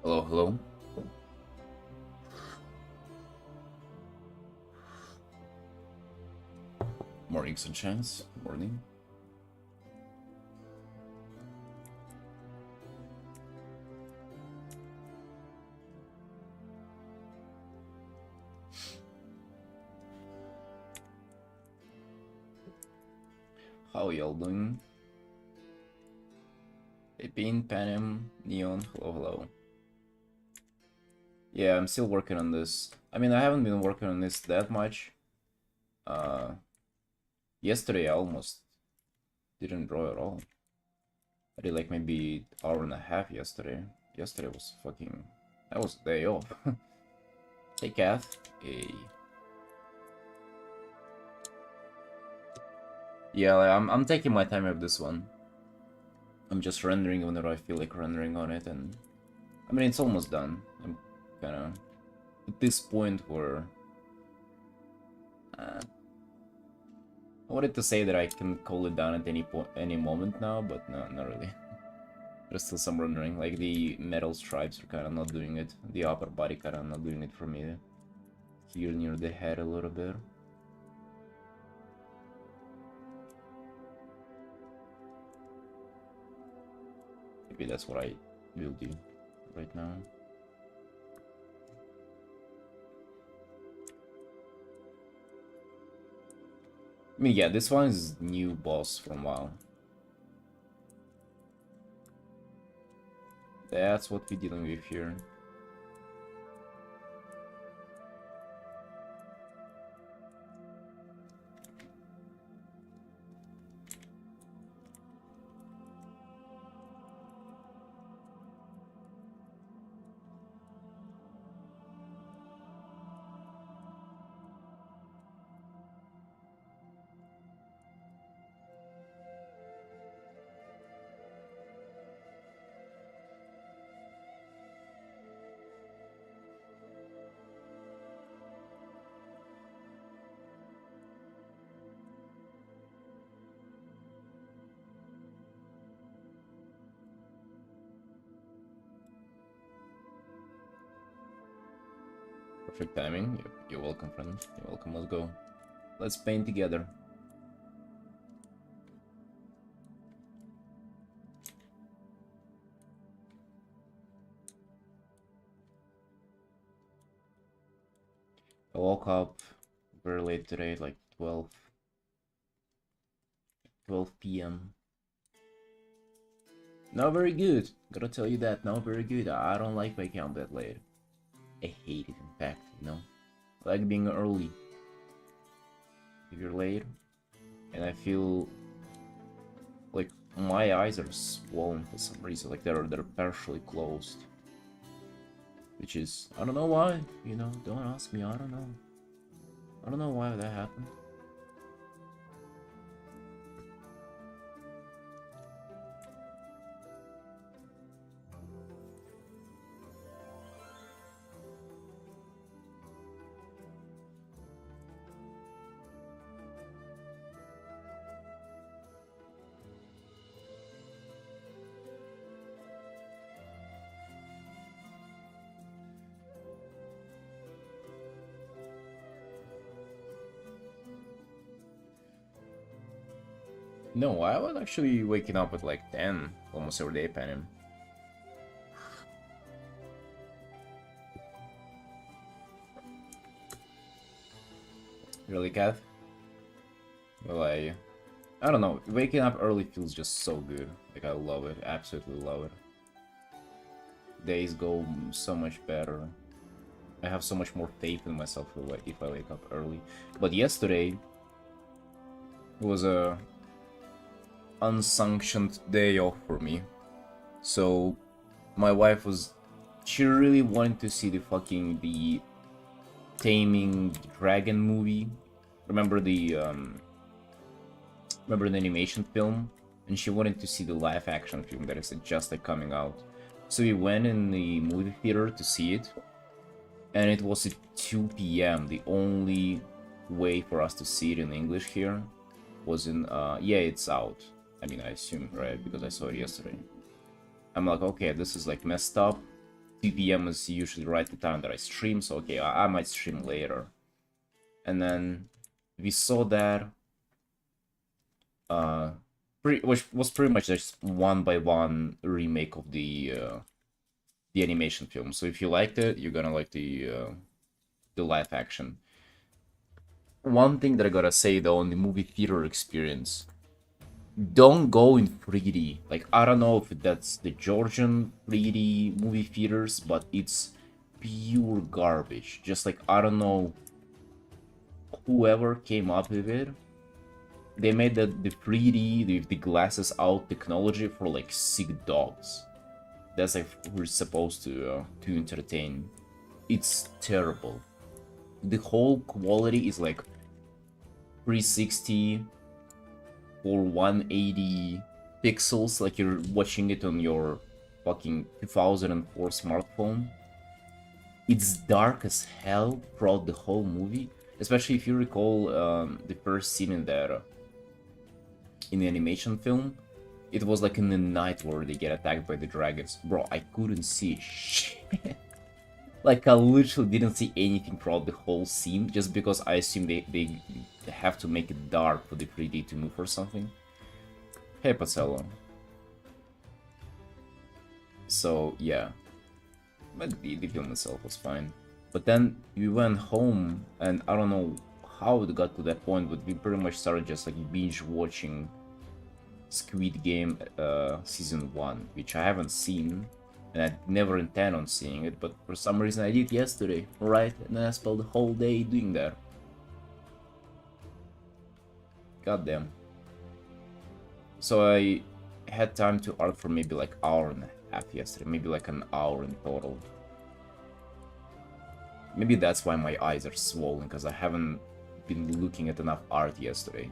Hello, hello. Morning, sunshines. Morning. How y'all doing? Pepin, Panem, Neon, hello, hello. Yeah, I'm still working on this. I mean, I haven't been working on this that much. Yesterday I almost didn't draw at all. I did like maybe hour and a half yesterday. Yesterday was fucking... That was a day off. Hey, Kath. Hey. Yeah, like, I'm taking my time with this one. I'm just rendering whenever I feel like rendering on it, and... I mean, it's almost done. I'm kinda... at this point where... I wanted to say that I can call it down at any moment now, but no, not really. There's still some rendering, like the metal stripes are kinda not doing it. The upper body kinda not doing it for me. Here near the head a little bit. Maybe that's what I will do right now. I mean, yeah, this one is new boss from WoW. That's what we're dealing with here. Perfect timing. You're welcome, friend. You're welcome. Let's go. Let's paint together. I woke up very late today, like 12 p.m. Not very good. Gotta tell you that. Not very good. I don't like waking up that late. I hate it, in fact, you know. I like being early. If you're late, and I feel like my eyes are swollen for some reason, like they're partially closed. Which is, I don't know why, you know, don't ask me, I don't know. I don't know why that happened. No, I was actually waking up at like 10 almost every day, Panem. Really, Kath? Well, I don't know. Waking up early feels just so good. Like, I love it. Absolutely love it. Days go so much better. I have so much more faith in myself if I wake up early. But yesterday was a unsanctioned day off for me. So my wife she really wanted to see the Taming the Dragon movie. Remember the animation film? And she wanted to see the live action film that is just like coming out. So we went in the movie theater to see it, and it was at 2 p.m. The only way for us to see it in English here was in yeah, it's out. I mean, I assume, right? Because I saw it yesterday. I'm like, okay, this is like messed up. 2 p.m. is usually right the time that I stream, so okay, I might stream later. And then we saw that, which was pretty much just one by one remake of the animation film. So if you liked it, you're gonna like the live action. One thing that I gotta say though on the movie theater experience, don't go in 3D. Like, I don't know if that's the Georgian 3D movie theaters, but it's pure garbage. Just like, I don't know whoever came up with it. They made the 3D, the glasses out technology for like sick dogs. That's like we're supposed to entertain. It's terrible. The whole quality is like 360 or 180 pixels, like you're watching it on your fucking 2004 smartphone. It's dark as hell throughout the whole movie, especially if you recall the first scene in there in the animation film. It was like in the night where they get attacked by the dragons. Bro, I couldn't see shit. Like, I literally didn't see anything throughout the whole scene, just because I assume they have to make it dark for the 3D to move or something. Hey, Pacello. So, yeah. But the film itself was fine. But then we went home, and I don't know how it got to that point, but we pretty much started just like binge watching Squid Game Season 1, which I haven't seen. And I never intend on seeing it, but for some reason I did yesterday, right? And then I spent the whole day doing that. Goddamn. So I had time to art for maybe like hour and a half yesterday, maybe like an hour in total. Maybe that's why my eyes are swollen, because I haven't been looking at enough art yesterday.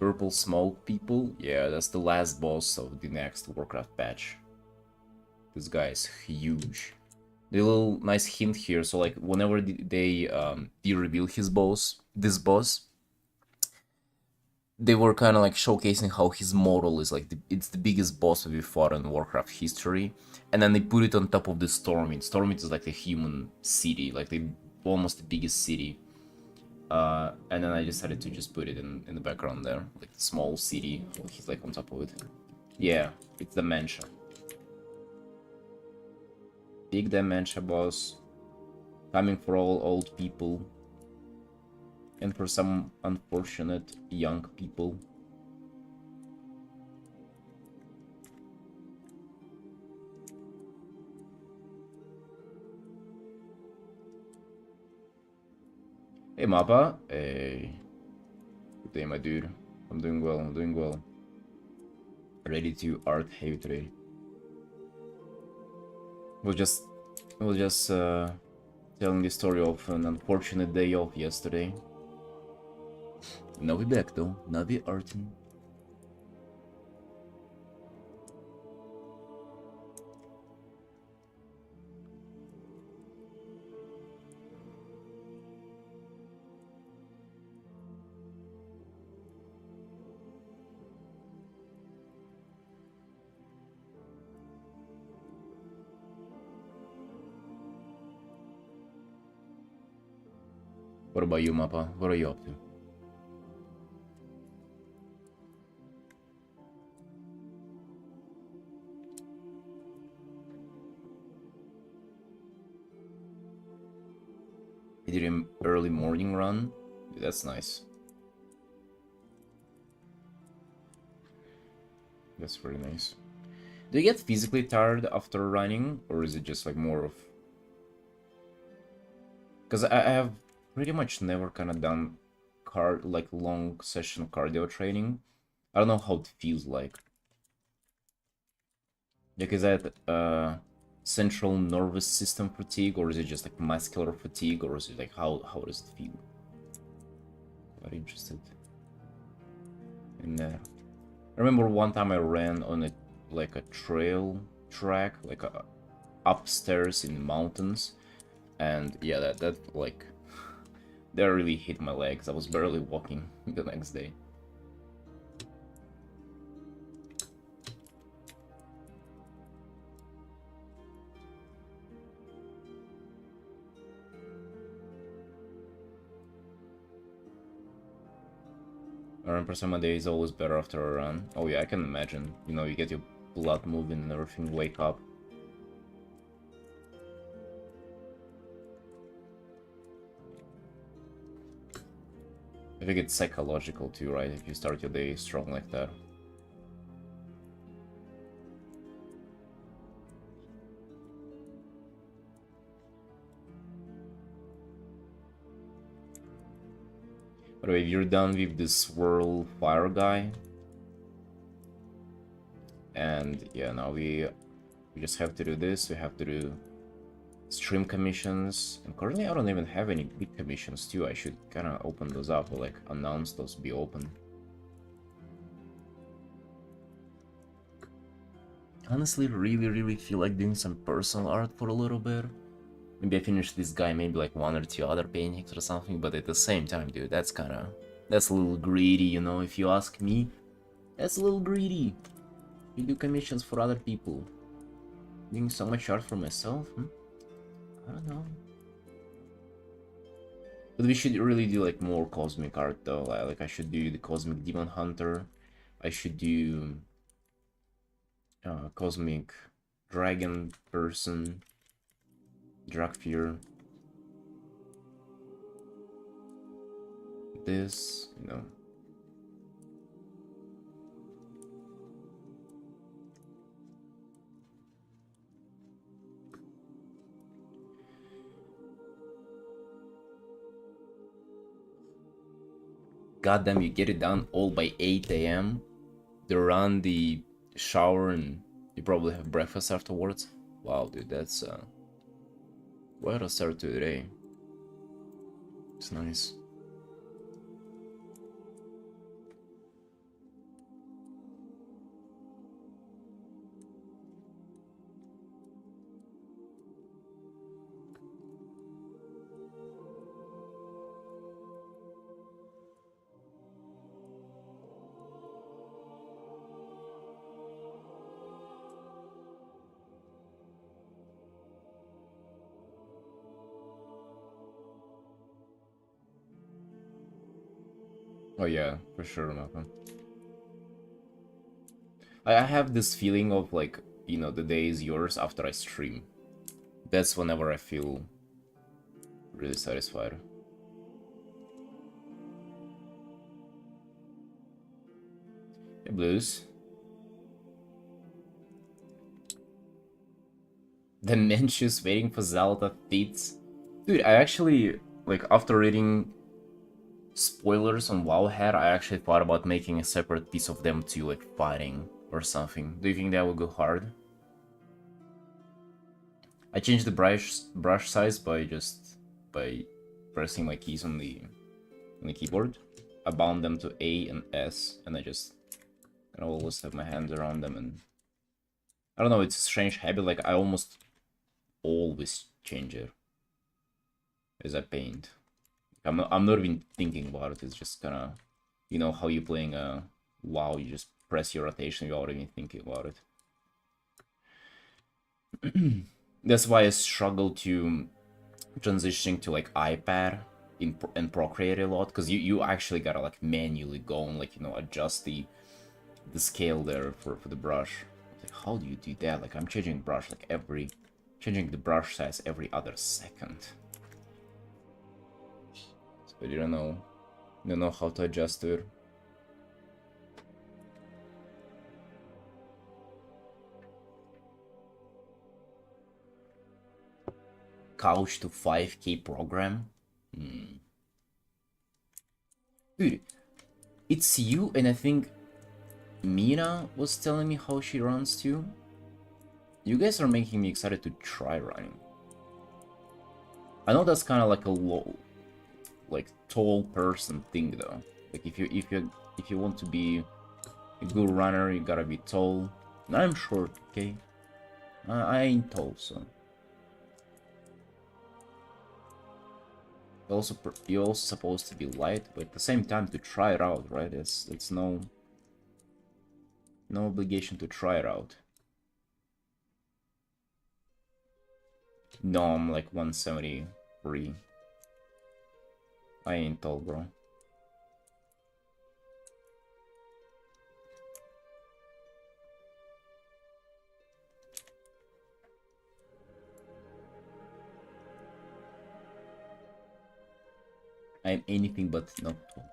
Purple smoke people? Yeah, that's the last boss of the next Warcraft patch. This guy is huge. The little nice hint here, so like whenever they reveal this boss, they were kind of like showcasing how his model is like it's the biggest boss we've fought in Warcraft history, and then they put it on top of the Stormwind. Stormwind is like the human city, like the almost the biggest city. And then I decided to just put it in the background there, like the small city. He's like on top of it. Yeah, it's the Mancha. Big dementia boss, coming for all old people, and for some unfortunate young people. Hey Mappa, hey. Good day, my dude. I'm doing well, I'm doing well. Ready to art heavy today. We'll just telling the story of an unfortunate day off yesterday. Now we're back though. Now we're Artin. What about you, Mappa? What are you up to? You did an early morning run? That's nice. That's very nice. Do you get physically tired after running, or is it just like more of... Because I have pretty much never kind of done like long session cardio training. I don't know how it feels like. Like, is that central nervous system fatigue, or is it just like muscular fatigue, or is it like how does it feel? Quite interested in that. I remember one time I ran on a trail track, like upstairs in the mountains, and yeah, that like that really hit my legs. I was barely walking the next day. A run per day is always better after a run. Oh yeah, I can imagine. You know, you get your blood moving and everything, wake up. I think it's psychological too, right? If you start your day strong like that. By the way, if you're done with this swirl fire guy, and yeah, now we just have to do this. We have to do stream commissions, and currently I don't even have any big commissions too. I should kind of open those up or like announce those be open. Honestly, really feel like doing some personal art for a little bit. Maybe I finish this guy, maybe like one or two other paintings or something, but at the same time, dude, that's a little greedy, you know, if you ask me. That's a little greedy. You do commissions for other people. Doing so much art for myself? I don't know. But we should really do like more cosmic art though. Like I should do the Cosmic Demon Hunter. I should do Cosmic Dragon Person. Dragfear. This, you know. Goddamn, you get it done all by 8 AM. The run, the shower, and you probably have breakfast afterwards. Wow, dude, that's quite a start to the day. It's nice. Oh yeah, for sure, Malcolm. I have this feeling of like, you know, the day is yours after I stream. That's whenever I feel really satisfied. Hey, Blues. The Mencius waiting for Zelda fits. Dude, I actually, like, after reading spoilers on Wowhead, I actually thought about making a separate piece of them too, like fighting or something. Do you think that would go hard? I changed the brush size by pressing my keys on the keyboard. I bound them to A and S, and I just always have my hands around them, and I don't know, it's a strange habit, like I almost always change it as I paint. I'm not even thinking about it, it's just kinda, you know how you playing a WoW, you just press your rotation without even thinking about it. That's why I struggle to transitioning to like iPad in Procreate a lot, because you actually gotta like manually go and like, you know, adjust the scale there for the brush. Like, how do you do that? Like I'm changing brush like changing the brush size every other second. So you don't know how to adjust to it. Couch to 5K program? Dude, it's you, and I think Mina was telling me how she runs too. You guys are making me excited to try running. I know that's kind of like a low, like tall person thing though. Like if you want to be a good runner, you gotta be tall. I'm short, okay? I ain't tall, so. Also, you're also supposed to be light, but at the same time to try it out, right? It's no obligation to try it out. No, I'm like 173. I ain't tall, bro. I'm anything but not tall.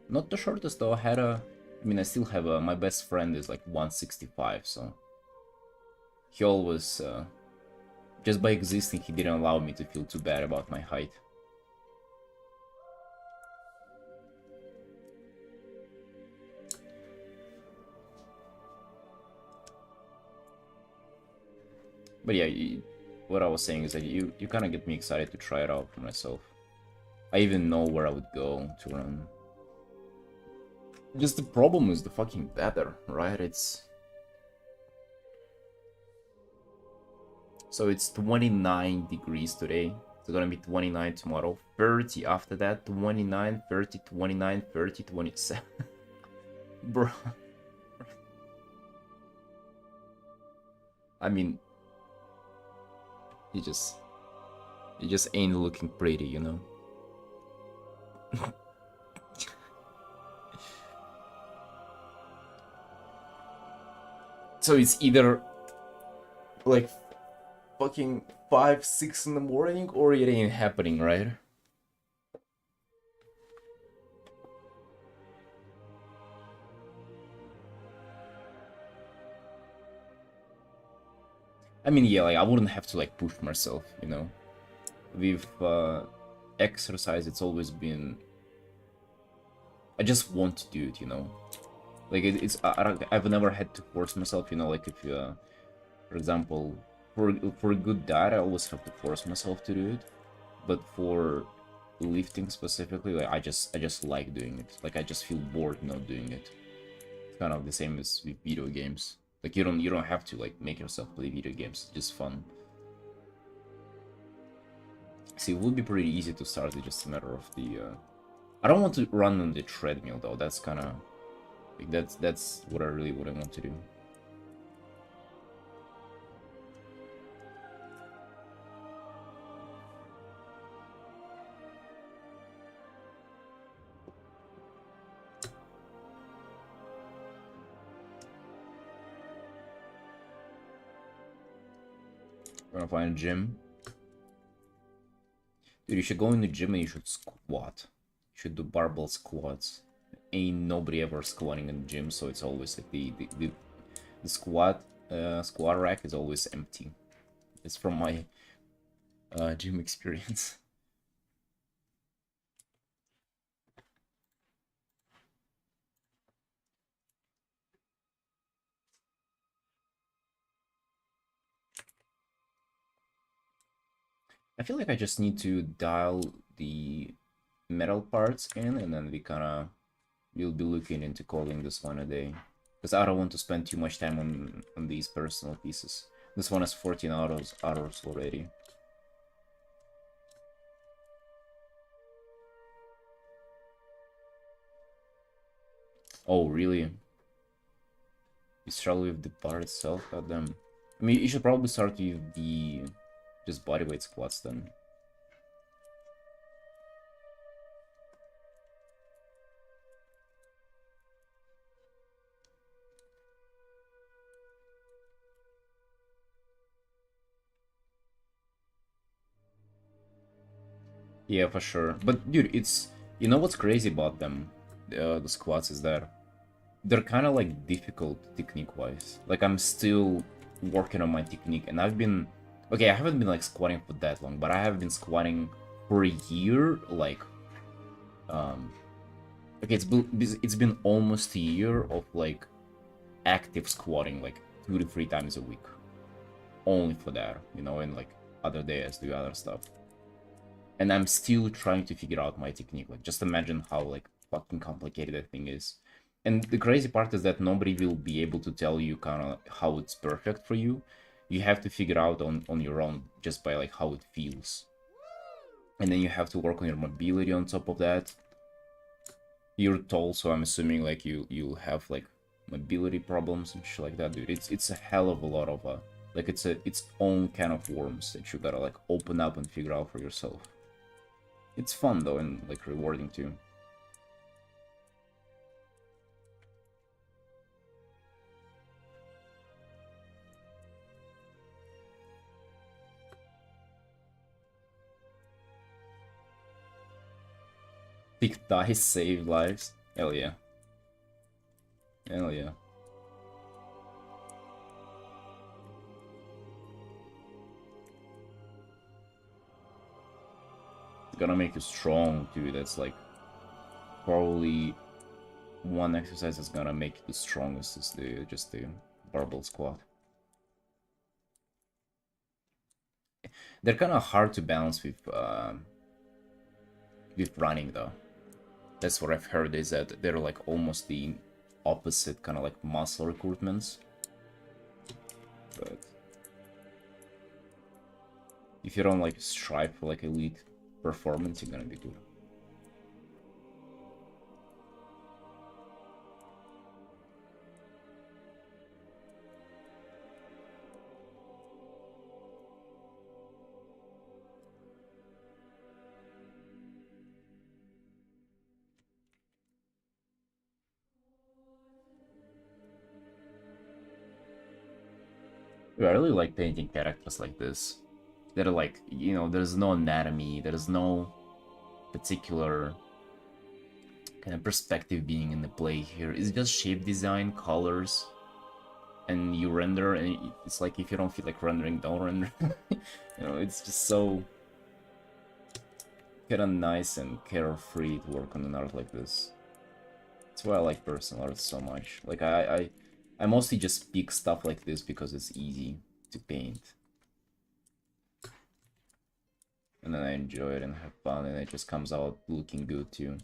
Not the shortest though. I mean, I still have my best friend is like 165, so he always, just by existing, he didn't allow me to feel too bad about my height. But yeah, what I was saying is that you kind of get me excited to try it out for myself. I even know where I would go to run. Just the problem is the fucking weather, right? So it's 29 degrees today. It's gonna be 29 tomorrow. 30 after that. 29, 30, 29, 30, 27. Bro. I mean, you just ain't looking pretty, you know? So it's either like fucking 5, 6 in the morning or it ain't happening, right? I mean, yeah, like I wouldn't have to like push myself, you know? With exercise, it's always been, I just want to do it, you know? Like I've never had to force myself, you know, like if you, for example, for a good diet, I always have to force myself to do it. But for lifting specifically, like I just like doing it. Like I just feel bored not doing it. It's kind of the same as with video games. Like you don't have to like make yourself play video games. It's just fun. See, it would be pretty easy to start. It's just a matter of the. I don't want to run on the treadmill though. That's kind of like that's what I really want to do. Gonna find a gym. Dude, you should go in the gym and you should squat. You should do barbell squats. Ain't nobody ever squatting in the gym, so it's always like the squat rack is always empty. It's from my gym experience. I feel like I just need to dial the metal parts in, and then we'll be looking into calling this one a day. Because I don't want to spend too much time on these personal pieces. This one has 14 hours already. Oh, really? You struggle with the bar itself? Goddamn. I mean, you should probably start with the just bodyweight squats then. Yeah, for sure. But dude, it's, you know what's crazy about them, the squats, is that they're kind of like difficult technique-wise. Like I'm still working on my technique, and okay, I haven't been like squatting for that long, but I have been squatting for a year. Like, okay, it's been almost a year of like active squatting, like 2 to 3 times a week, only for that, you know, and like other days do other stuff. And I'm still trying to figure out my technique. Like, just imagine how like fucking complicated that thing is. And the crazy part is that nobody will be able to tell you kind of how it's perfect for you. You have to figure out on your own just by like how it feels. And then you have to work on your mobility on top of that. You're tall, so I'm assuming like you'll have like mobility problems and shit like that, dude. It's a hell of a lot of like it's its own kind of worms that you gotta like open up and figure out for yourself. It's fun though, and like rewarding too. Pick dice, save lives. Hell yeah. Hell yeah. It's gonna make you strong too. That's like probably one exercise that's gonna make you the strongest is the barbell squat. They're kind of hard to balance with running though. That's what I've heard is that they're like almost the opposite kind of like muscle recruitments. But if you don't like strive for like elite performance, you're gonna be good. I really like painting characters like this. That are like, you know, there's no anatomy, there's no particular kind of perspective being in the play here. It's just shape design, colors, and you render, and it's like if you don't feel like rendering, don't render. You know, it's just so kind of nice and carefree to work on an art like this. That's why I like personal art so much. Like I mostly just pick stuff like this because it's easy to paint. And then I enjoy it and have fun, and it just comes out looking good too.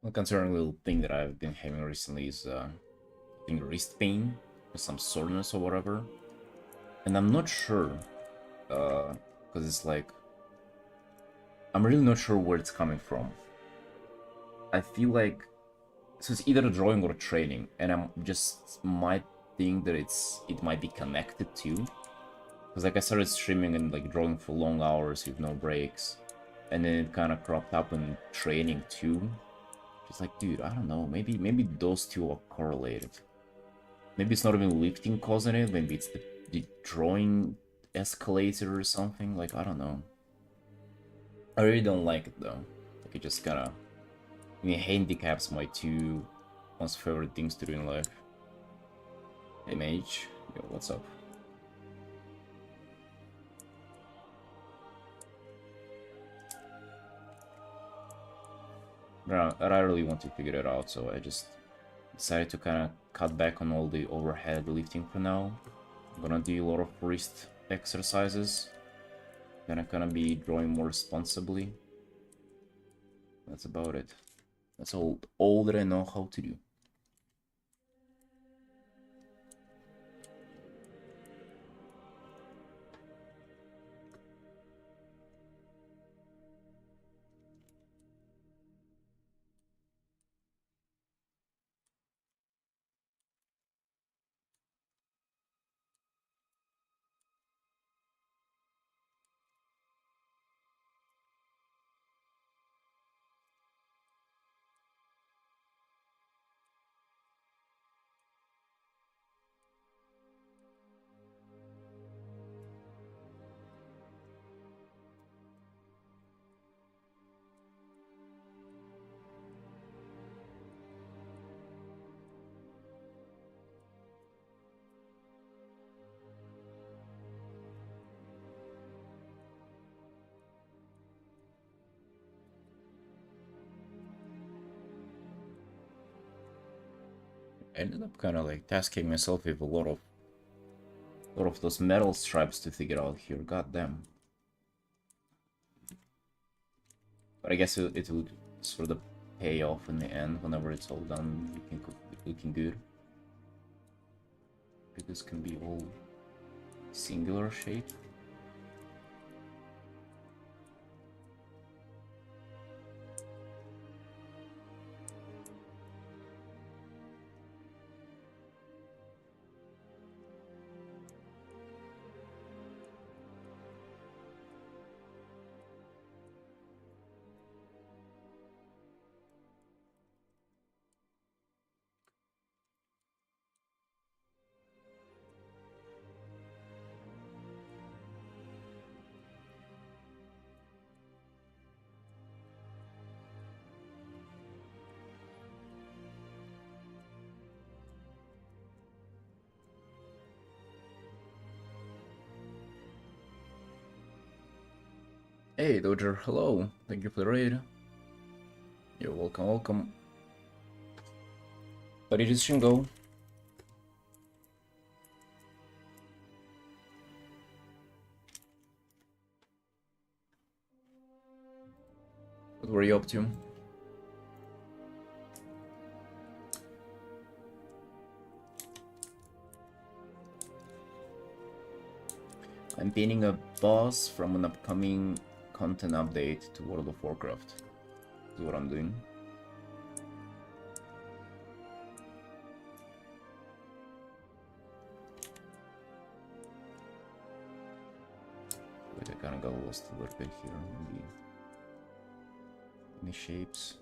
One concerning little thing that I've been having recently is I think wrist pain, some soreness or whatever. And I'm not sure, because it's like, I'm really not sure where it's coming from. I feel like, so it's either drawing or training, and I'm just might think that it might be connected too. Because like I started streaming and like drawing for long hours with no breaks, and then it kind of cropped up in training too. Just like, dude, I don't know, maybe those two are correlated. Maybe it's not even lifting causing it, maybe it's the drawing escalator or something, like, I don't know. I really don't like it though. Like, it just kinda, I mean, handicaps my two most favorite things to do in life. Hey mage, yo, what's up? I really want to figure it out, so I just decided to kind of cut back on all the overhead lifting for now. I'm gonna do a lot of wrist exercises. Gonna be drawing more responsibly. That's about it. That's all that I know how to do. I ended up kind of like tasking myself with a lot of those metal stripes to figure out here. God damn. But I guess it would sort of pay off in the end whenever it's all done, looking good. This can be all singular shape. Hey, Dodger, hello. Thank you for the raid. You're welcome, welcome. But it is Shingo. What were you up to? I'm painting a boss from an upcoming content update to World of Warcraft. That's what I'm doing. Wait, I kinda got lost a little bit here. Maybe any shapes.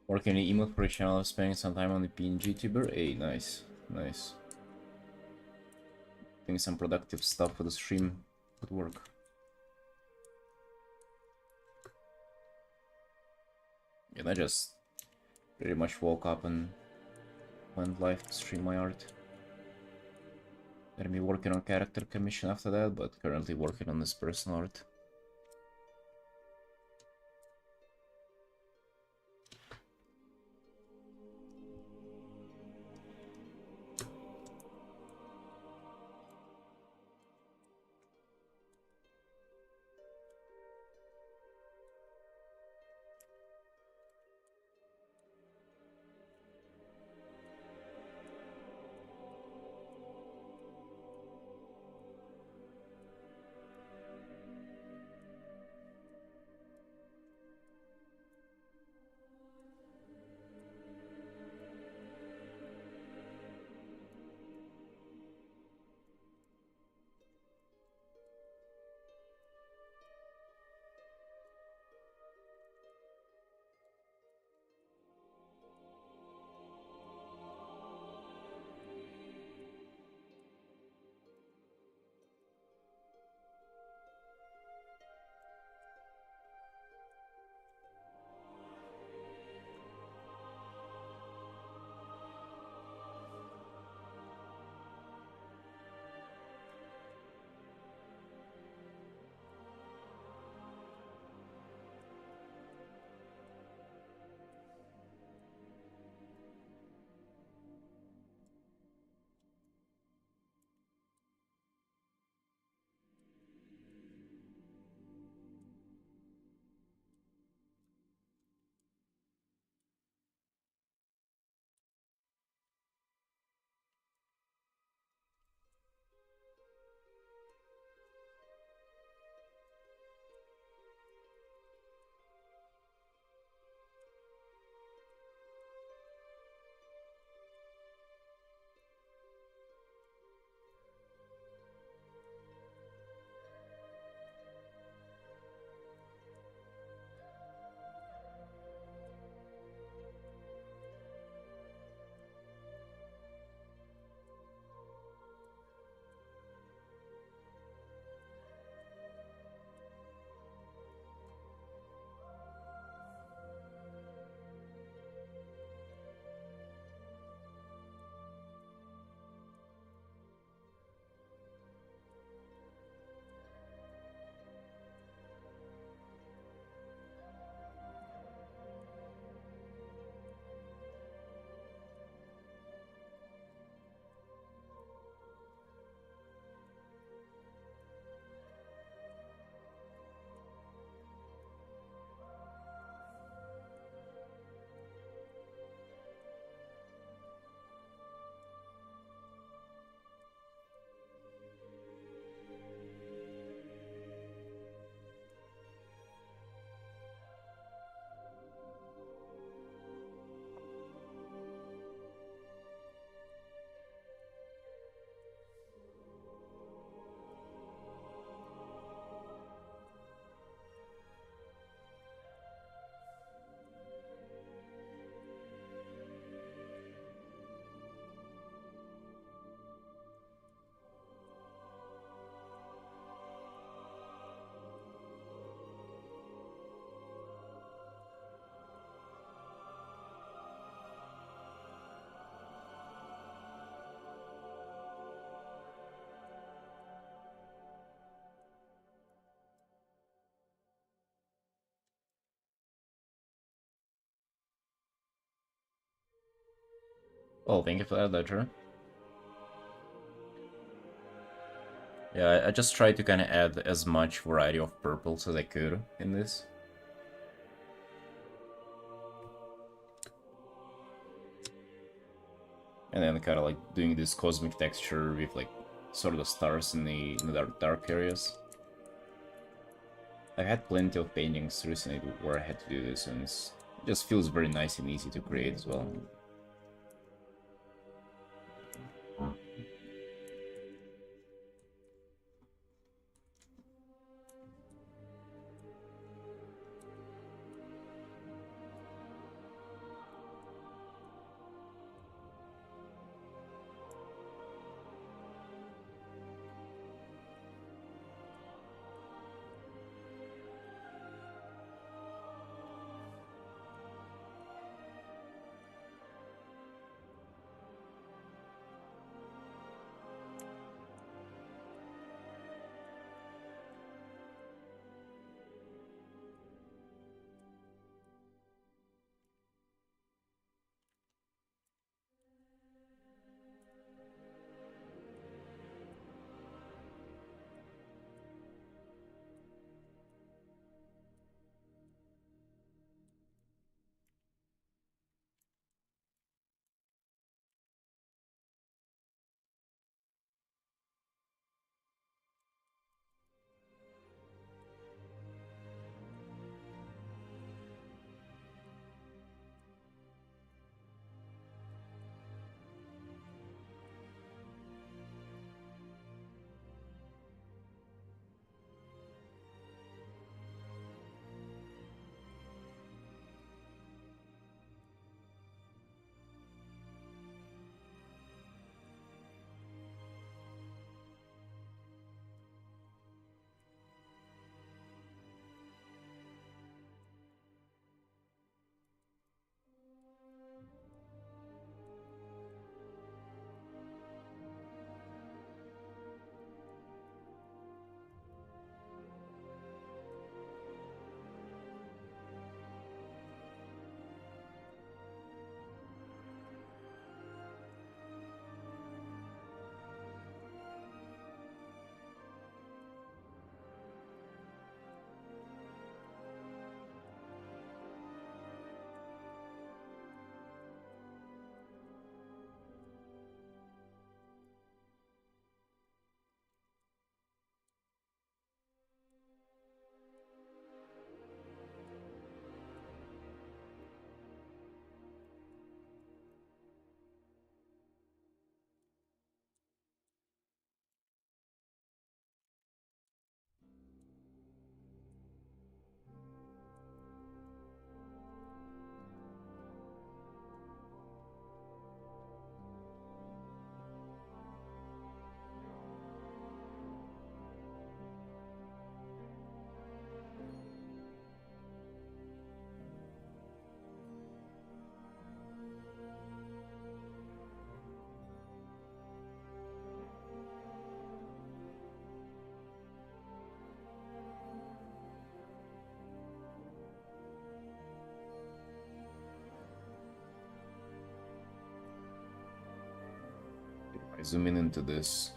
Working the emote for a channel, spending some time on the PNG tuber. Hey, nice, nice. Doing some productive stuff for the stream would work. And I just pretty much woke up and went live to stream my art. Gonna be working on character commission after that, but currently working on this personal art. Oh, thank you for that, Ledger. Yeah, I just tried to kind of add as much variety of purples as I could in this. And then kind of like doing this cosmic texture with like sort of the stars in the dark areas. I've had plenty of paintings recently where I had to do this, and it just feels very nice and easy to create as well. I zoom in into this,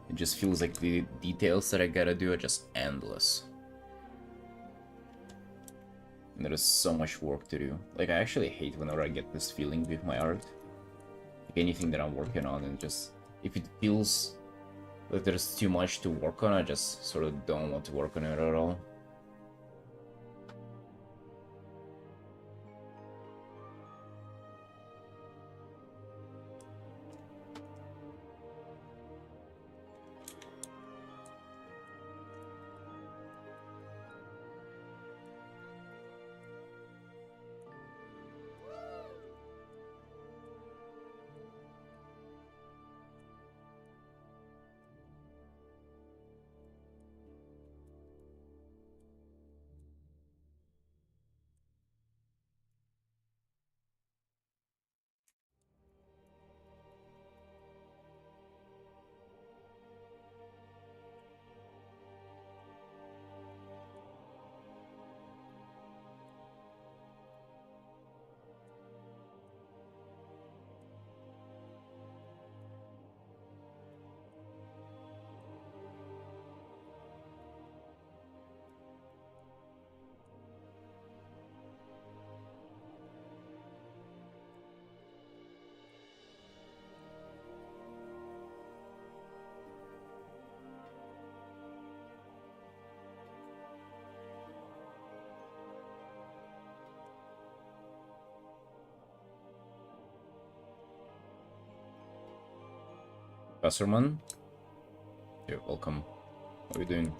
it just feels like the details that I gotta do are just endless. And there is so much work to do. Like, I actually hate whenever I get this feeling with my art. Like, anything that I'm working on, and just, if it feels like there's too much to work on, I just sort of don't want to work on it at all. Wasserman? You're welcome. How are you doing?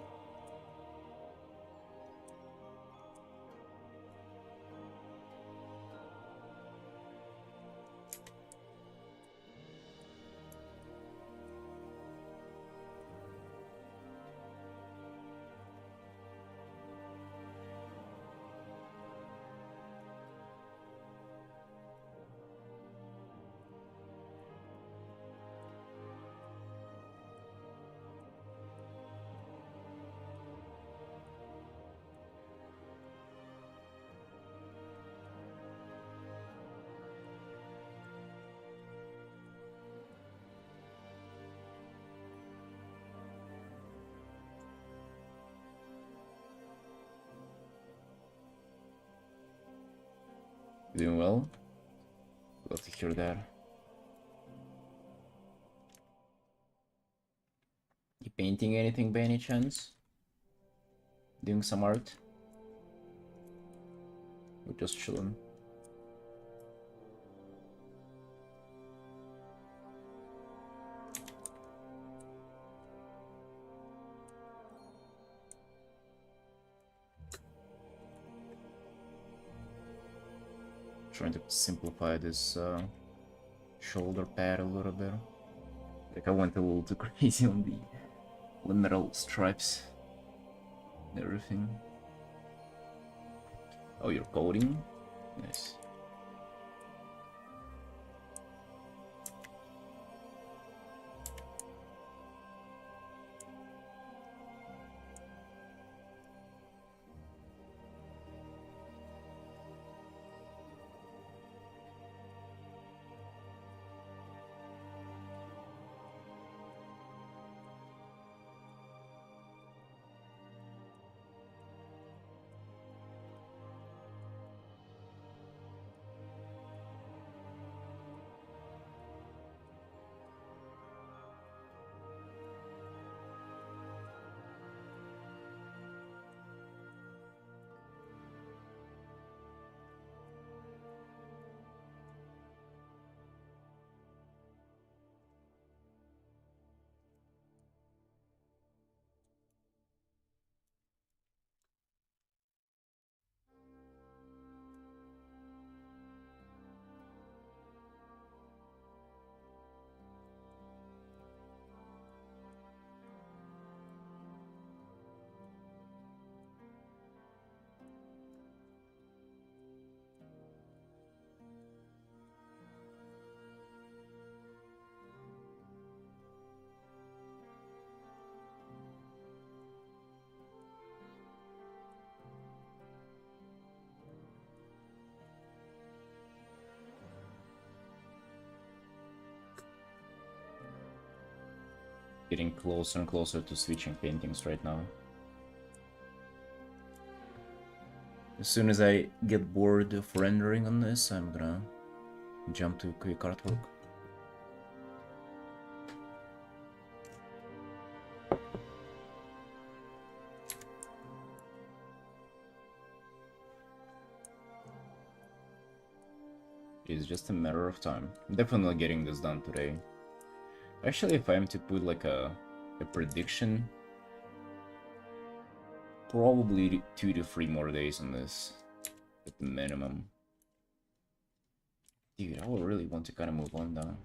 Doing well? Glad to hear that. You painting anything by any chance? Doing some art? Or just chilling? Trying to simplify this shoulder pad a little bit. Like I went a little too crazy on the metal stripes and everything. Oh, you're coding? Nice. Getting closer and closer to switching paintings right now. As soon as I get bored of rendering on this, I'm gonna jump to quick artwork. It's just a matter of time. I'm definitely getting this done today. Actually, if I am to put like a prediction, probably 2 to 3 more days on this at the minimum. Dude, I would really want to kind of move on now.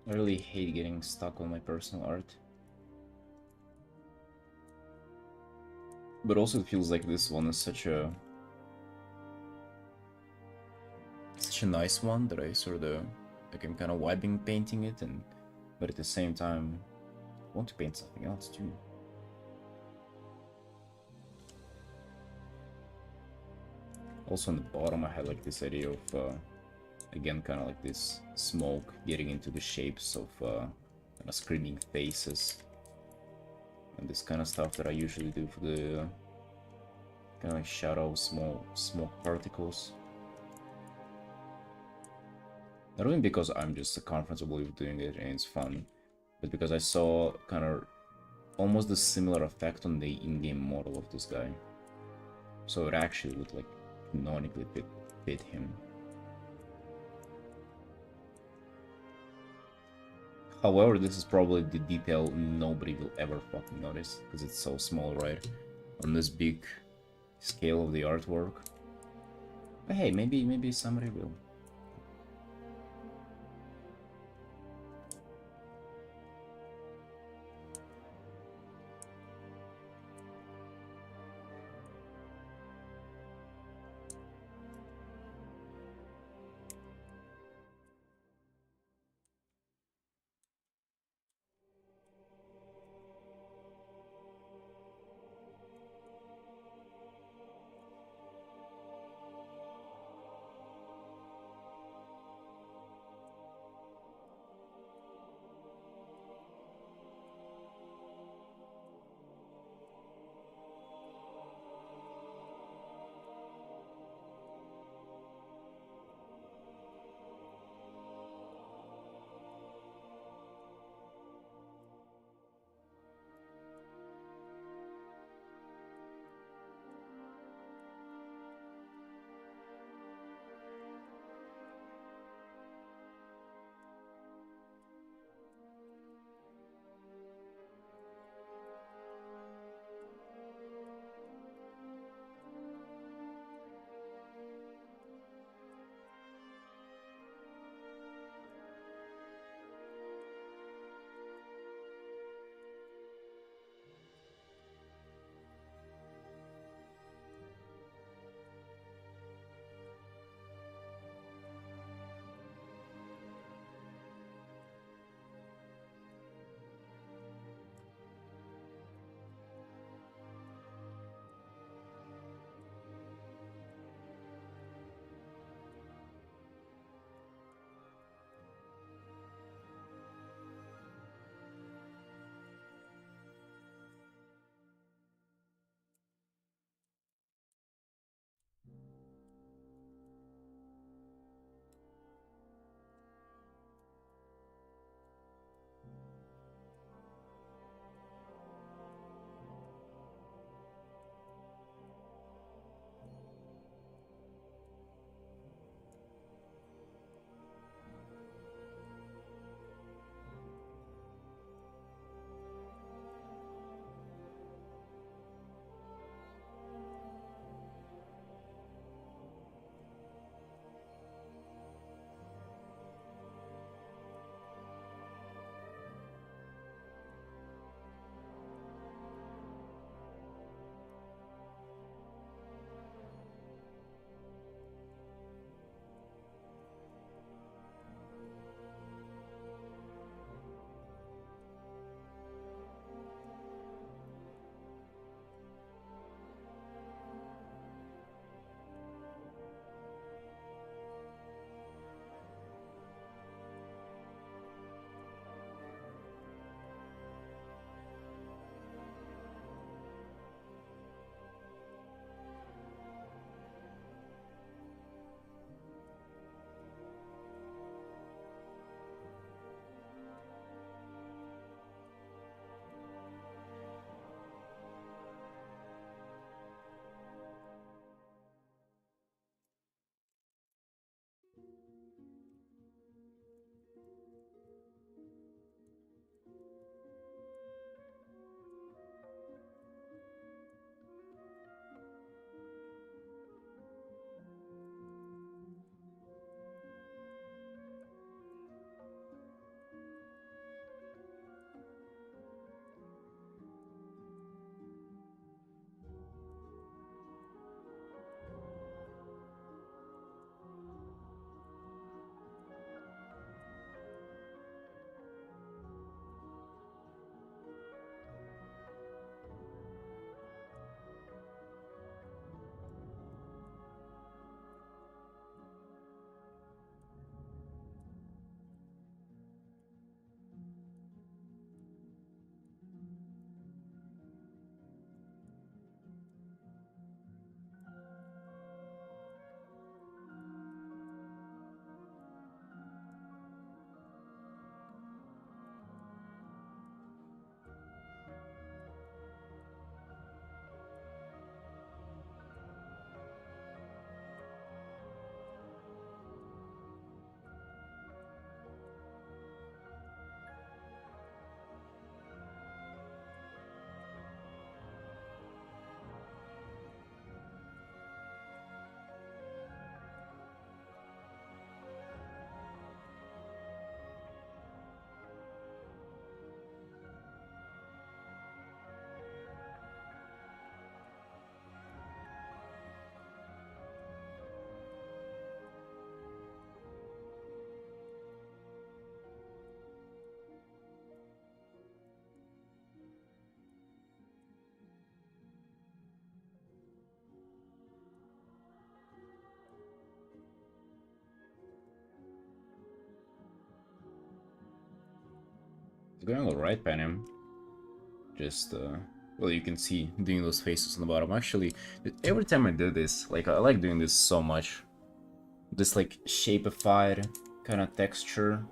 I really hate getting stuck on my personal art. But also it feels like this one is such a nice one that I sort of like I'm kind of vibing painting it, and but at the same time I want to paint something else too. Also on the bottom I had like this idea of again kind of like this smoke getting into the shapes of kind of screaming faces and this kind of stuff that I usually do for the kind of like shadow small smoke particles. Not only because I'm just comfortable with doing it and it's fun, but because I saw kind of almost a similar effect on the in-game model of this guy. So it actually would like canonically fit him. However, this is probably the detail nobody will ever fucking notice, because it's so small, right? On this big scale of the artwork. But hey, maybe somebody will. It's going alright, Panem. Just, well, you can see doing those faces on the bottom. Actually, every time I do this, like, I like doing this so much. This, like, shapeified kind of texture.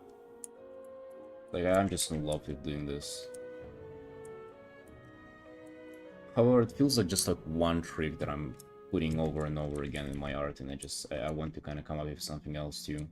Like, I'm just in love with doing this. However, it feels like just like one trick that I'm putting over and over again in my art, and I want to kind of come up with something else too.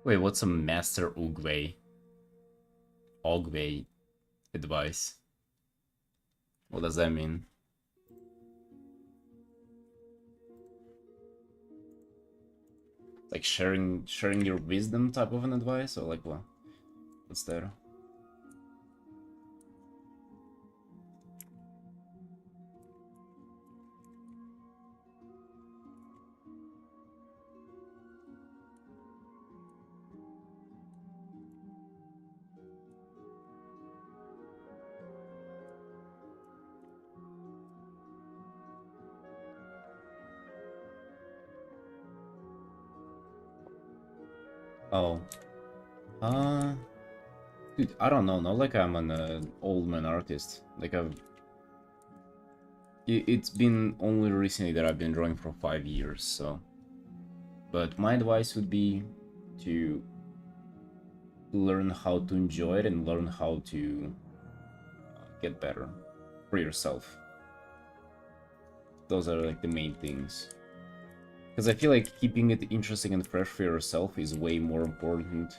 Wait, what's a master Ogway advice? What does that mean? Like sharing your wisdom type of an advice, or like what? What's that? Oh. Dude, I don't know. Not like I'm an old man artist. Like it's been only recently that I've been drawing for 5 years, so. But my advice would be to learn how to enjoy it and learn how to get better for yourself. Those are like the main things. Because I feel like keeping it interesting and fresh for yourself is way more important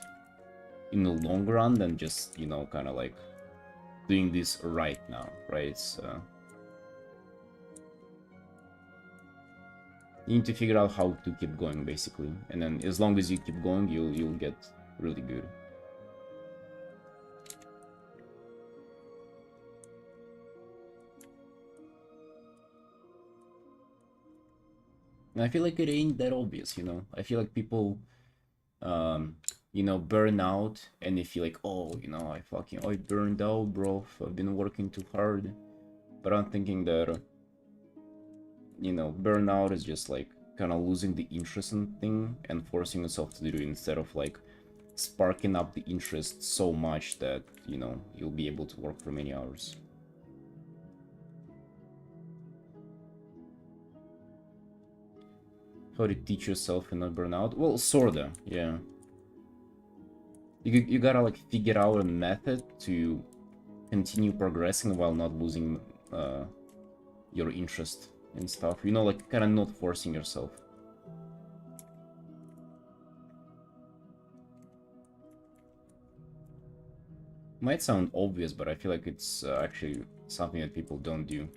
in the long run than just, you know, kind of like doing this right now, right? So you need to figure out how to keep going, basically, and then as long as you keep going, you'll get really good. And I feel like it ain't that obvious, you know. I feel like people, you know, burn out and they feel like, oh, you know, I burned out, bro. I've been working too hard. But I'm thinking that, you know, burnout is just like kind of losing the interest in thing and forcing yourself to do it instead of like sparking up the interest so much that, you know, you'll be able to work for many hours. How to teach yourself and not burn out? Well, sorta, yeah. You gotta like figure out a method to continue progressing while not losing your interest in stuff. You know, like kind of not forcing yourself. Might sound obvious, but I feel like it's actually something that people don't do.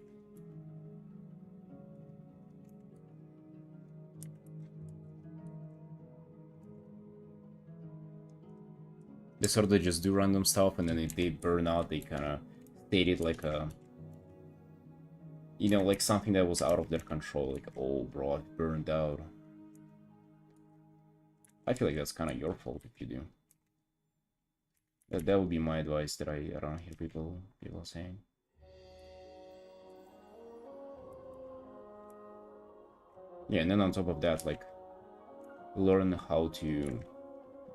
They sort of just do random stuff, and then if they burn out, they kind of state it like a, you know, like something that was out of their control. Like, oh, bro, I've burned out. I feel like that's kind of your fault if you do. That would be my advice that I don't hear people saying. Yeah, and then on top of that, like, learn how to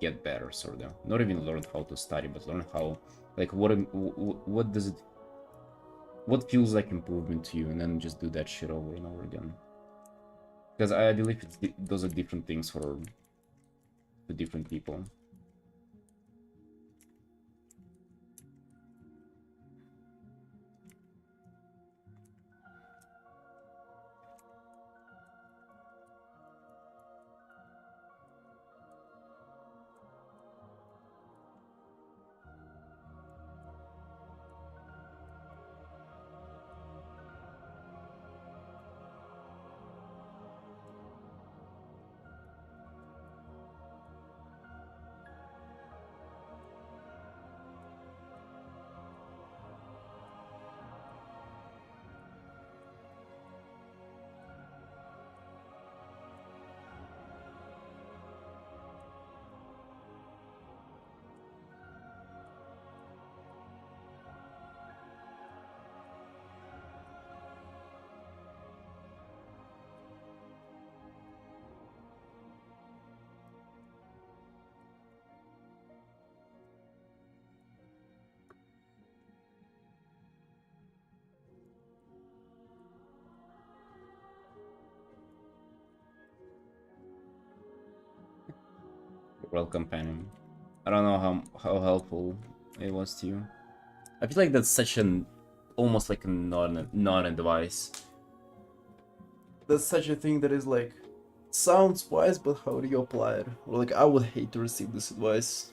get better, sort of. Not even learn how to study, but learn how, like, what does it, what feels like improvement to you, and then just do that shit over and over again. Because I believe those are different things for the different people. Welcome, Penny. I don't know how helpful it was to you. I feel like that's such an almost like a non-advice. That's such a thing that is like sounds wise, but how do you apply it? Or like I would hate to receive this advice.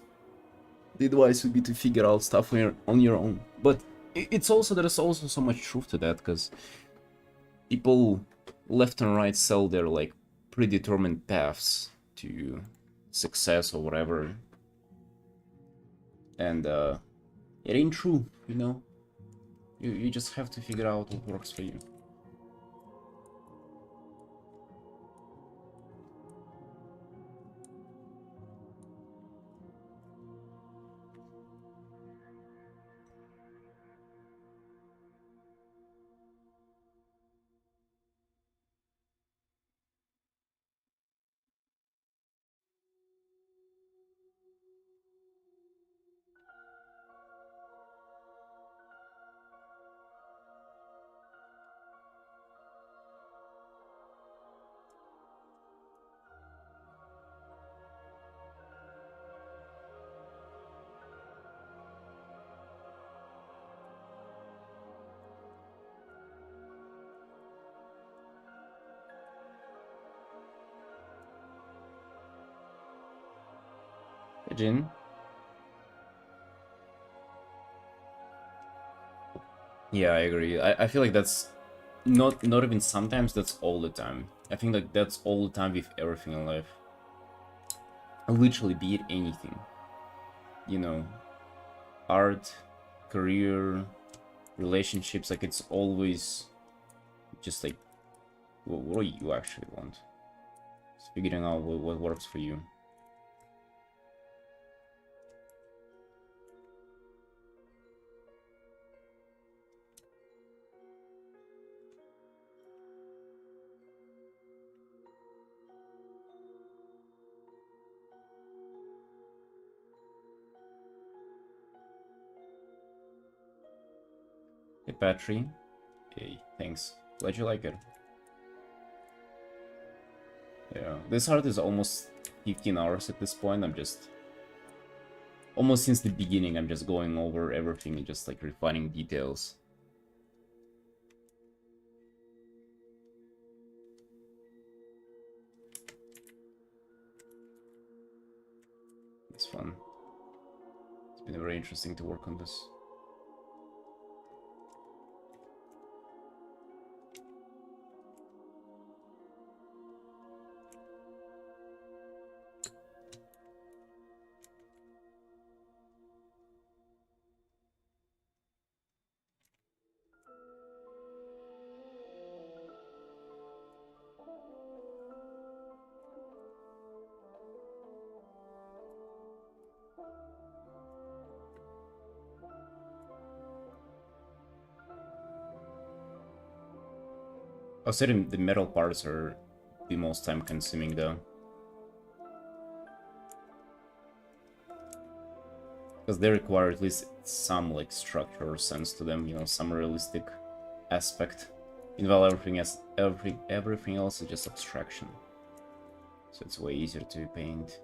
The advice would be to figure out stuff on your own. But it's also there's also so much truth to that because people left and right sell their like predetermined paths to success or whatever, and it ain't true, you know. You just have to figure out what works for you. Hey, Jin. Yeah, I agree. I feel like that's not even sometimes, that's all the time. I think like that's all the time with everything in life. Literally, be it anything. You know, art, career, relationships, like it's always just like what do you actually want? Just figuring out what works for you. Patry. Hey, thanks. Glad you like it. Yeah, this art is almost 15 hours at this point. I'm just... Almost since the beginning, I'm just going over everything and just like refining details. It's fun. It's been very interesting to work on this. I was saying the metal parts are the most time consuming though. Because they require at least some like structure or sense to them, you know, some realistic aspect. While everything else is just abstraction. So it's way easier to paint.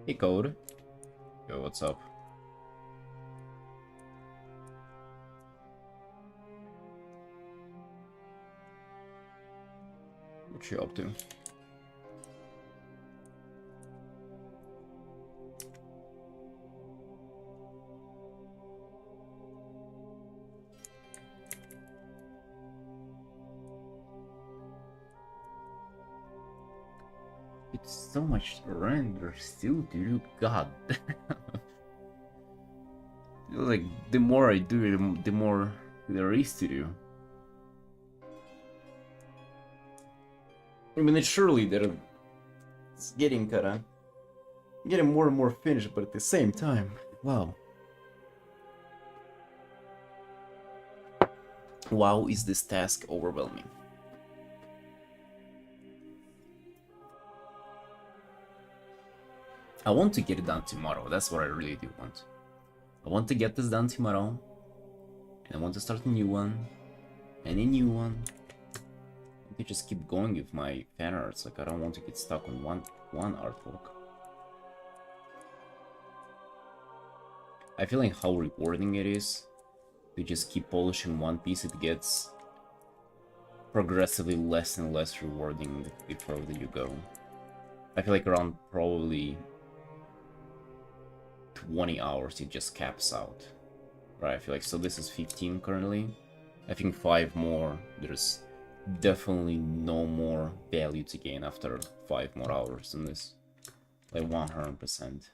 Hey, Code. Yo, what's up? What you up to? It's so much render still to do. God. Like, the more I do it, the more there is to do. I mean, it's surely that it's getting getting more and more finished, but at the same time, wow. Wow, is this task overwhelming. I want to get it done tomorrow. That's what I really do want. I want to get this done tomorrow, and I want to start a new one, and a new one. I want to just keep going with my fan arts. Like, I don't want to get stuck on one artwork. I feel like how rewarding it is to just keep polishing one piece. It gets progressively less and less rewarding the further you go. I feel like around probably 20 hours it just caps out. Right, I feel like, so this is 15 currently. I think 5 more, there's definitely no more value to gain after 5 more hours in this. Like 100%.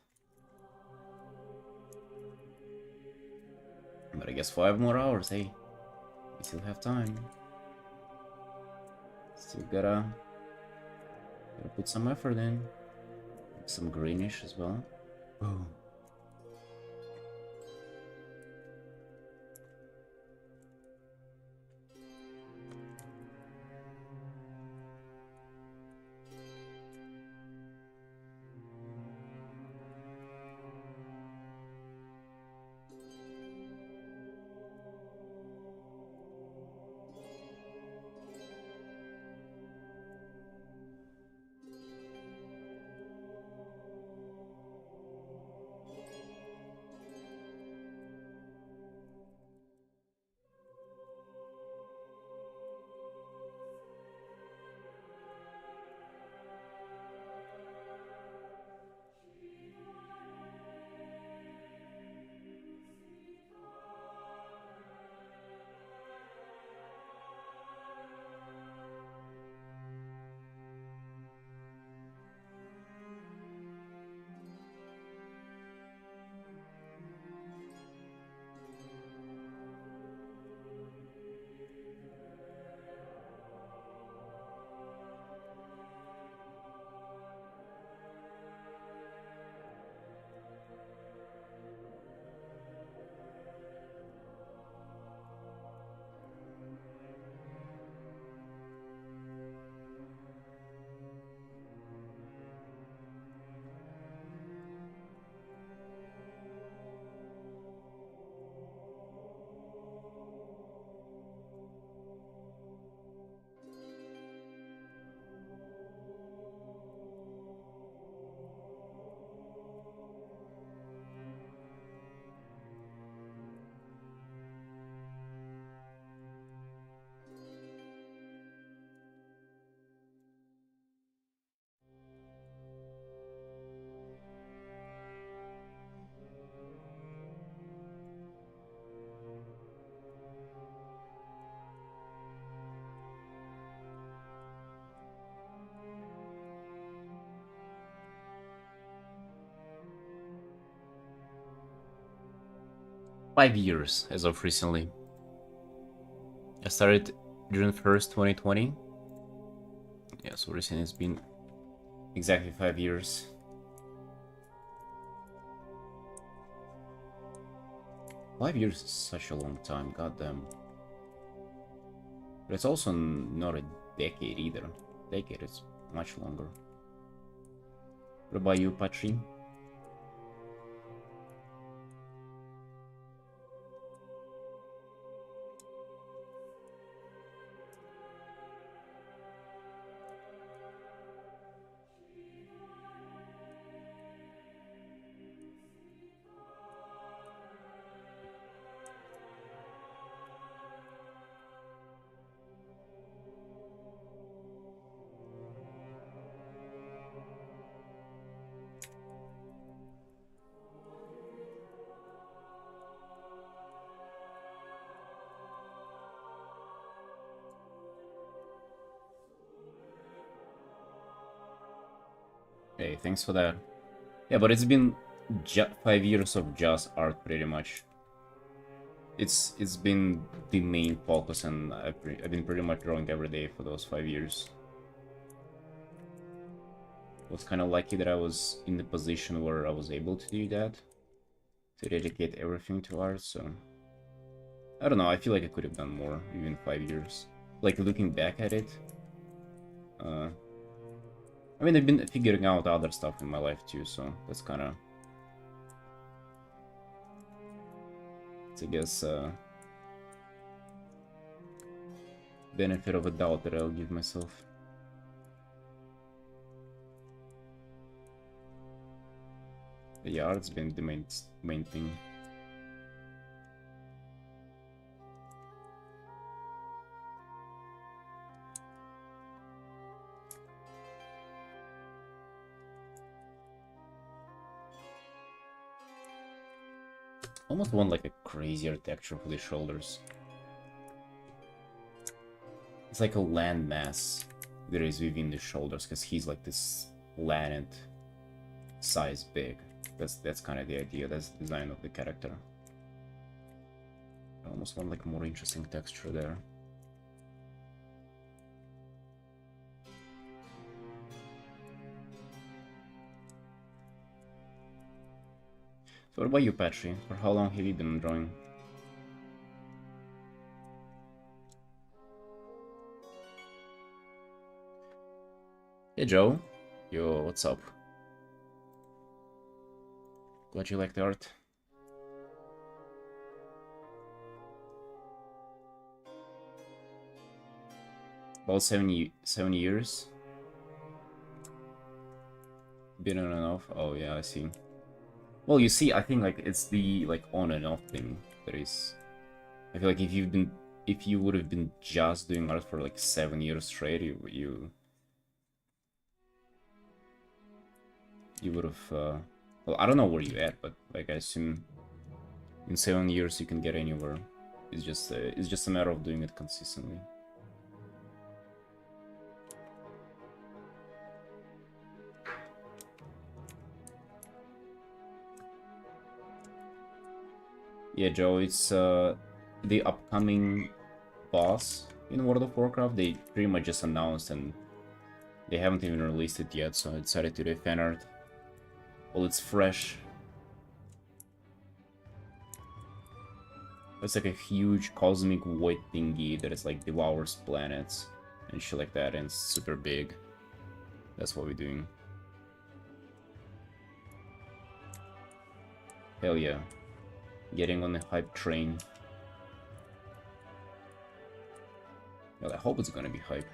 But I guess 5 more hours, hey. We still have time. Still gotta put some effort in. Some greenish as well. Boom. Five years as of recently. I started June 1st, 2020. Yeah, so recently it's been exactly 5 years. Five years is such a long time, goddamn. But it's also not a decade either. Decade is much longer. What about you, Patri? Hey, thanks for that. Yeah, but it's been 5 years of just art, pretty much. It's been the main focus, and I've been pretty much drawing every day for those 5 years. Was kind of lucky that I was in the position where I was able to do that, to dedicate everything to art. So I don't know. I feel like I could have done more, even 5 years. Like looking back at it. I mean, I've been figuring out other stuff in my life too, so that's kind of, I guess, benefit of a doubt that I'll give myself. But yeah, art's been the main thing. Almost want like a crazier texture for the shoulders. It's like a land mass that is within the shoulders, because he's like this planet size big. That's kind of the idea. That's the design of the character. I almost want like more interesting texture there. So what about you, Patry? For how long have you been drawing? Hey Joe. Yo, what's up? Glad you like the art. About 7 years. Been on and off. Oh yeah, I see. Well, you see, I think like it's the like on and off thing that is. I feel like if you would have been just doing art for like 7 years straight, you would have. Well, I don't know where you at, but like I assume in 7 years you can get anywhere. It's just a matter of doing it consistently. Yeah, Joe, it's the upcoming boss in World of Warcraft. They pretty much just announced, and they haven't even released it yet, so I decided to do fan art. Well, it's fresh. It's like a huge cosmic white thingy that is like devours planets and shit like that, and it's super big. That's what we're doing. Hell yeah. Getting on the hype train. Well, I hope it's gonna be hype.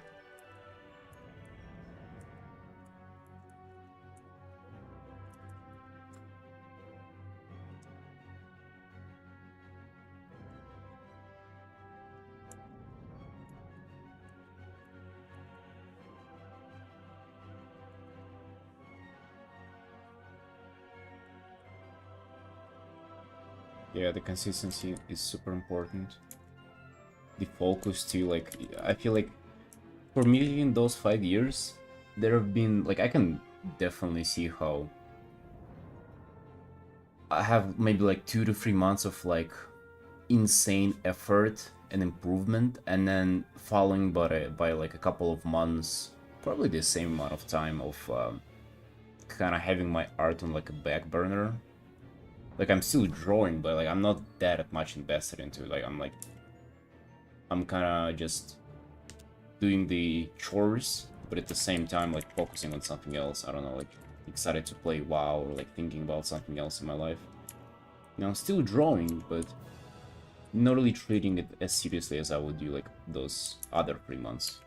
Yeah, the consistency is super important. The focus too, like, I feel like for me in those 5 years, there have been, like, I can definitely see how I have maybe like 2 to 3 months of like insane effort and improvement, and then following by like a couple of months, probably the same amount of time of kind of having my art on like a back burner. Like I'm still drawing, but like I'm not that much invested into it. Like I'm kind of just doing the chores, but at the same time like focusing on something else. I don't know, like excited to play WoW or like thinking about something else in my life. You know, I'm still drawing, but not really treating it as seriously as I would do like those other 3 months.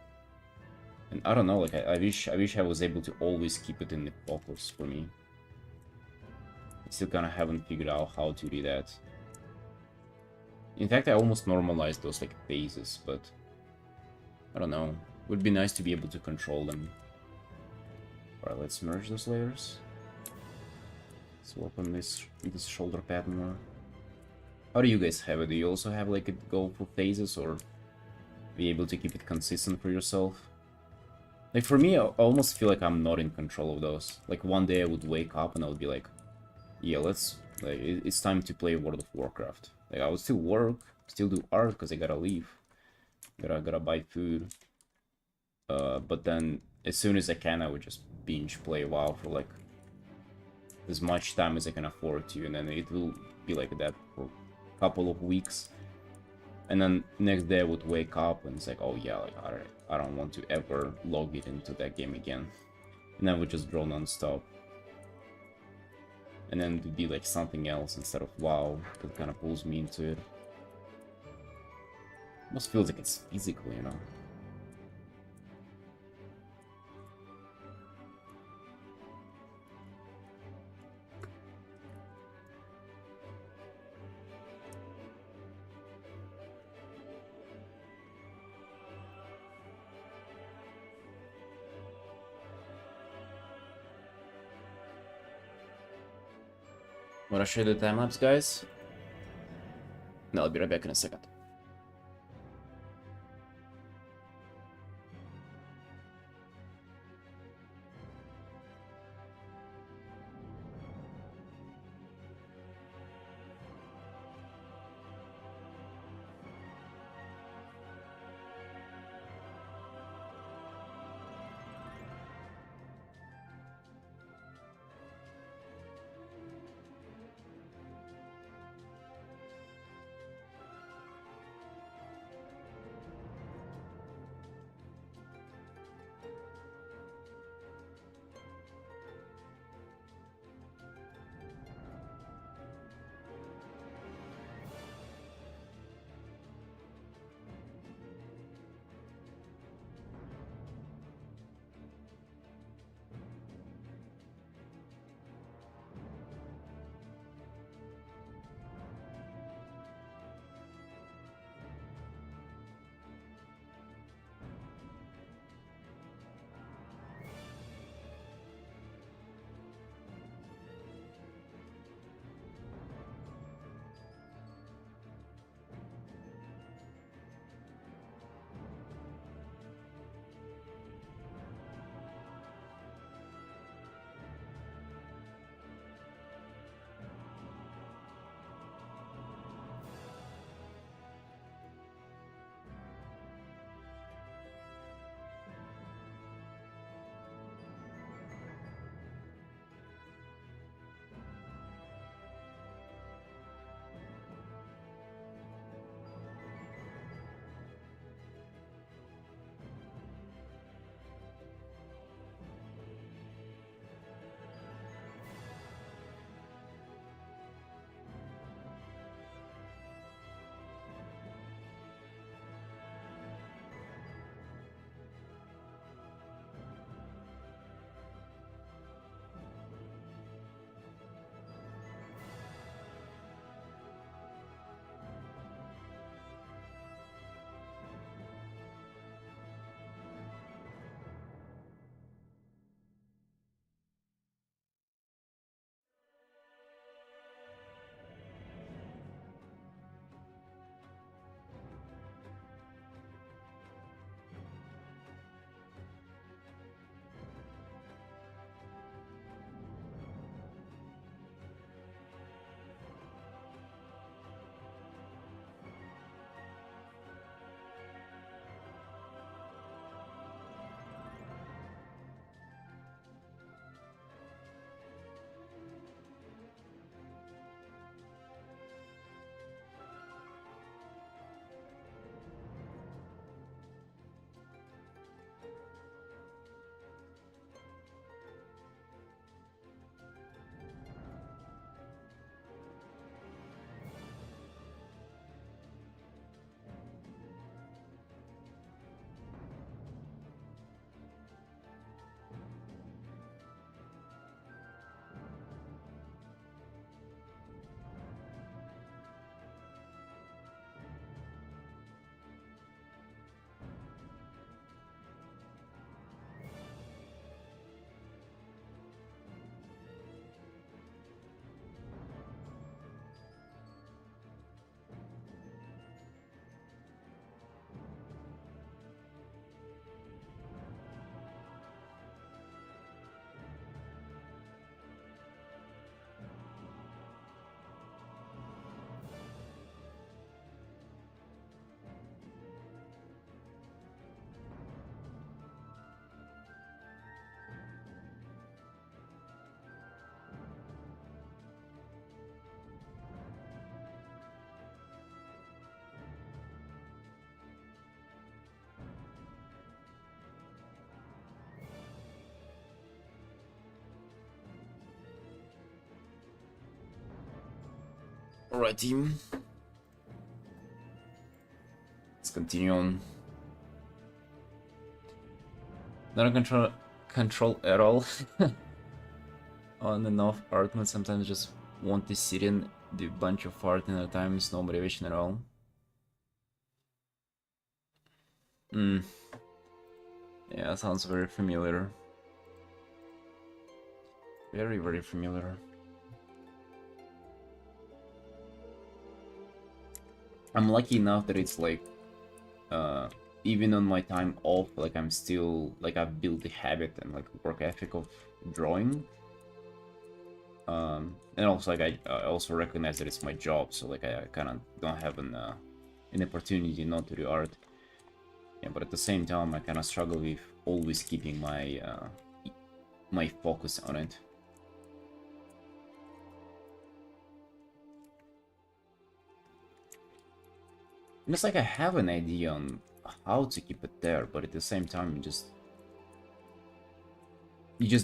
And I don't know, like I wish I was able to always keep it in the focus for me. I still kind of haven't figured out how to do that. In fact, I almost normalized those like phases, but I don't know. It would be nice to be able to control them. Alright, let's merge those layers. Swap on this shoulder pad more. How do you guys have it? Do you also have like it go for phases, or be able to keep it consistent for yourself? Like for me, I almost feel like I'm not in control of those. Like one day I would wake up and I would be like, yeah, it's time to play World of Warcraft. Like I would still work, still do art because I gotta leave, gotta buy food. But then as soon as I can, I would just binge play WoW for like as much time as I can afford to, and then it will be like that for a couple of weeks. And then next day I would wake up and it's like, oh yeah, like I don't want to ever log it into that game again. And then I would just draw non-stop. And then to be like something else instead of WoW that kind of pulls me into it. Almost feels like it's physical, you know? Wanna show you the time lapse, guys? No, I'll be right back in a second. Alright, team. Let's continue on. Not a control at all. On and off Artin, sometimes just want to sit in, do a bunch of art at a time, no motivation at all. Yeah, sounds very familiar. Very, very familiar. I'm lucky enough that it's like, even on my time off, like I'm still, like I've built the habit and like work ethic of drawing. And also like I also recognize that it's my job, so like I kind of don't have an opportunity not to do art. Yeah, but at the same time I kind of struggle with always keeping my my focus on it. And it's like I have an idea on how to keep it there, but at the same time you just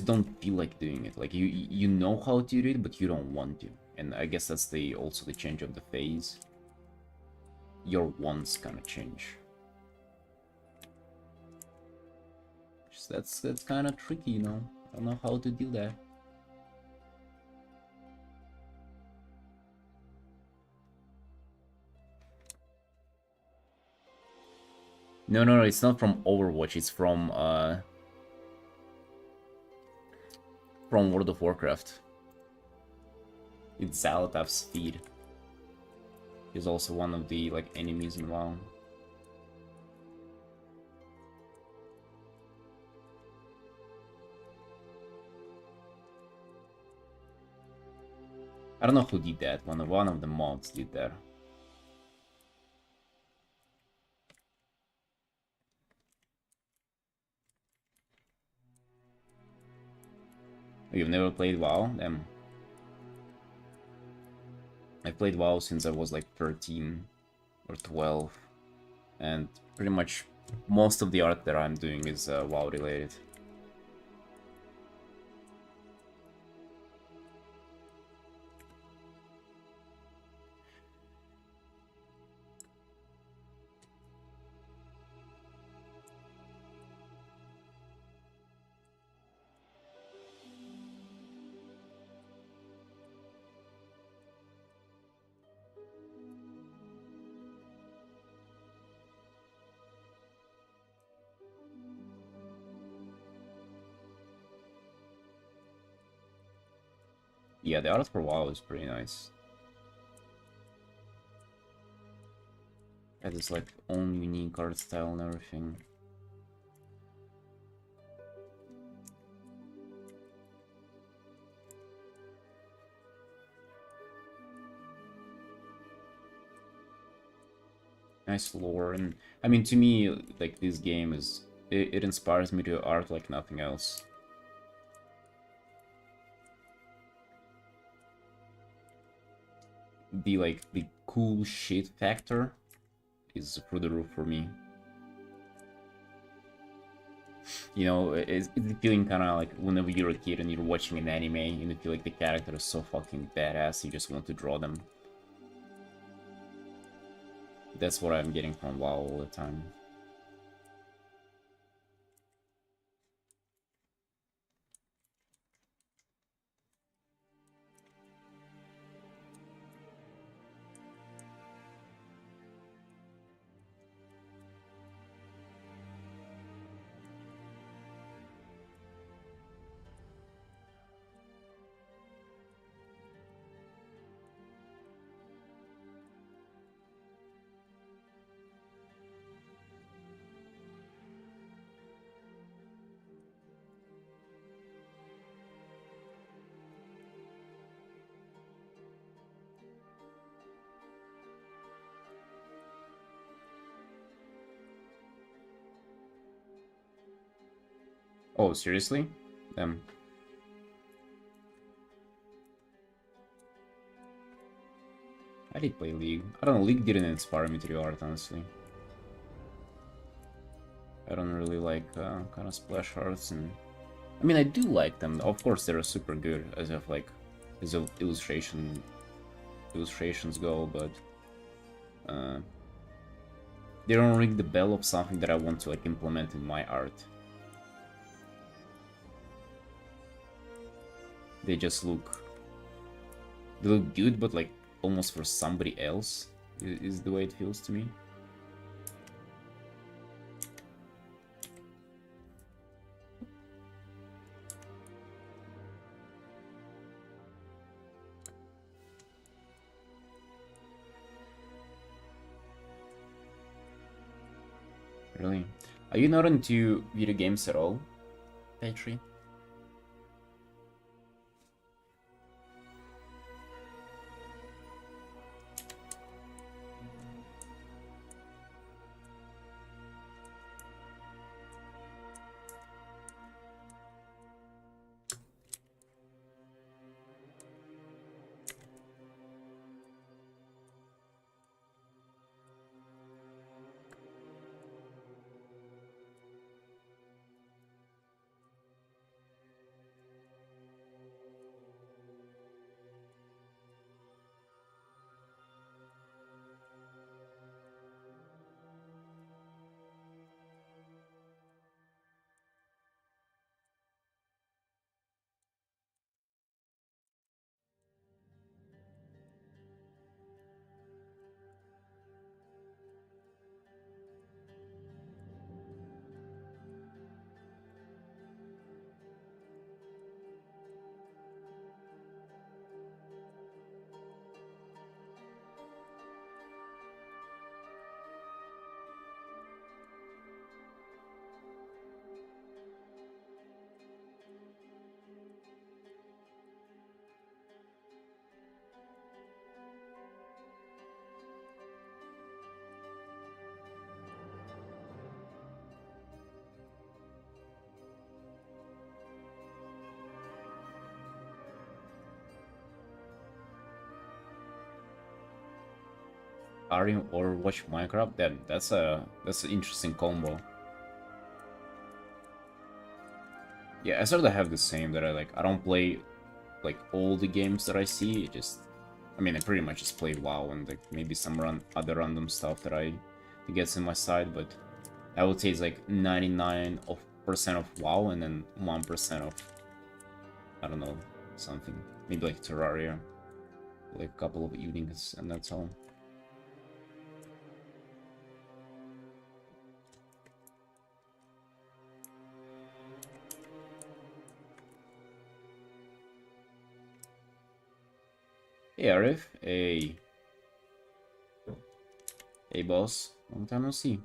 don't feel like doing it. Like you know how to do it, but you don't want to. And I guess that's also the change of the phase. Your wants kind of change. That's kind of tricky, you know. I don't know how to do that. No, it's not from Overwatch. It's from World of Warcraft. It's Zalatav's feed. He's also one of the like enemies in WoW. I don't know who did that. One of the mods did that. You've never played WoW? Damn. I played WoW since I was like 13 or 12, and pretty much most of the art that I'm doing is WoW related. Yeah, the art for WoW is pretty nice. It has like own unique art style and everything. Nice lore, and I mean, to me, like this game is it inspires me to art like nothing else. The cool shit factor is through the roof for me. You know, it's the feeling kind of like whenever you're a kid and you're watching an anime and you feel like the character is so fucking badass, you just want to draw them. That's what I'm getting from WoW all the time. Oh, seriously? I did play League. I don't know, League didn't inspire me to do art, honestly. I don't really like kind of splash arts, and I mean, I do like them. Of course, they're super good as of illustration illustrations go, but they don't ring the bell of something that I want to like implement in my art. They just they look good, but like almost for somebody else is the way it feels to me. Really? Are you not into video games at all, Petri? Artin or watch Minecraft? That's an interesting combo. Yeah, I sort of have the same that I don't play like all the games that I see. I mean, I pretty much just play WoW and like maybe some other random stuff that gets in my side, but I would say it's like 99% of WoW and then 1% of, I don't know, something. Maybe like Terraria, like a couple of evenings, and that's all. Hey Arif, hey boss, long time no see.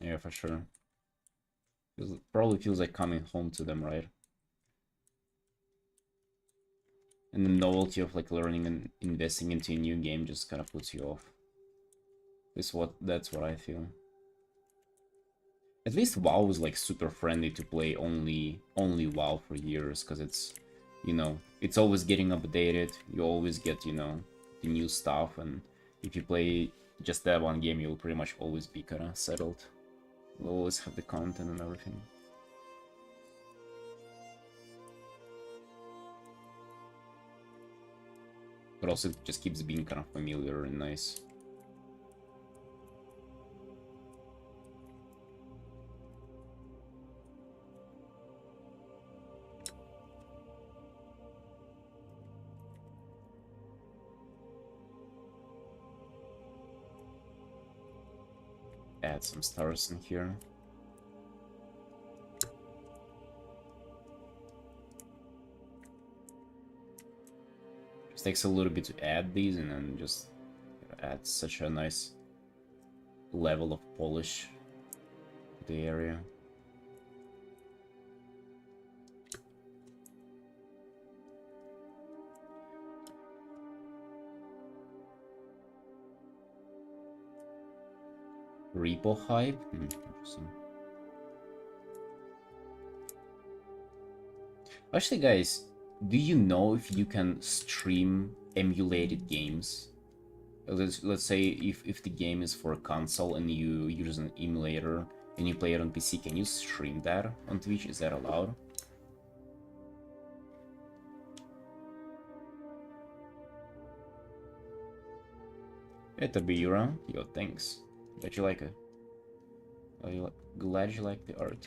Yeah, for sure. Probably feels like coming home to them, right? And the novelty of like learning and investing into a new game just kind of puts you off. That's what I feel. At least WoW was like super friendly to play only WoW for years, because it's, you know, it's always getting updated. You always get, you know, the new stuff, and if you play just that one game, you'll pretty much always be kind of settled. You'll always have the content and everything. But also it just keeps being kind of familiar and nice. Add some stars in here. Just takes a little bit to add these, and then just add such a nice level of polish to the area. Repo hype? Interesting. Actually, guys, do you know if you can stream emulated games? Let's say if the game is for a console and you use an emulator, and you play it on PC, can you stream that on Twitch? Is that allowed? It'll be you around. Yo, thanks. Bet you like it. Glad you like the art.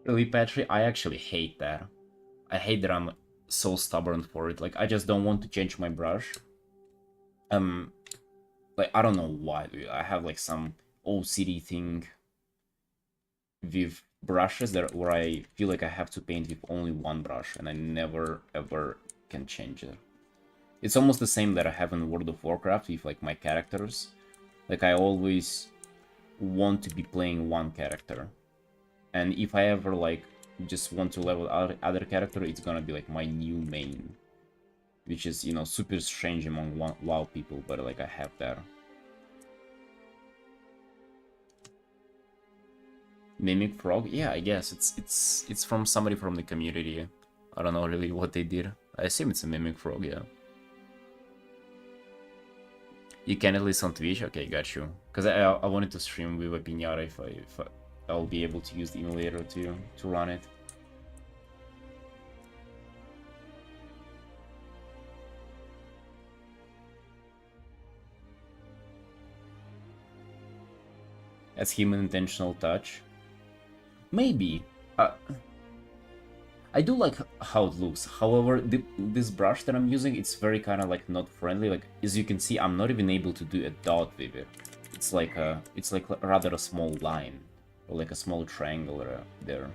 Really, Patrick? I actually hate that. I hate that I'm so stubborn for it. Like, I just don't want to change my brush. Like, I don't know why, dude. I have, like, some OCD thing with brushes that where I feel like I have to paint with only one brush, and I never, ever can change it. It's almost the same that I have in World of Warcraft with, like, my characters. Like, I always want to be playing one character. And if I ever, like, just want to level other character, it's gonna be, like, my new main. Which is, you know, super strange among WoW people, but, like, I have that. Mimic Frog? Yeah, I guess. It's from somebody from the community. I don't know really what they did. I assume it's a Mimic Frog, yeah. You can at least on Twitch? Okay, got you. Because I wanted to stream with a Pinata if I'll be able to use the emulator to run it. As human intentional touch? Maybe. I do like how it looks. However, this brush that I'm using, it's very kind of like not friendly. Like, as you can see, I'm not even able to do a dot with it. It's like rather a small line, or like a small triangle there.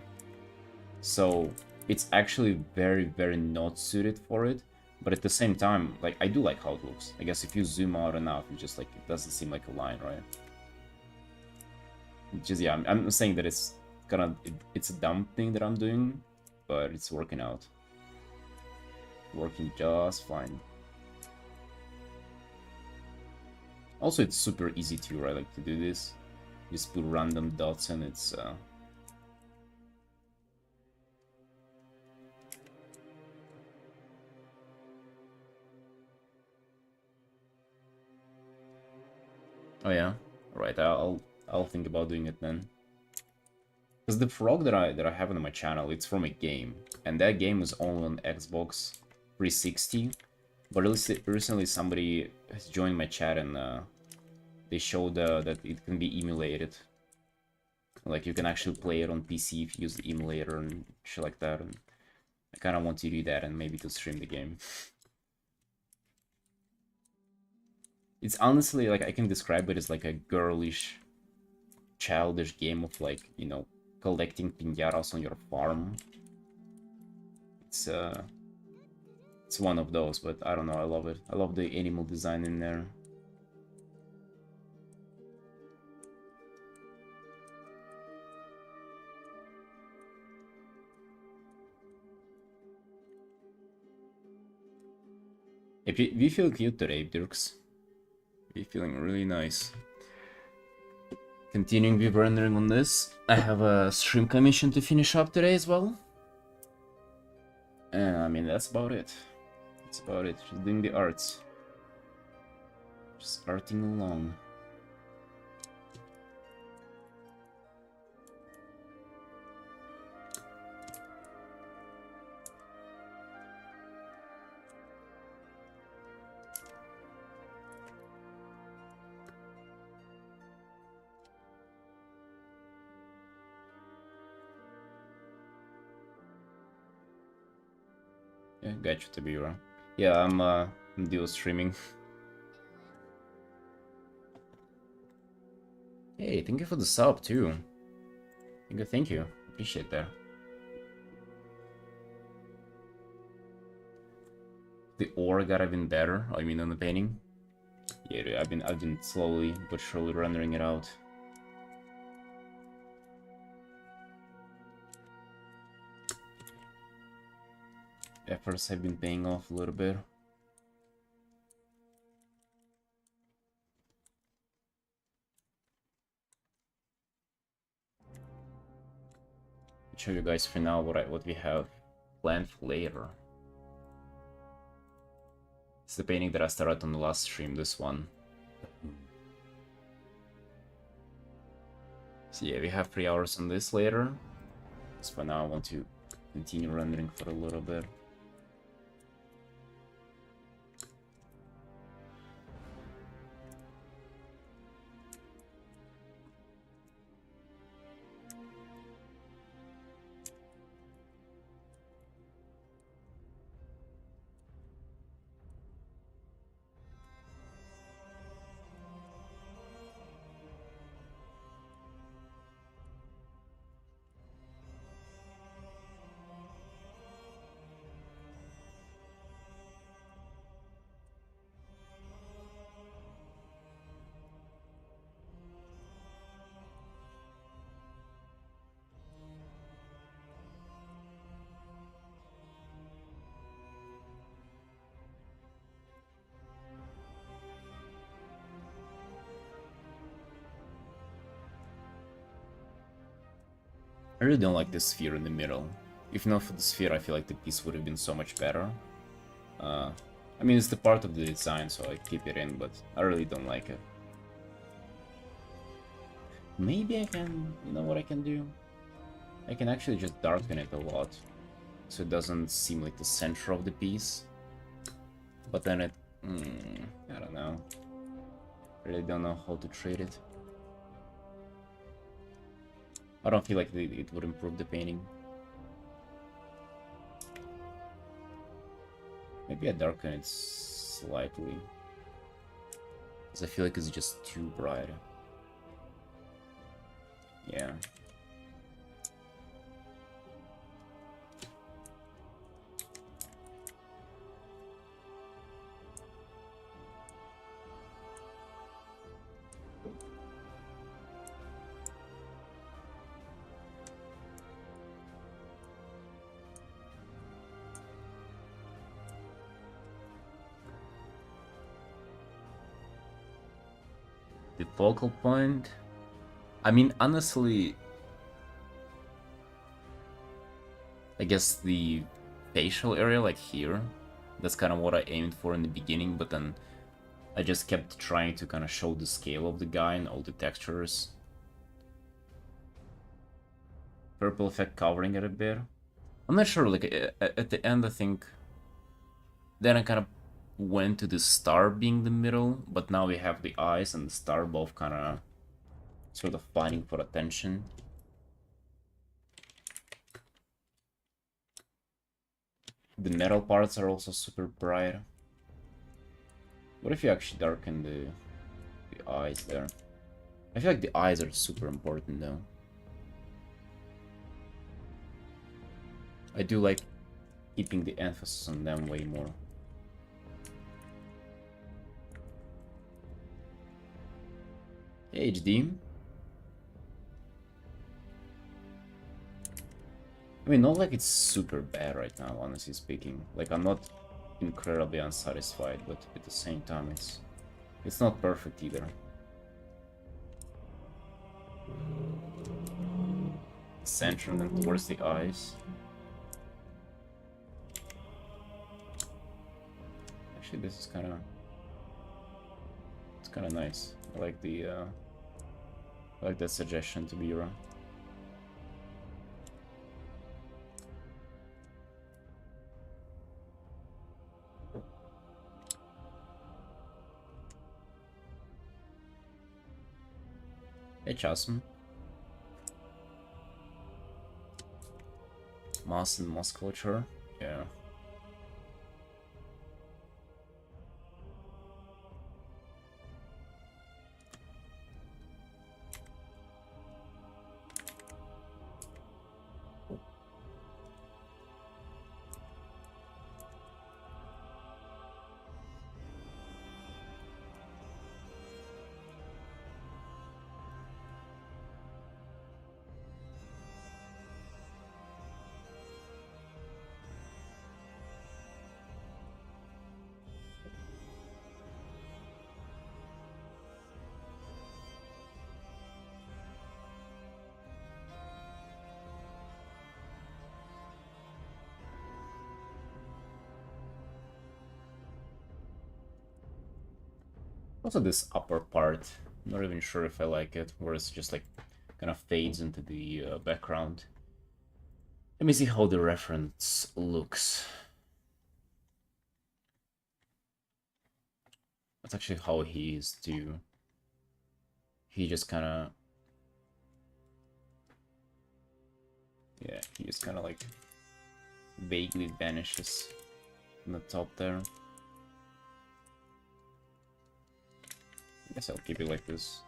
So it's actually very, very not suited for it. But at the same time, like, I do like how it looks. I guess if you zoom out enough, it just like, it doesn't seem like a line, right? Just, yeah, I'm saying that it's it's a dumb thing that I'm doing, but it's working out. Working just fine. Also, it's super easy to, right, like, to do this. Just put random dots and it's oh yeah, right. I'll think about doing it then. Because the frog that I have on my channel, it's from a game, and that game is only on Xbox 360. But recently somebody has joined my chat and they showed that it can be emulated. Like, you can actually play it on PC if you use the emulator and shit like that. And I kind of want to do that and maybe to stream the game. It's honestly, like, I can describe it as like a girlish, childish game of, like, you know, collecting piñatas on your farm. It's one of those, but I don't know, I love it. I love the animal design in there. If you feel cute today, Dirks. You're feeling really nice. Continuing with rendering on this, I have a stream commission to finish up today as well. And I mean, that's about it. That's about it. Just doing the arts. Just arting along. Yeah, got you, Tabira. Yeah, I'm dual streaming. Hey, thank you for the sub too. Thank you. Appreciate that. The ore got even better. I mean, on the painting. Yeah, dude, I've been slowly but surely rendering it out. Efforts have been paying off a little bit. show you guys for now what we have planned for later. It's the painting that I started on the last stream, this one. So yeah, we have 3 hours on this later. So for now I want to continue rendering for a little bit. I really don't like the sphere in the middle. If not for the sphere, I feel like the piece would have been so much better. I mean, it's the part of the design, so I keep it in, but I really don't like it. Maybe I can... You know what I can do? I can actually just darken it a lot, so it doesn't seem like the center of the piece. But then it... I don't know. Really don't know how to treat it. I don't feel like it would improve the painting. Maybe I darken it slightly, because I feel like it's just too bright. Yeah. The focal point? I mean, honestly, I guess the facial area, like here, that's kind of what I aimed for in the beginning, but then I just kept trying to kind of show the scale of the guy and all the textures. Purple effect covering it a bit. I'm not sure, like, at the end, I think, then I kind of went to the star being the middle, but now we have the eyes and the star both kind of sort of fighting for attention. The metal parts are also super bright. What if you actually darken the eyes there? I feel like the eyes are super important though. I do like keeping the emphasis on them way more. HD. I mean, not like it's super bad right now, honestly speaking. Like, I'm not incredibly unsatisfied, but at the same time, it's not perfect either. Center and then towards the eyes. Actually, this is kind of... It's kind of nice. I like the... I like that suggestion to be wrong. Hey, Jasmine. Mass and musculature. Yeah. Also this upper part, I'm not even sure if I like it, where it's just like kind of fades into the background. Let me see how the reference looks. That's actually how he is too. He just kind of... Yeah, he just kind of like vaguely vanishes from the top there. I guess I'll keep it like this.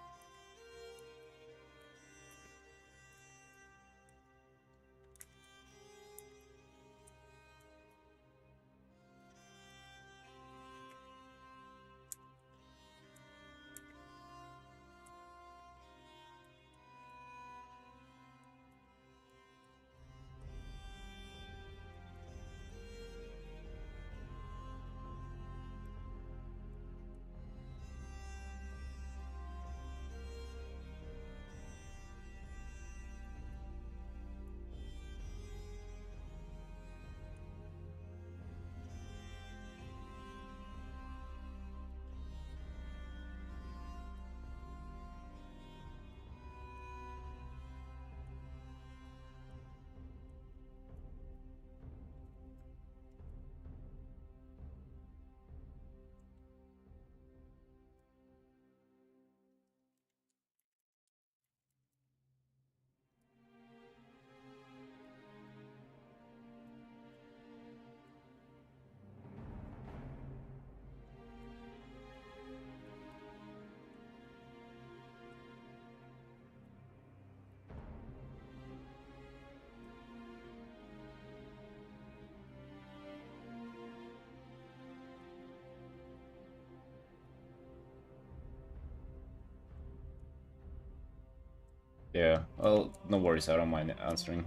Yeah, well, no worries, I don't mind answering.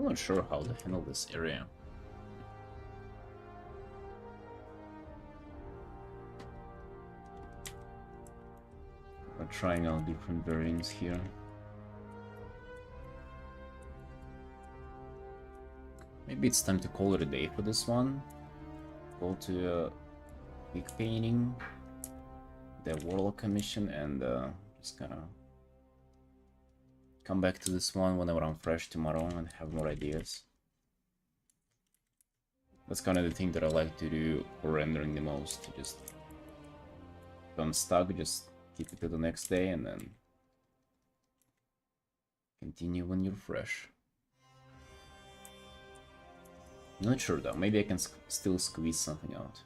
I'm not sure how to handle this area. We're trying out different variants here. Maybe it's time to call it a day for this one. Go to quick painting, the Warlock commission, and just kind of come back to this one whenever I'm fresh tomorrow and have more ideas. That's kind of the thing that I like to do for rendering the most. Just if I'm stuck, just keep it to the next day and then continue when you're fresh. I'm not sure though, maybe I can still squeeze something out.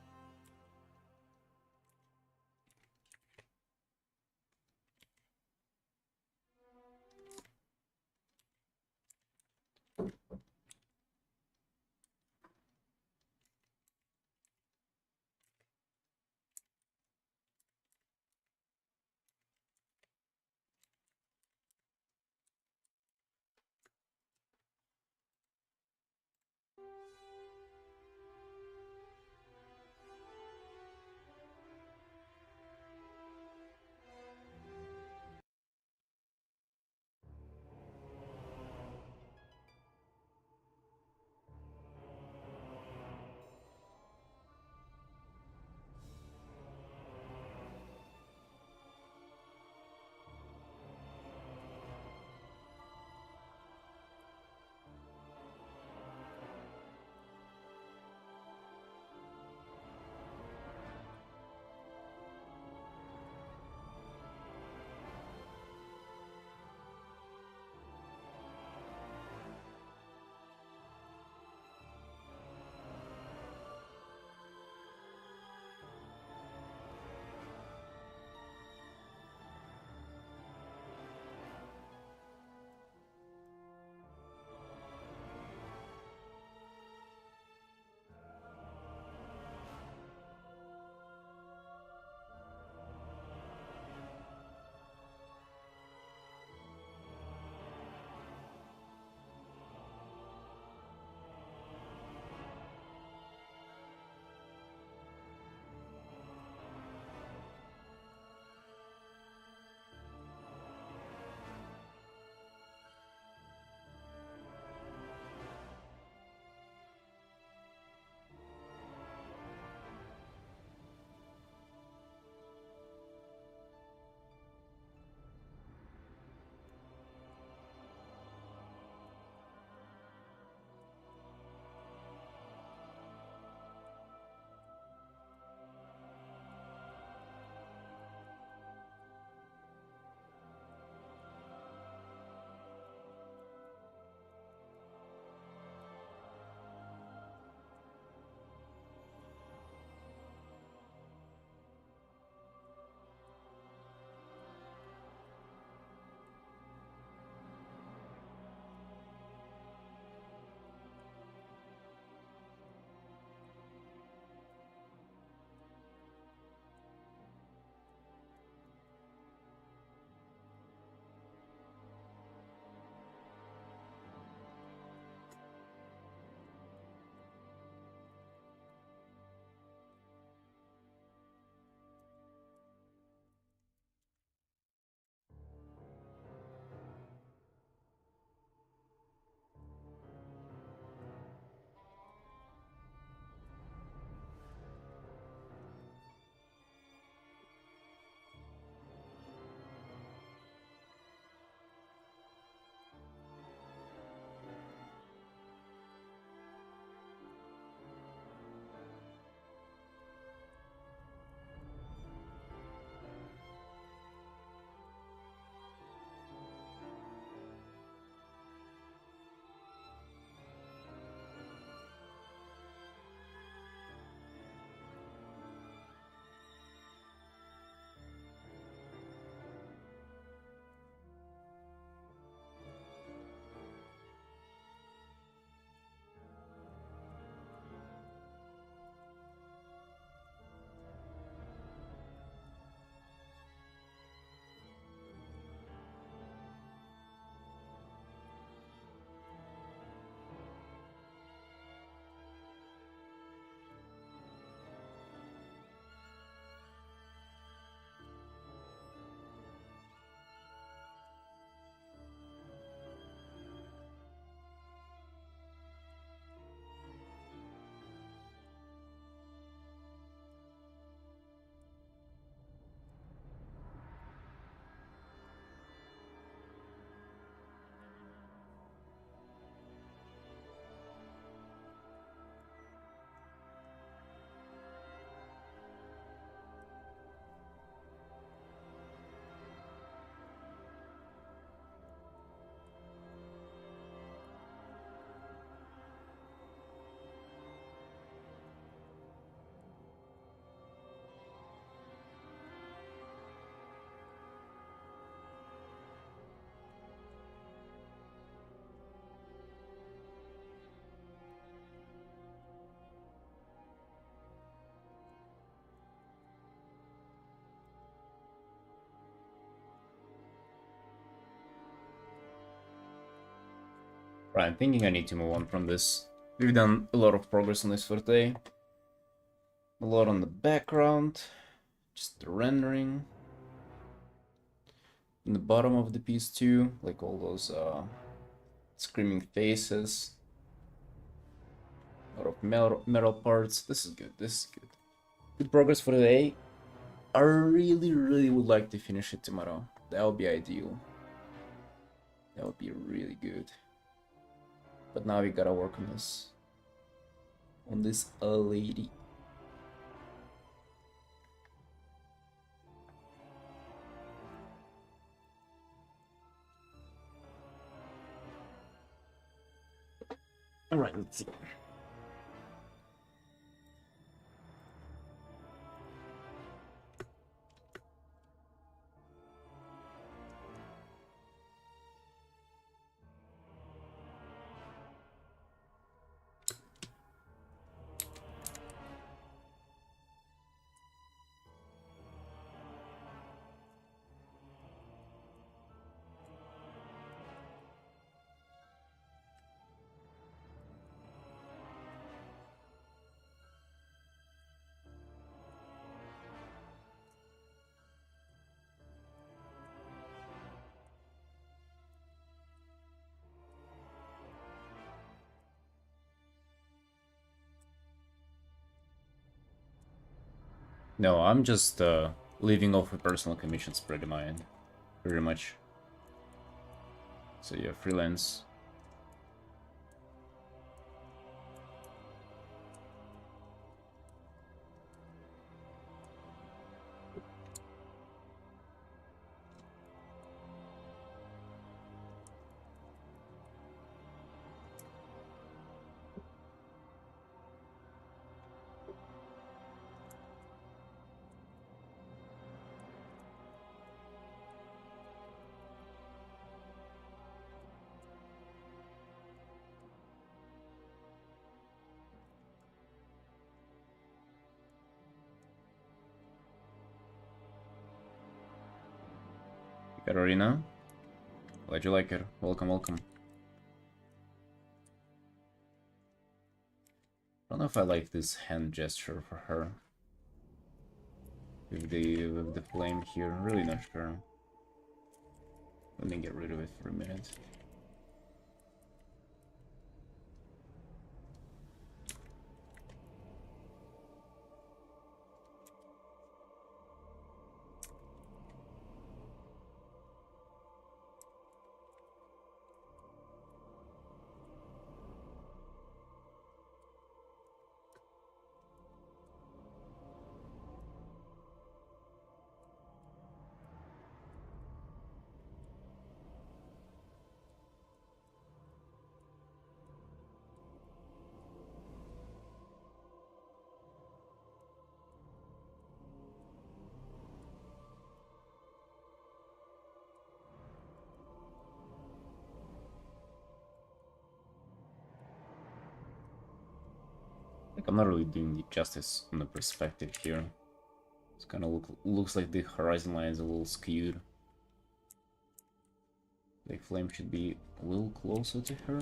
Right, I'm thinking I need to move on from this. We've done a lot of progress on this for today. A lot on the background. Just the rendering. In the bottom of the piece too, like all those screaming faces. A lot of metal parts. This is good, this is good. Good progress for today. I really would like to finish it tomorrow. That would be ideal. That would be really good. But now we gotta work on this. On this lady. Alright, let's see. No, I'm just leaving off with personal commissions pretty much. So yeah, freelance. You got Arina? Glad you like it. Welcome, welcome. I don't know if I like this hand gesture for her. With the flame here, really not sure. Let me get rid of it for a minute. Like I'm not really doing the justice on the perspective here. It's kind of looks like the horizon line is a little skewed. The flame should be a little closer to her.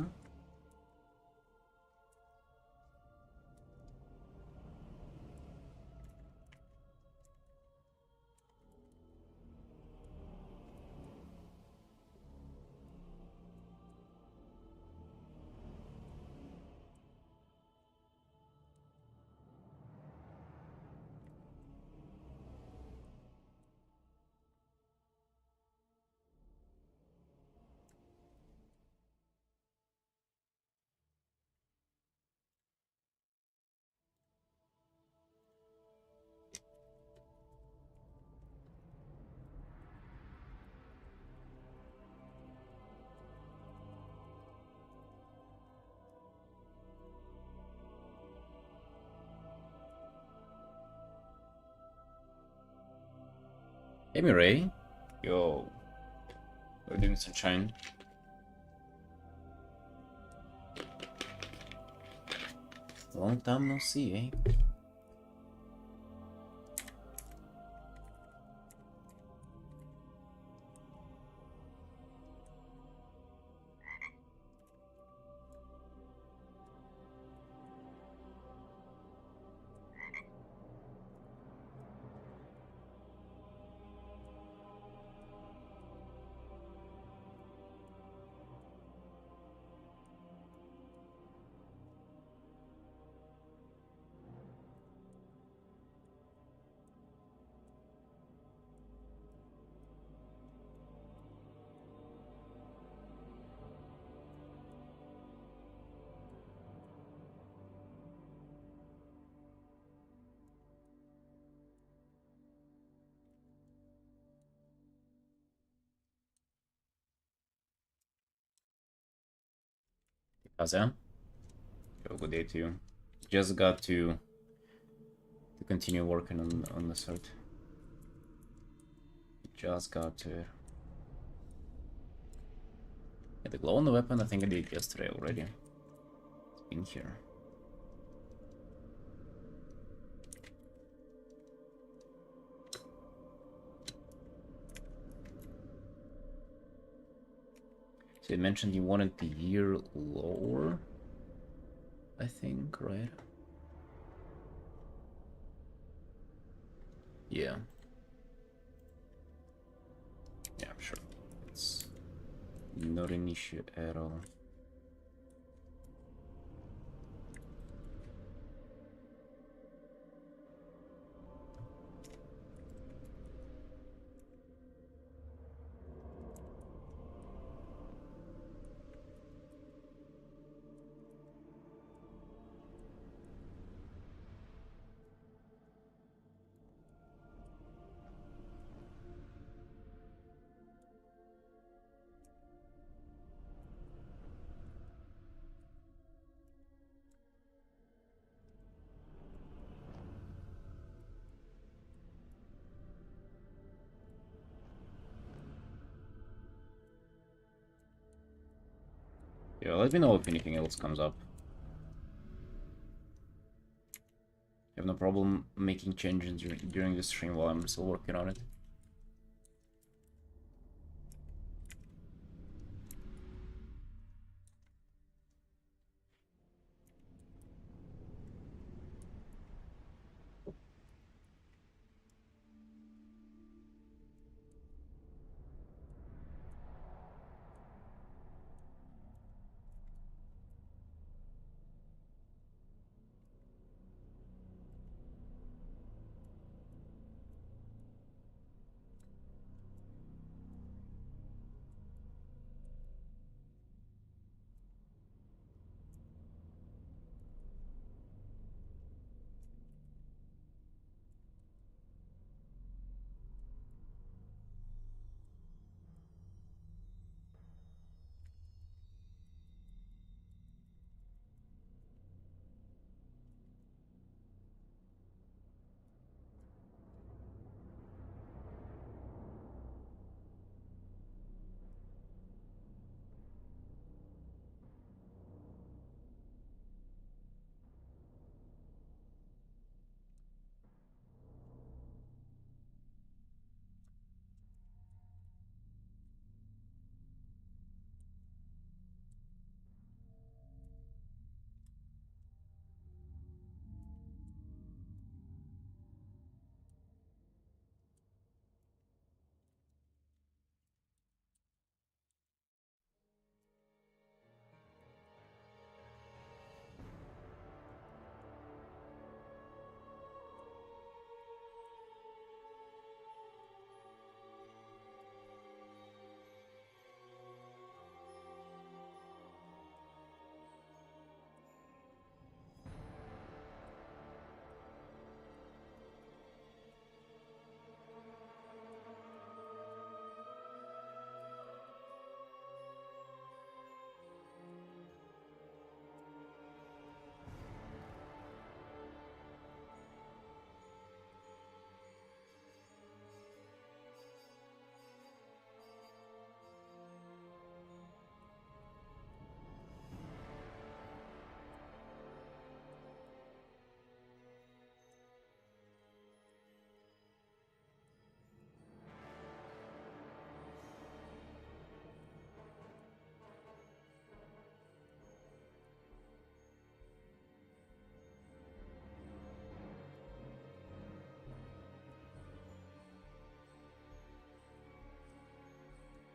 Hey Mirai. Yo. We're doing sunshine. Long time no see, eh? How's that? Have a good day to you. Just got to continue working on the sword. Just got to it. Yeah, the glow on the weapon I think I did yesterday already. It's been here. So you mentioned you wanted the year lower, I think, right? Yeah. Yeah, I'm sure. It's not an issue at all. Yeah, let me know if anything else comes up. I have no problem making changes during the stream while I'm still working on it.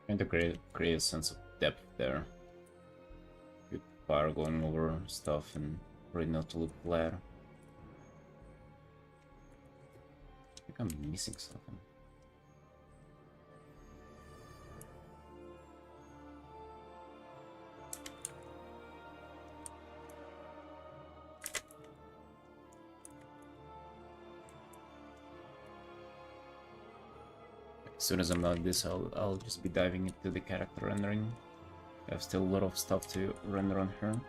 And to create a sense of depth there. Good fire going over stuff and for it not to look flat. I think I'm missing something. As soon as I'm done this, I'll just be diving into the character rendering I have still a lot of stuff to render on her.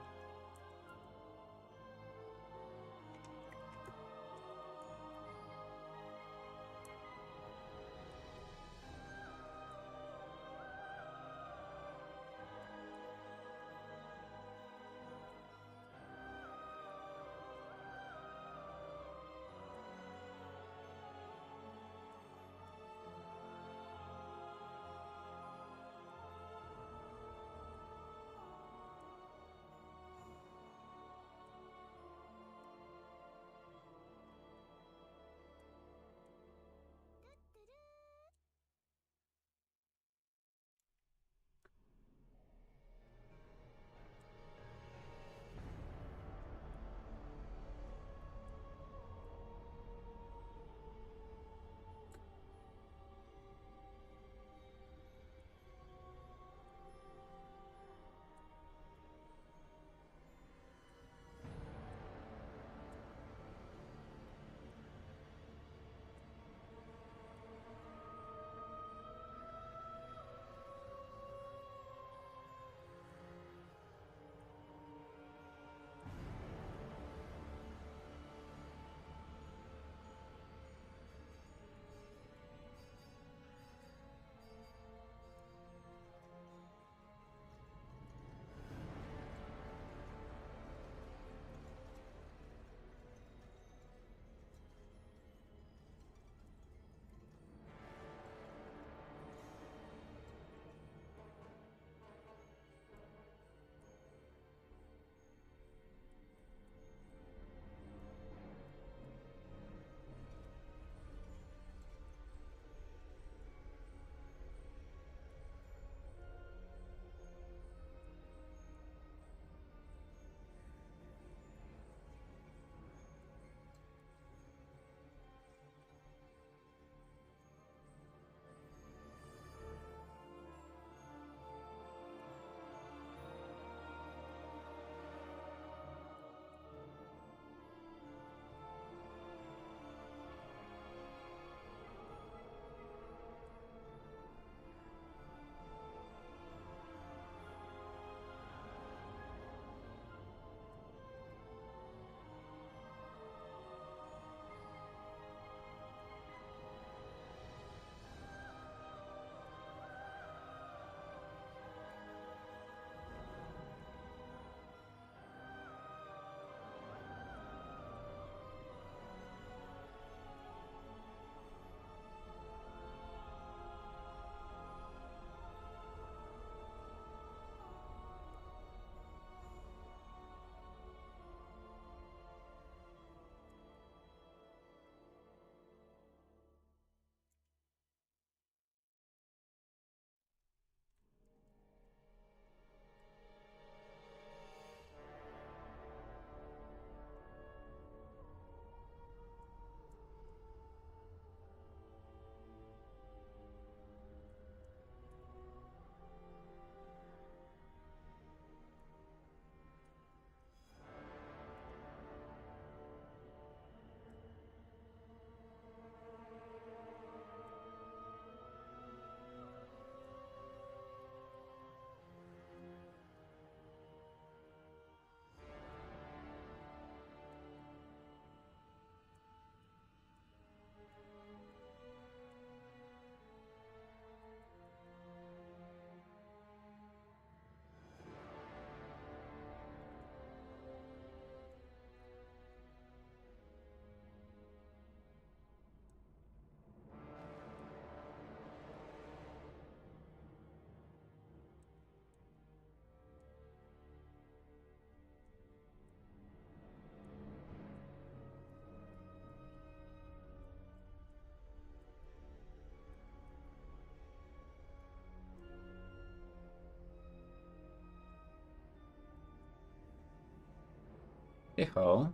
Hey ho.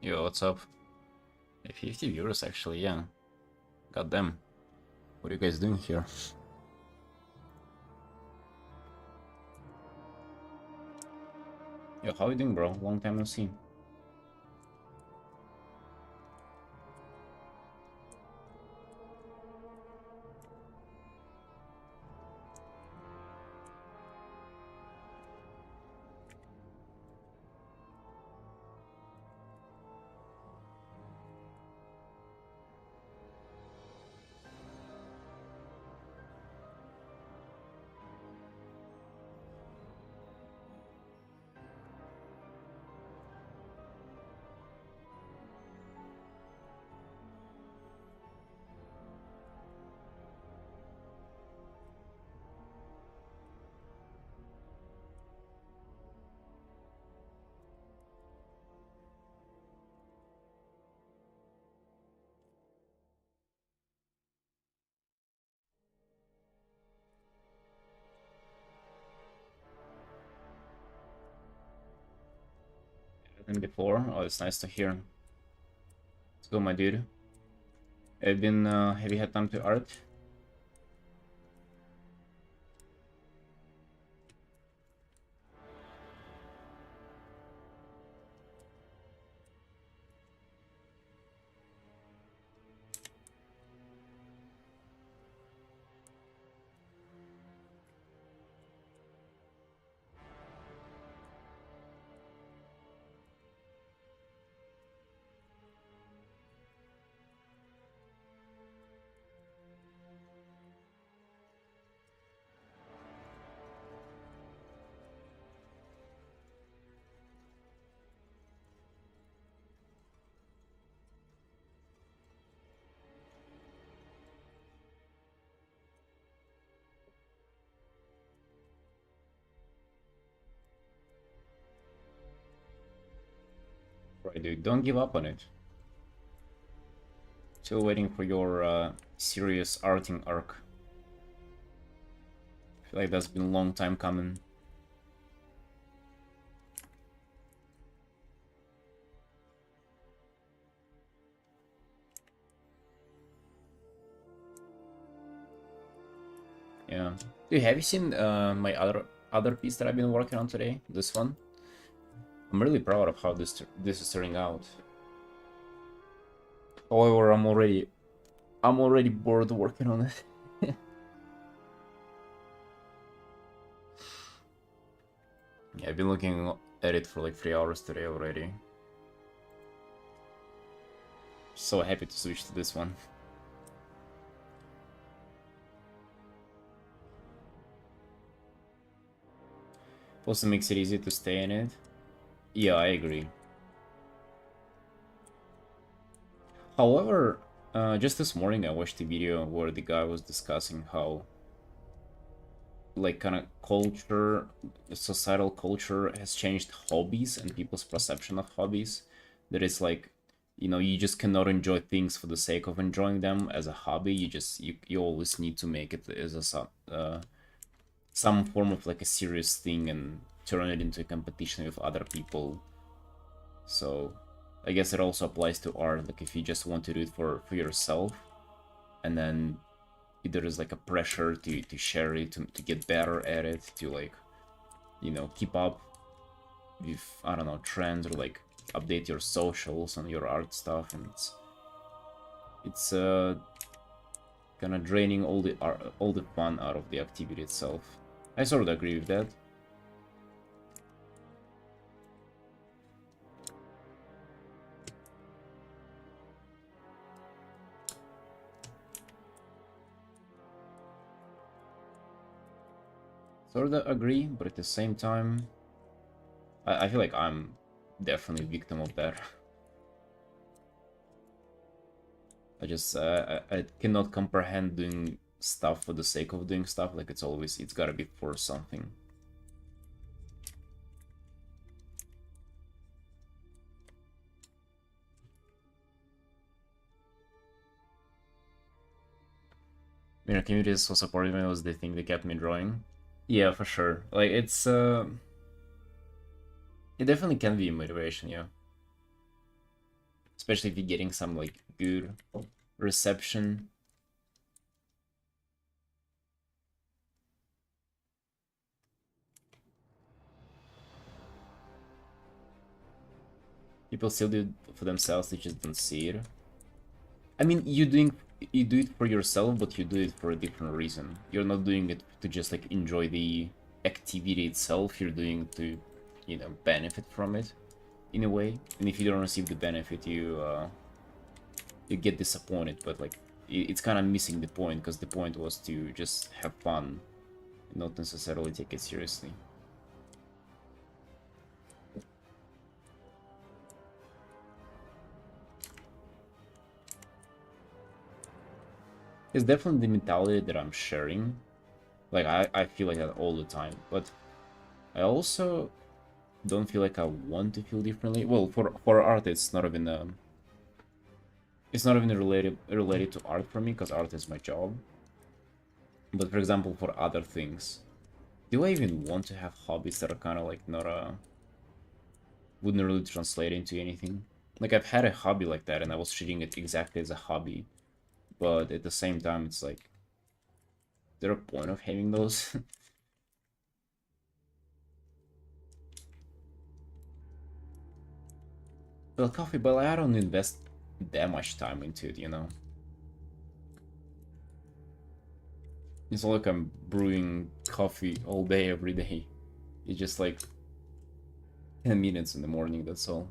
Yo, what's up? Hey, 50 viewers actually, yeah. Goddamn. What are you guys doing here? Yo, how you doing, bro? Long time no see. than before. Oh, it's nice to hear. Let's go, my dude. Have you had time to art? Right, dude, don't give up on it. Still waiting for your serious arting arc. I feel like that's been a long time coming. Yeah. Dude, have you seen my other piece that I've been working on today? This one? I'm really proud of how this is turning out. However, I'm already bored working on it. Yeah, I've been looking at it for like 3 hours today already. So happy to switch to this one. Also makes it easy to stay in it. Yeah, I agree. However, just this morning I watched a video where the guy was discussing how like kind of culture, societal culture has changed hobbies and people's perception of hobbies. That it's like, you know, you just cannot enjoy things for the sake of enjoying them as a hobby. You always need to make it as some form of like a serious thing and turn it into a competition with other people. So I guess it also applies to art. Like if you just want to do it for yourself, and then there is like a pressure to share it, to get better at it, to like, you know, keep up with, I don't know, trends, or like update your socials on your art stuff, and it's kind of draining all the fun out of the activity itself. I sort of agree with that. Sort of agree, but at the same time, I feel like I'm definitely a victim of that. I cannot comprehend doing stuff for the sake of doing stuff. Like it's gotta be for something. You know, community is so supportive, and it was the thing that kept me drawing. Yeah, for sure. Like it definitely can be a motivation, yeah. Especially if you're getting some like good reception. People still do it for themselves, they just don't see it. I mean, you do it for yourself, but you do it for a different reason. You're not doing it to just like enjoy the activity itself. You're doing it to, you know, benefit from it in a way. And if you don't receive the benefit, you get disappointed. But like it's kind of missing the point, because the point was to just have fun, and not necessarily take it seriously. It's definitely the mentality that I'm sharing. Like I feel like that all the time, but I also don't feel like I want to feel differently. Well, for art, it's not even related to art for me, because art is my job. But for example, for other things, do I even want to have hobbies that are kind of like not wouldn't really translate into anything. Like, I've had a hobby like that, and I was treating it exactly as a hobby. But at the same time, it's like, is there a point of having those? Well, coffee, but I don't invest that much time into it, you know? It's not like I'm brewing coffee all day, every day. It's just like 10 minutes in the morning, that's all.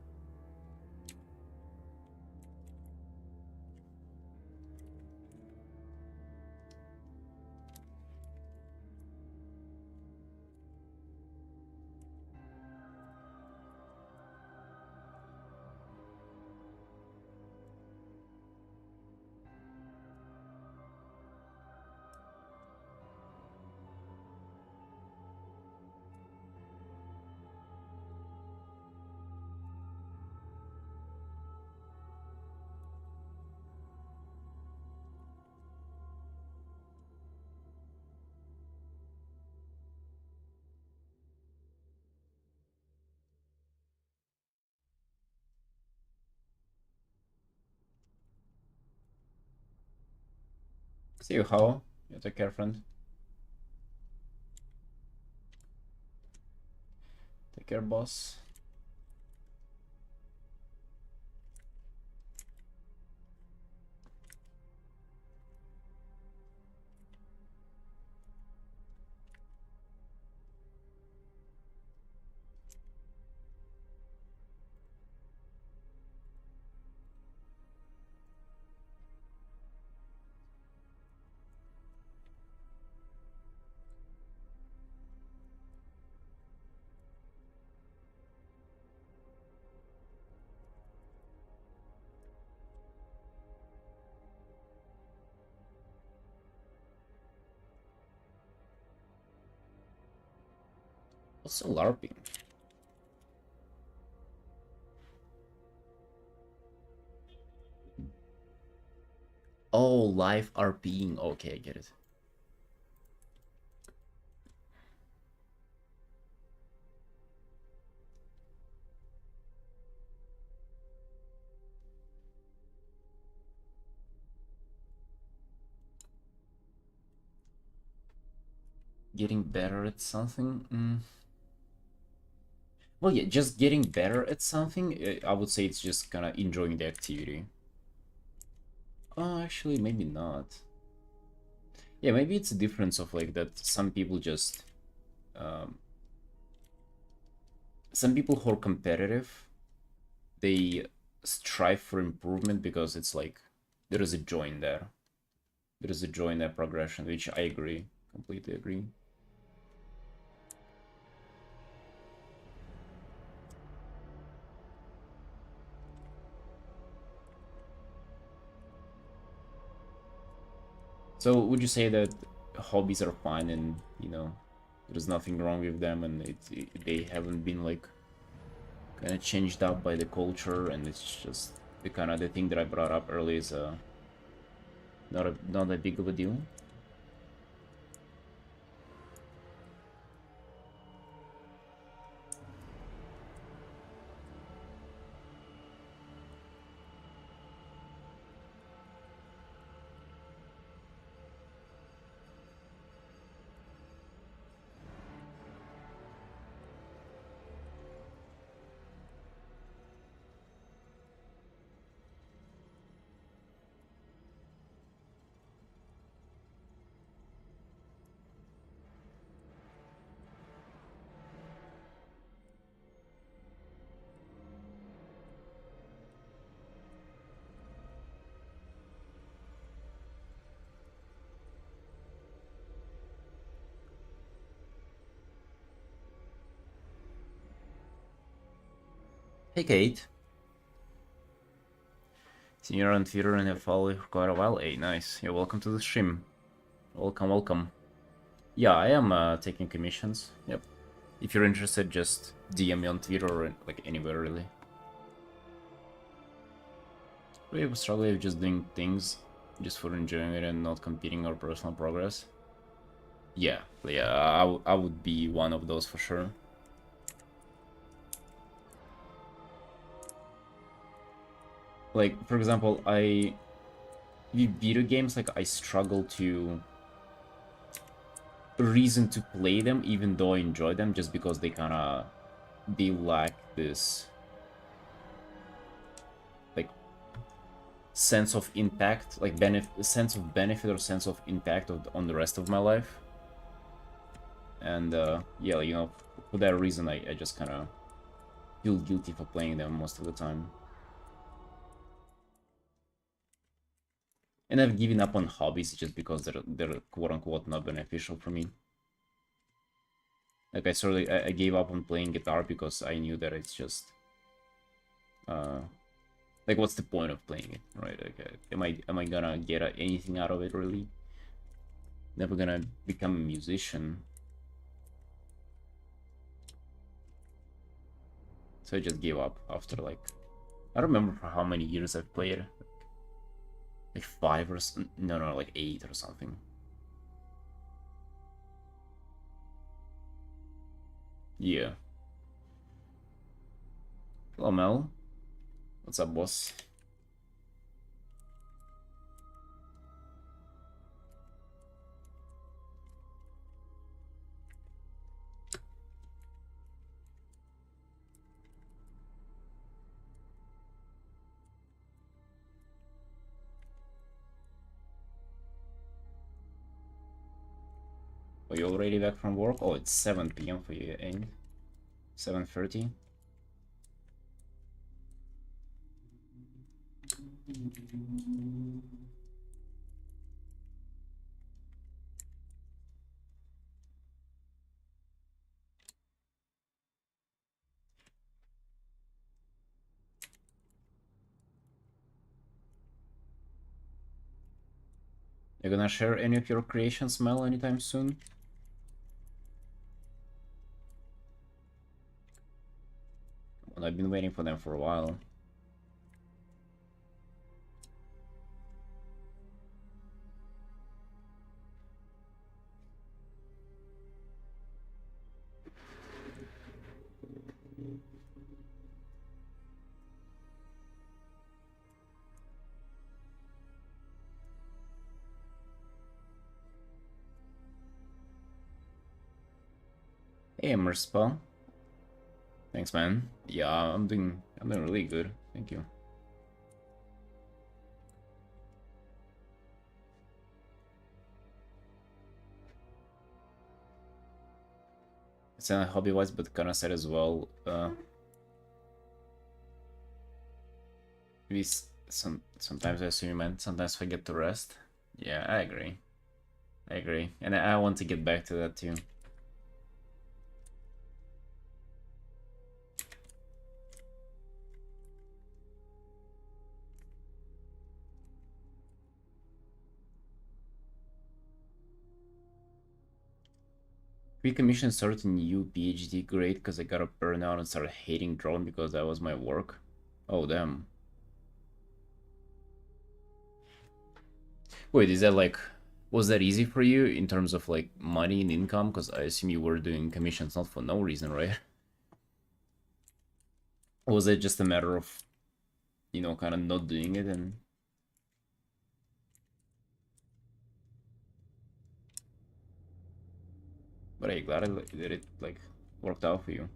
See you, how? You take care, friend. Take care, boss. What's LARPing? Oh, live RPing. Okay, I get it. Getting better at something? Well, yeah, just getting better at something. I would say it's just kind of enjoying the activity. Oh, actually, maybe not. Yeah, maybe it's a difference of like that some people just... some people who are competitive, they strive for improvement because it's like there is a joy in there. There is a joy in that progression, which I agree. Completely agree. So would you say that hobbies are fine and, you know, there's nothing wrong with them and they haven't been like kind of changed up by the culture and it's just the kind of the thing that I brought up earlier is not that big of a deal? Hey Kate. Seen you on Twitter and have followed you for quite a while. Hey, nice. Yeah, welcome to the stream. Welcome, welcome. Yeah, I am taking commissions. Yep. If you're interested, just DM me on Twitter or like anywhere really. We were struggling with just doing things just for enjoying it and not competing or personal progress. Yeah, I would be one of those for sure. Like, for example, with video games, like, I struggle to reason to play them, even though I enjoy them, just because they lack this, like, sense of impact, like, sense of benefit or sense of impact on the rest of my life. And, yeah, you know, for that reason, I just kind of feel guilty for playing them most of the time. And I've given up on hobbies just because they're quote-unquote not beneficial for me. Like, I gave up on playing guitar because I knew that it's just... like, what's the point of playing it, right? Like, am I gonna get anything out of it, really? Never gonna become a musician. So I just gave up after, like... I don't remember for how many years I've played. Like 5 or... No, like 8 or something. Yeah. Hello, Mel. What's up, boss? Are you already back from work? Oh, it's 7 p.m. for you, ain't 7:30? You gonna share any of your creations, Mel, anytime soon? Well, I've been waiting for them for a while. Hey, Merspa. Thanks, man. Yeah, I'm doing really good. Thank you. It's not hobby-wise, but kind of sad as well. Maybe sometimes I assume, man. Sometimes forget to rest. Yeah, I agree. I agree, and I want to get back to that too. Pre-commission started a new PhD grade because I got a burnout and started hating drone because that was my work. Oh, damn. Wait, is that like... Was that easy for you in terms of like money and income? Because I assume you were doing commissions not for no reason, right? Or was it just a matter of, you know, kind of not doing it and... But I'm glad that it like worked out for you.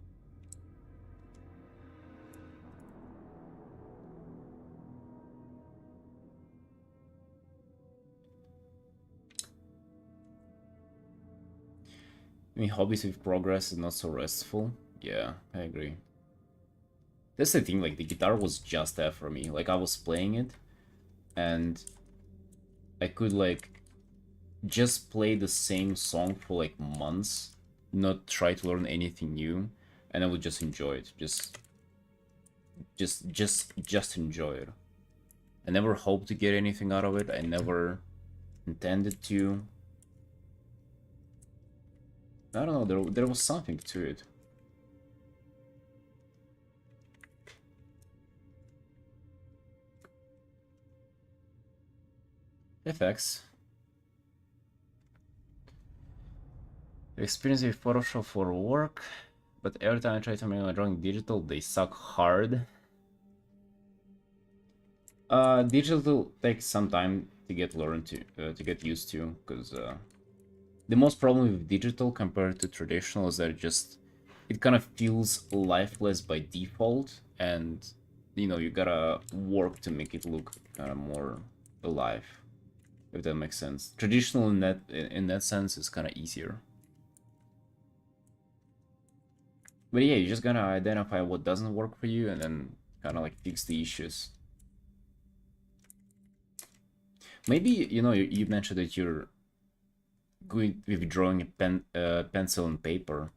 I mean, hobbies with progress is not so restful. Yeah, I agree. That's the thing, like, the guitar was just that for me. Like, I was playing it, and I could, like, just play the same song for, like, months, not try to learn anything new, and I would just enjoy it. Just enjoy it. I never hoped to get anything out of it. I never intended to. I don't know, there was something to it. FX. Experience with Photoshop for work, but every time I try to make my drawing digital, they suck hard. Digital takes some time to get learned to get used to, because the most problem with digital compared to traditional is that it kind of feels lifeless by default, and you gotta work to make it look kind of more alive, if that makes sense. Traditional in that sense is kind of easier. But yeah, you're just gonna identify what doesn't work for you and then kind of like fix the issues. Maybe, you mentioned that you're going with drawing a pencil and paper.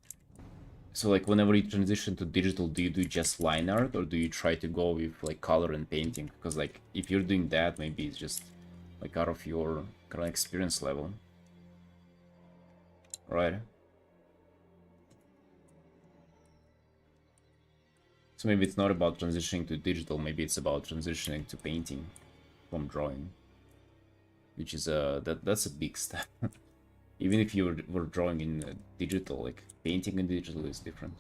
So like whenever you transition to digital, do you do just line art or do you try to go with like color and painting? Because like if you're doing that, maybe it's just like out of your current experience level, right? So maybe it's not about transitioning to digital, maybe it's about transitioning to painting from drawing, which is that's a big step. Even if you were drawing in digital, like painting in digital is different.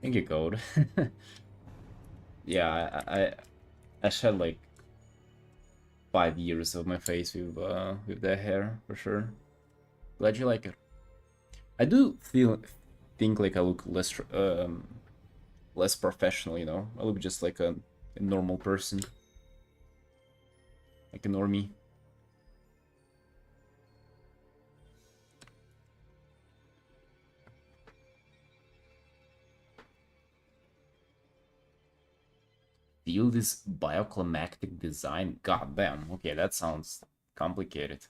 Thank you, Code. Yeah, I shed like 5 years of my face with that hair for sure. Glad you like it. I do think like I look less professional, I look just like a normal person, like a normie. Field is bioclimactic design. God damn. Okay, that sounds complicated.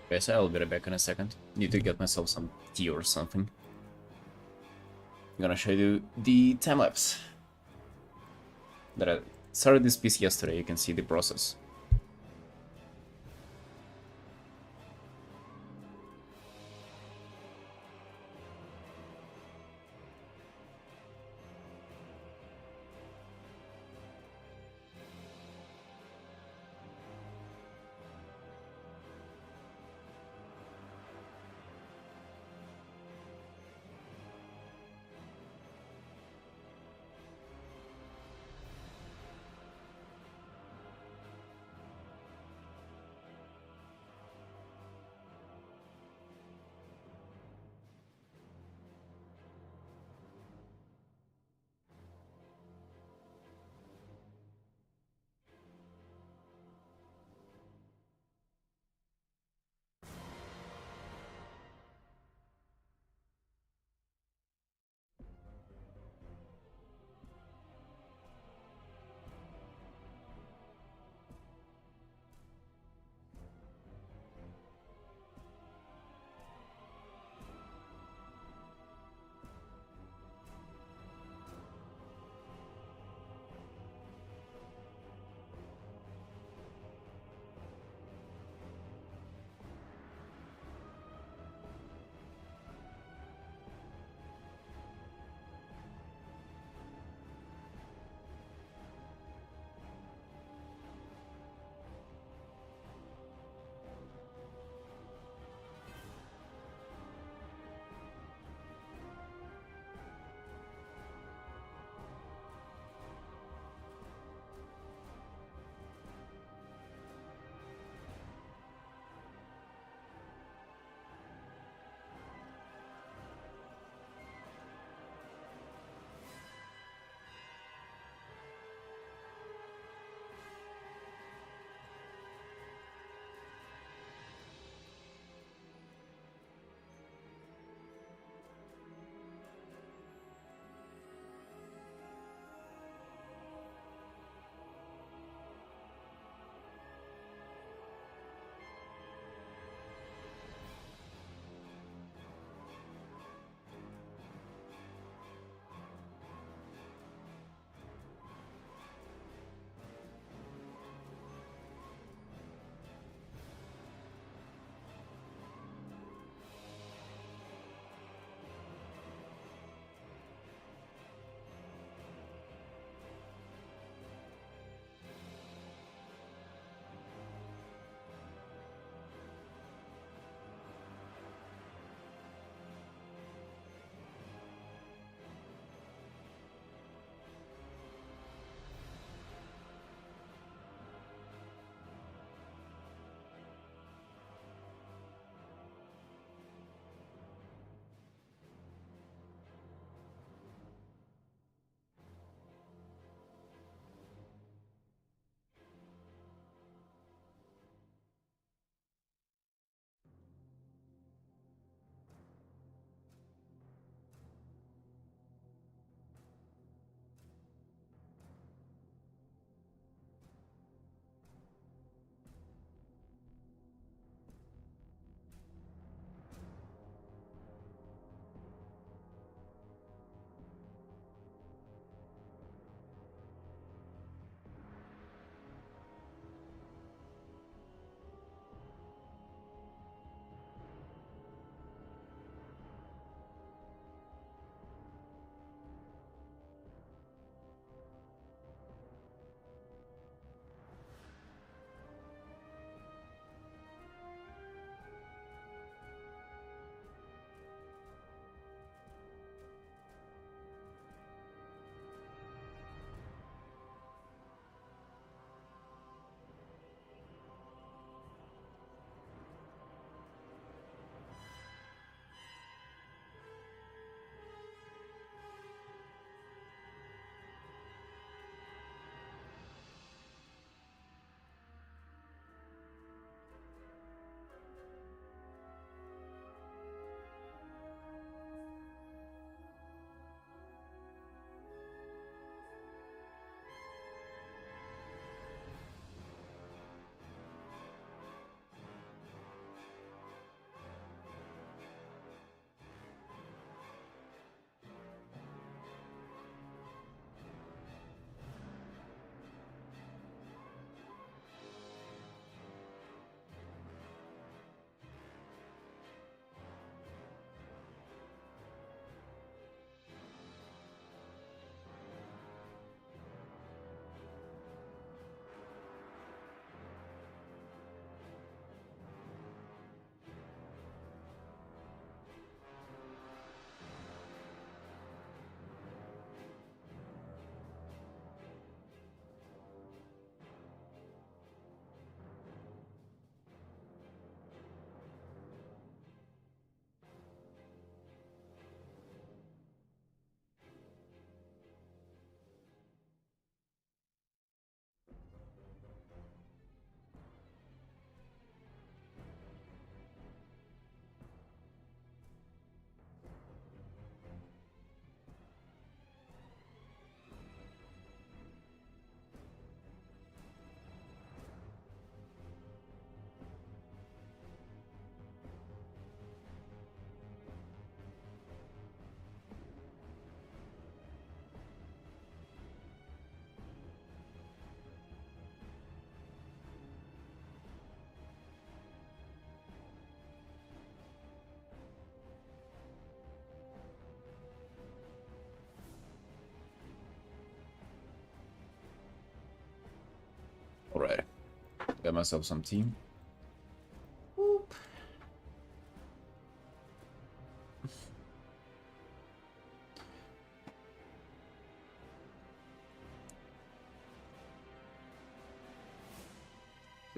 Okay, so I'll be right back in a second. Need to get myself some tea or something. I'm gonna show you the time lapse that I started this piece yesterday. You can see the process. Got myself some tea. Whoop.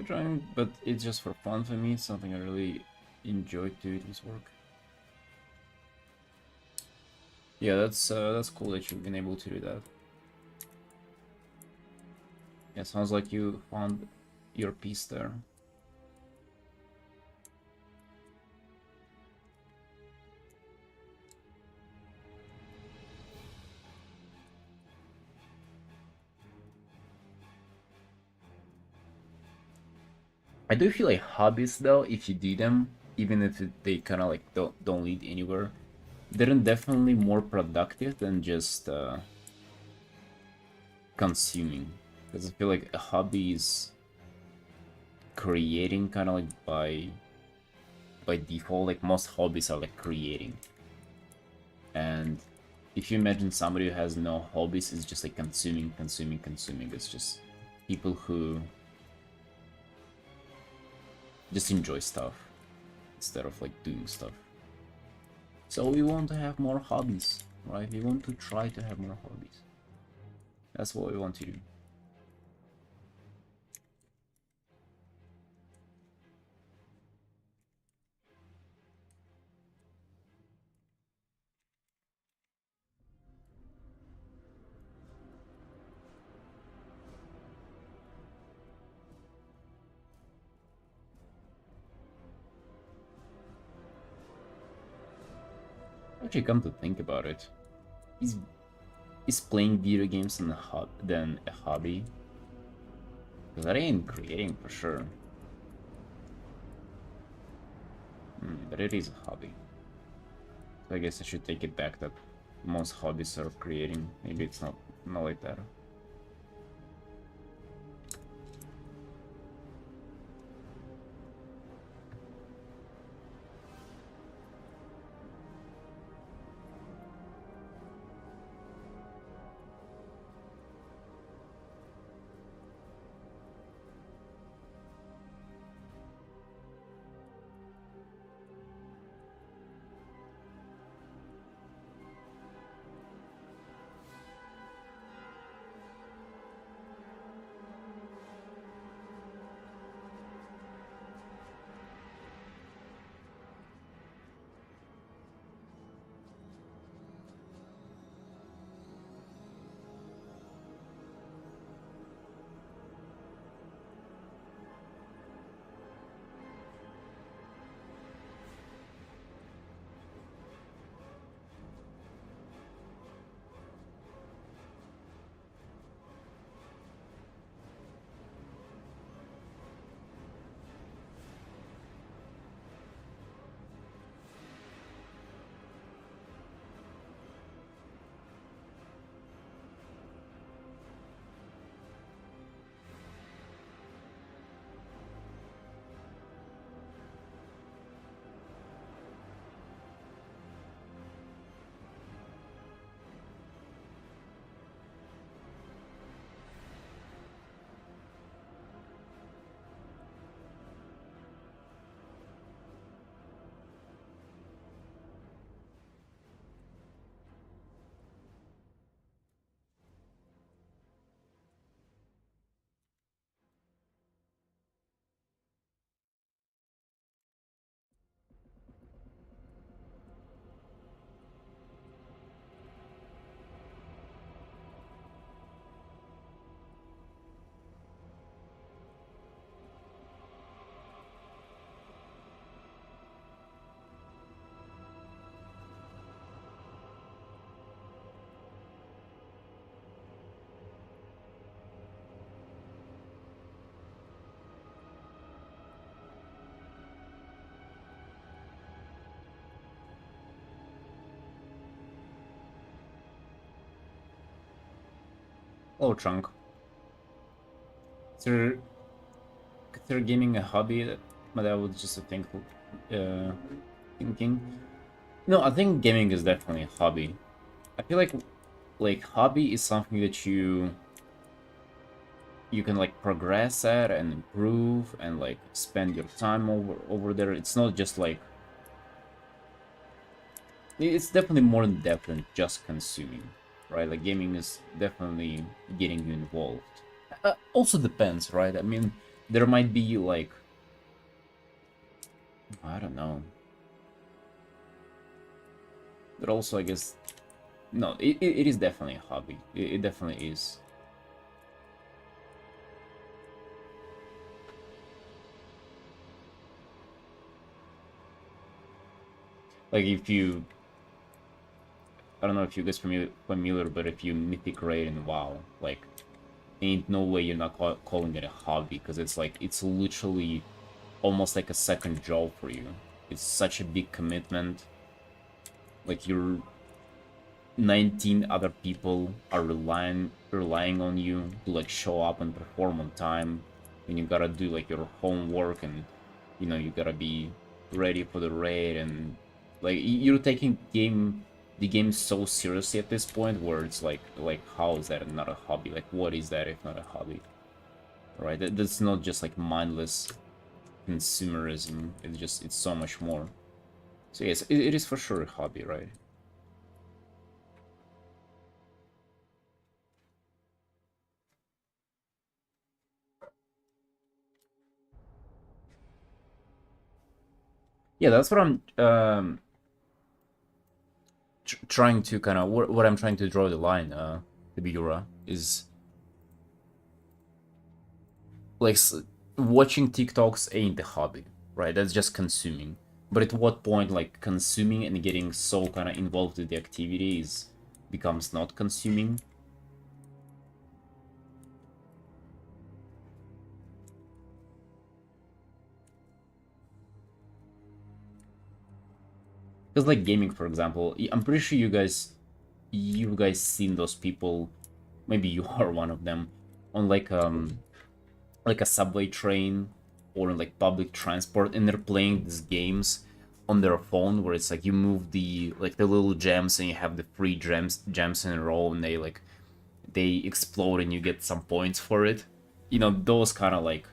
Trying, but it's just for fun for me. It's something I really enjoy doing this work. Yeah, that's cool that you've been able to do that. Yeah, sounds like you found your piece there. I do feel like hobbies though, if you do them, even if they kind of like don't lead anywhere, they're definitely more productive than just consuming. Because I feel like a hobby is creating kind of like by default. Like most hobbies are like creating, and if you imagine somebody who has no hobbies, is just like consuming. It's just people who just enjoy stuff instead of like doing stuff. So we want to have more hobbies, right? We want to try to have more hobbies. That's what we want to do. Actually, come to think about it, is playing video games than a hobby? Because that ain't creating for sure. But it is a hobby. So I guess I should take it back that most hobbies are creating. Maybe it's not like that. Oh, Trunk. Consider, consider gaming a hobby, but that was just a thinking. No, I think gaming is definitely a hobby. I feel like hobby is something that you you can like progress at and improve and like spend your time over there. It's not just like, it's definitely more in depth than just consuming, right? Like gaming is definitely getting you involved. Also depends, right? I mean, there might be like, I don't know. But also, I guess, no, it is definitely a hobby. It definitely is. Like if you, I don't know if you guys familiar, but if you mythic raid in WoW, like ain't no way you're not calling it a hobby, because it's like, it's literally almost like a second job for you. It's such a big commitment. Like you're 19 other people are relying on you to like show up and perform on time, and you gotta do like your homework, and you know you gotta be ready for the raid, and like you're taking the game so seriously at this point where it's like how is that not a hobby? Like what is that if not a hobby? Right? That's not just like mindless consumerism. It's so much more. So yes, it is for sure a hobby, right? Yeah, that's what I'm trying to kind of what I'm trying to draw the line, the Biura, is like watching TikToks ain't a hobby, right? That's just consuming. But at what point, like consuming and getting so kind of involved with the activities becomes not consuming? Because like gaming, for example, I'm pretty sure you guys seen those people. Maybe you are one of them on like a subway train or in like public transport, and they're playing these games on their phone where it's like you move the little gems and you have the free gems in a row, and they explode and you get some points for it. You know, those kind of like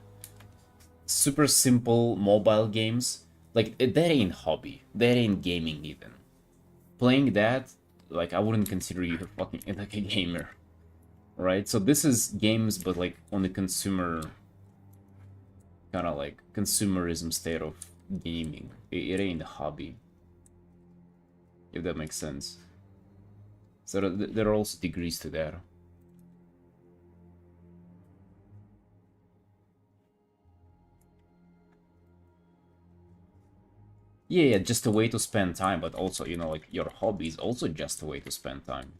super simple mobile games, like that ain't hobby, that ain't gaming even. Playing that, like I wouldn't consider you fucking like a gamer, right? So this is games but like on the consumer, kind of like consumerism state of gaming. It ain't a hobby, if that makes sense. So there are also degrees to that. Yeah, yeah, just a way to spend time, but also, you know, like your hobby is also just a way to spend time.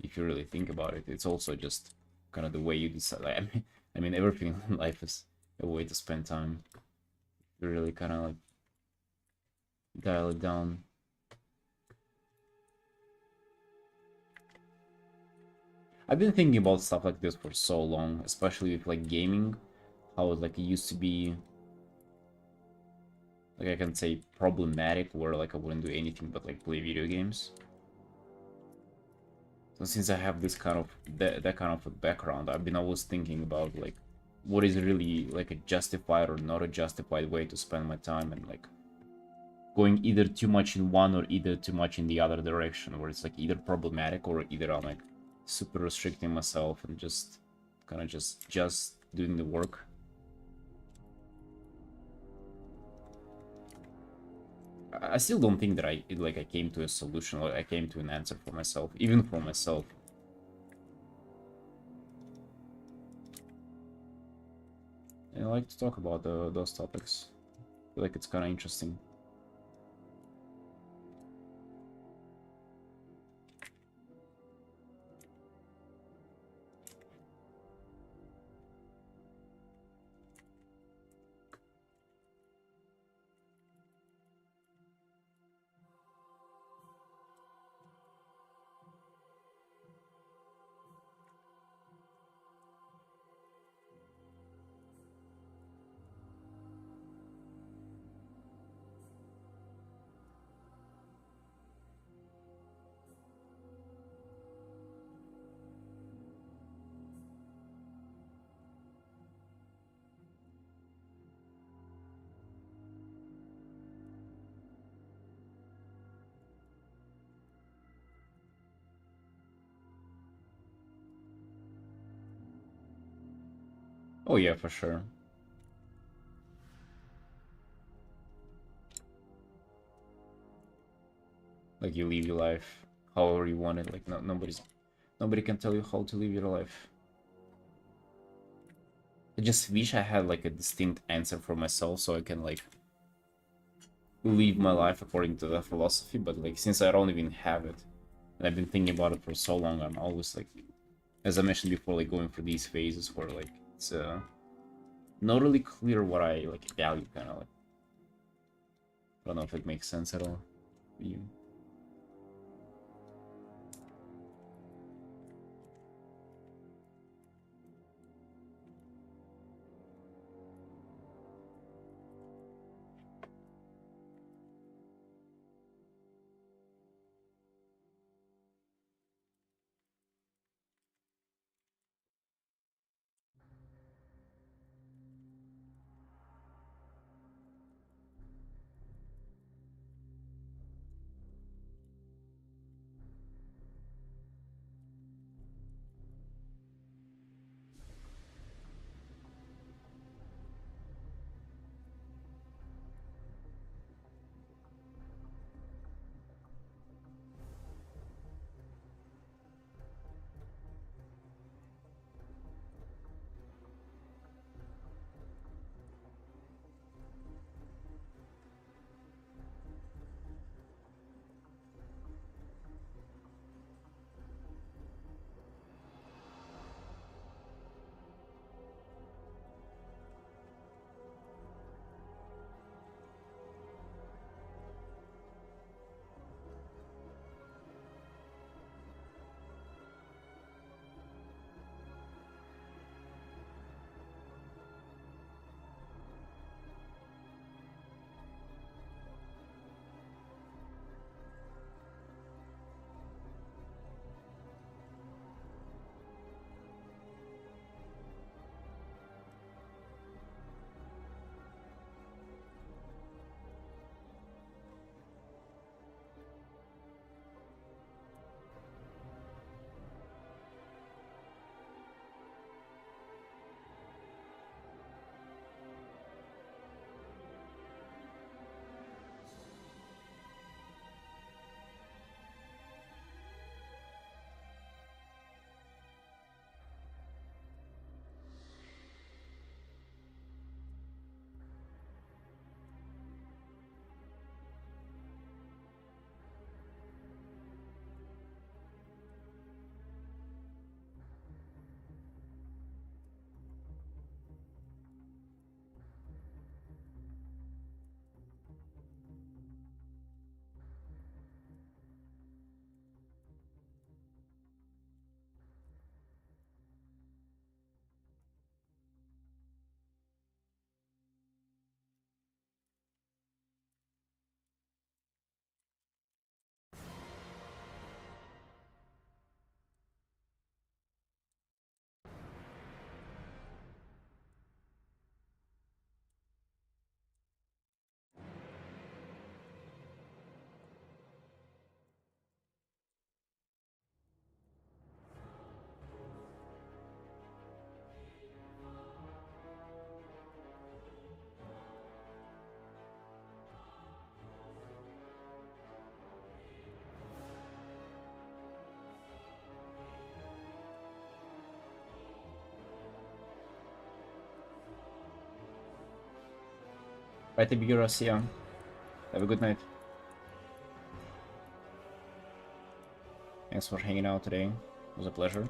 If you really think about it, it's also just kind of the way you decide. Like, I mean, everything in life is a way to spend time. You really kind of like dial it down. I've been thinking about stuff like this for so long, especially with like gaming, how like it used to be, like I can say problematic, where like I wouldn't do anything but like play video games. So since I have this kind of that kind of a background, I've been always thinking about like what is really like a justified or not a justified way to spend my time, and like going either too much in one or either too much in the other direction, where it's like either problematic or either I'm like super restricting myself and just kind of just doing the work. I still don't think that I came to a solution, or I came to an answer for myself, even for myself. And I like to talk about those topics. I feel like it's kind of interesting. Oh yeah, for sure. Like you live your life however you want it. Like nobody can tell you how to live your life. I just wish I had like a distinct answer for myself so I can like live my life according to that philosophy, but like since I don't even have it and I've been thinking about it for so long, I'm always like, as I mentioned before, like going through these phases where like it's not really clear what I like value, kind of like. I don't know if it makes sense at all for you. Right, Ibigura, see ya. Have a good night. Thanks for hanging out today. It was a pleasure.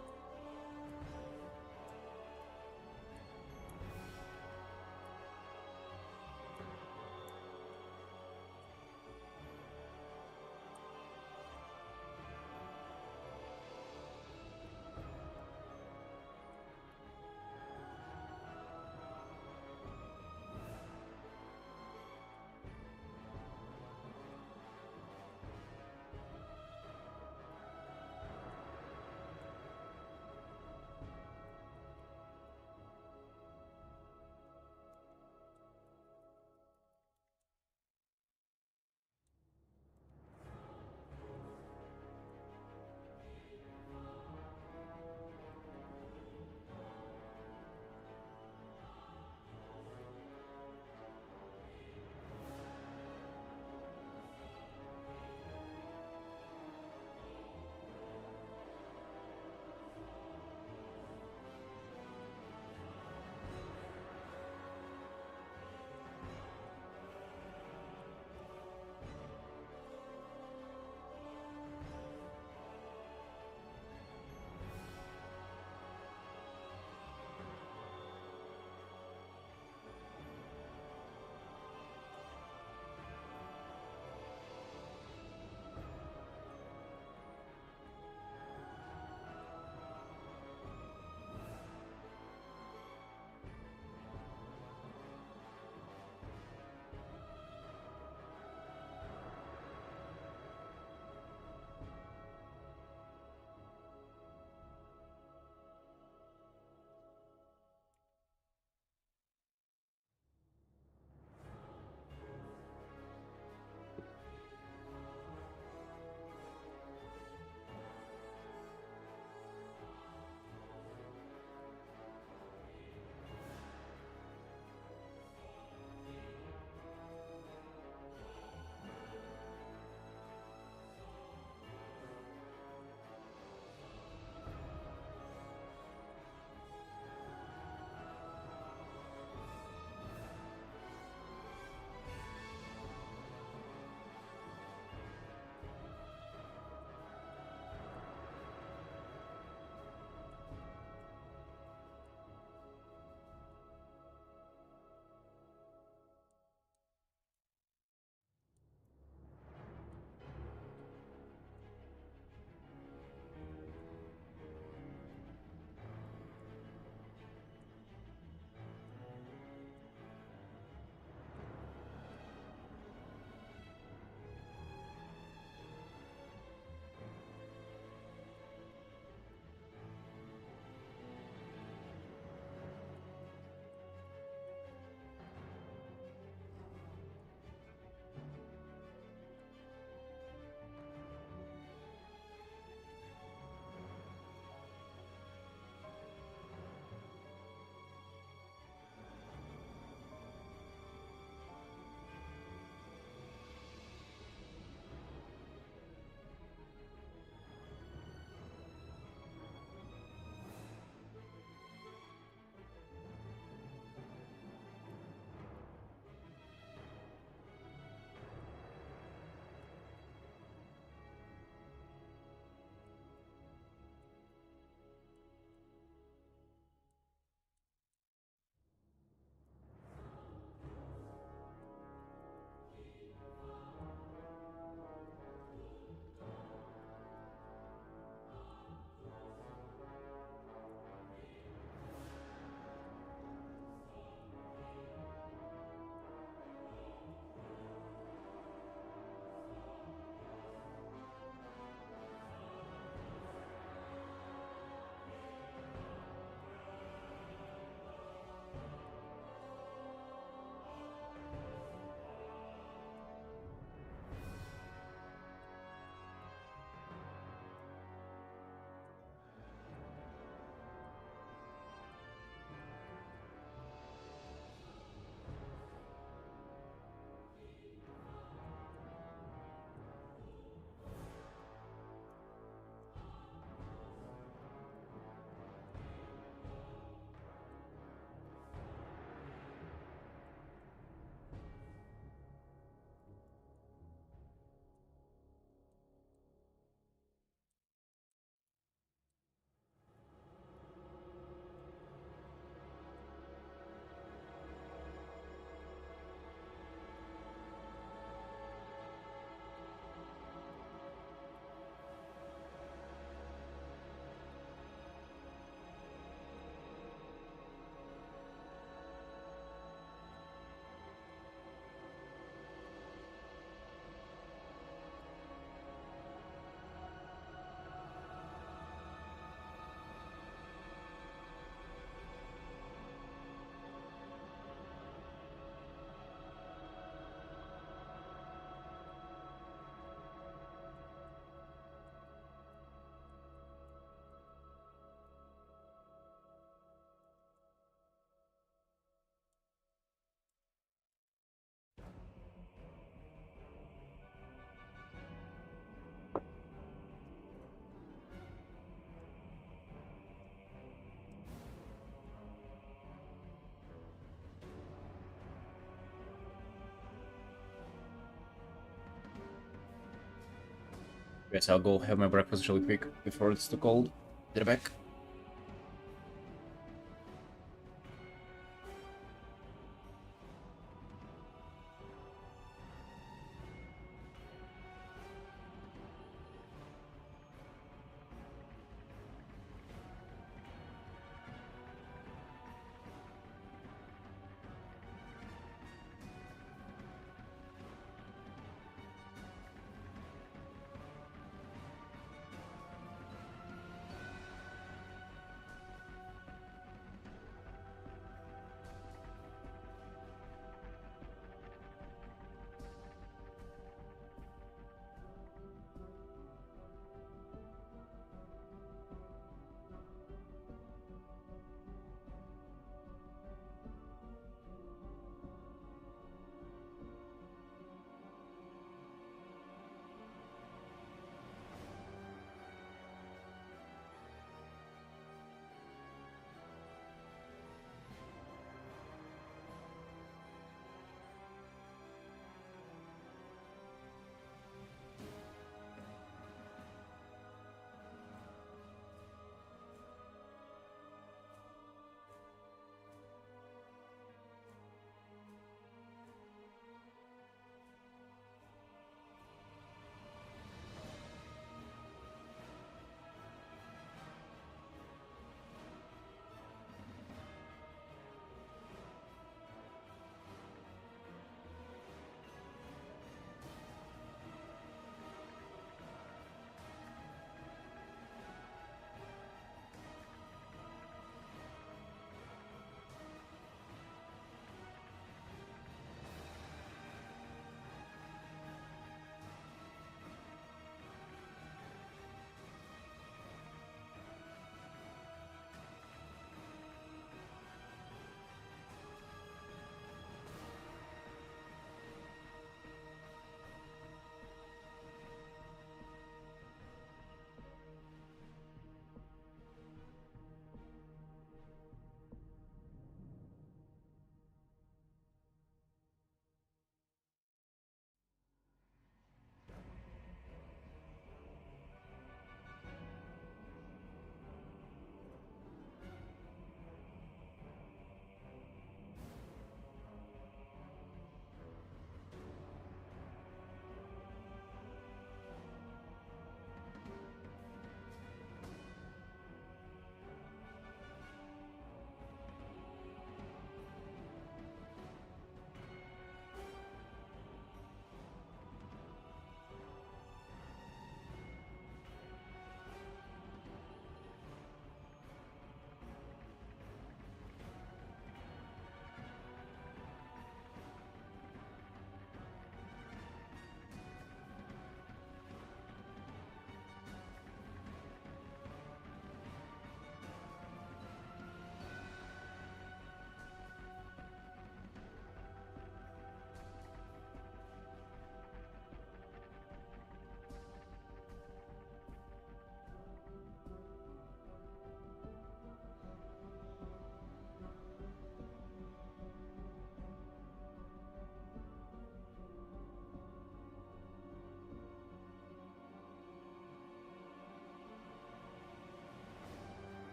Guess I'll go have my breakfast really quick before it's too cold. Get back.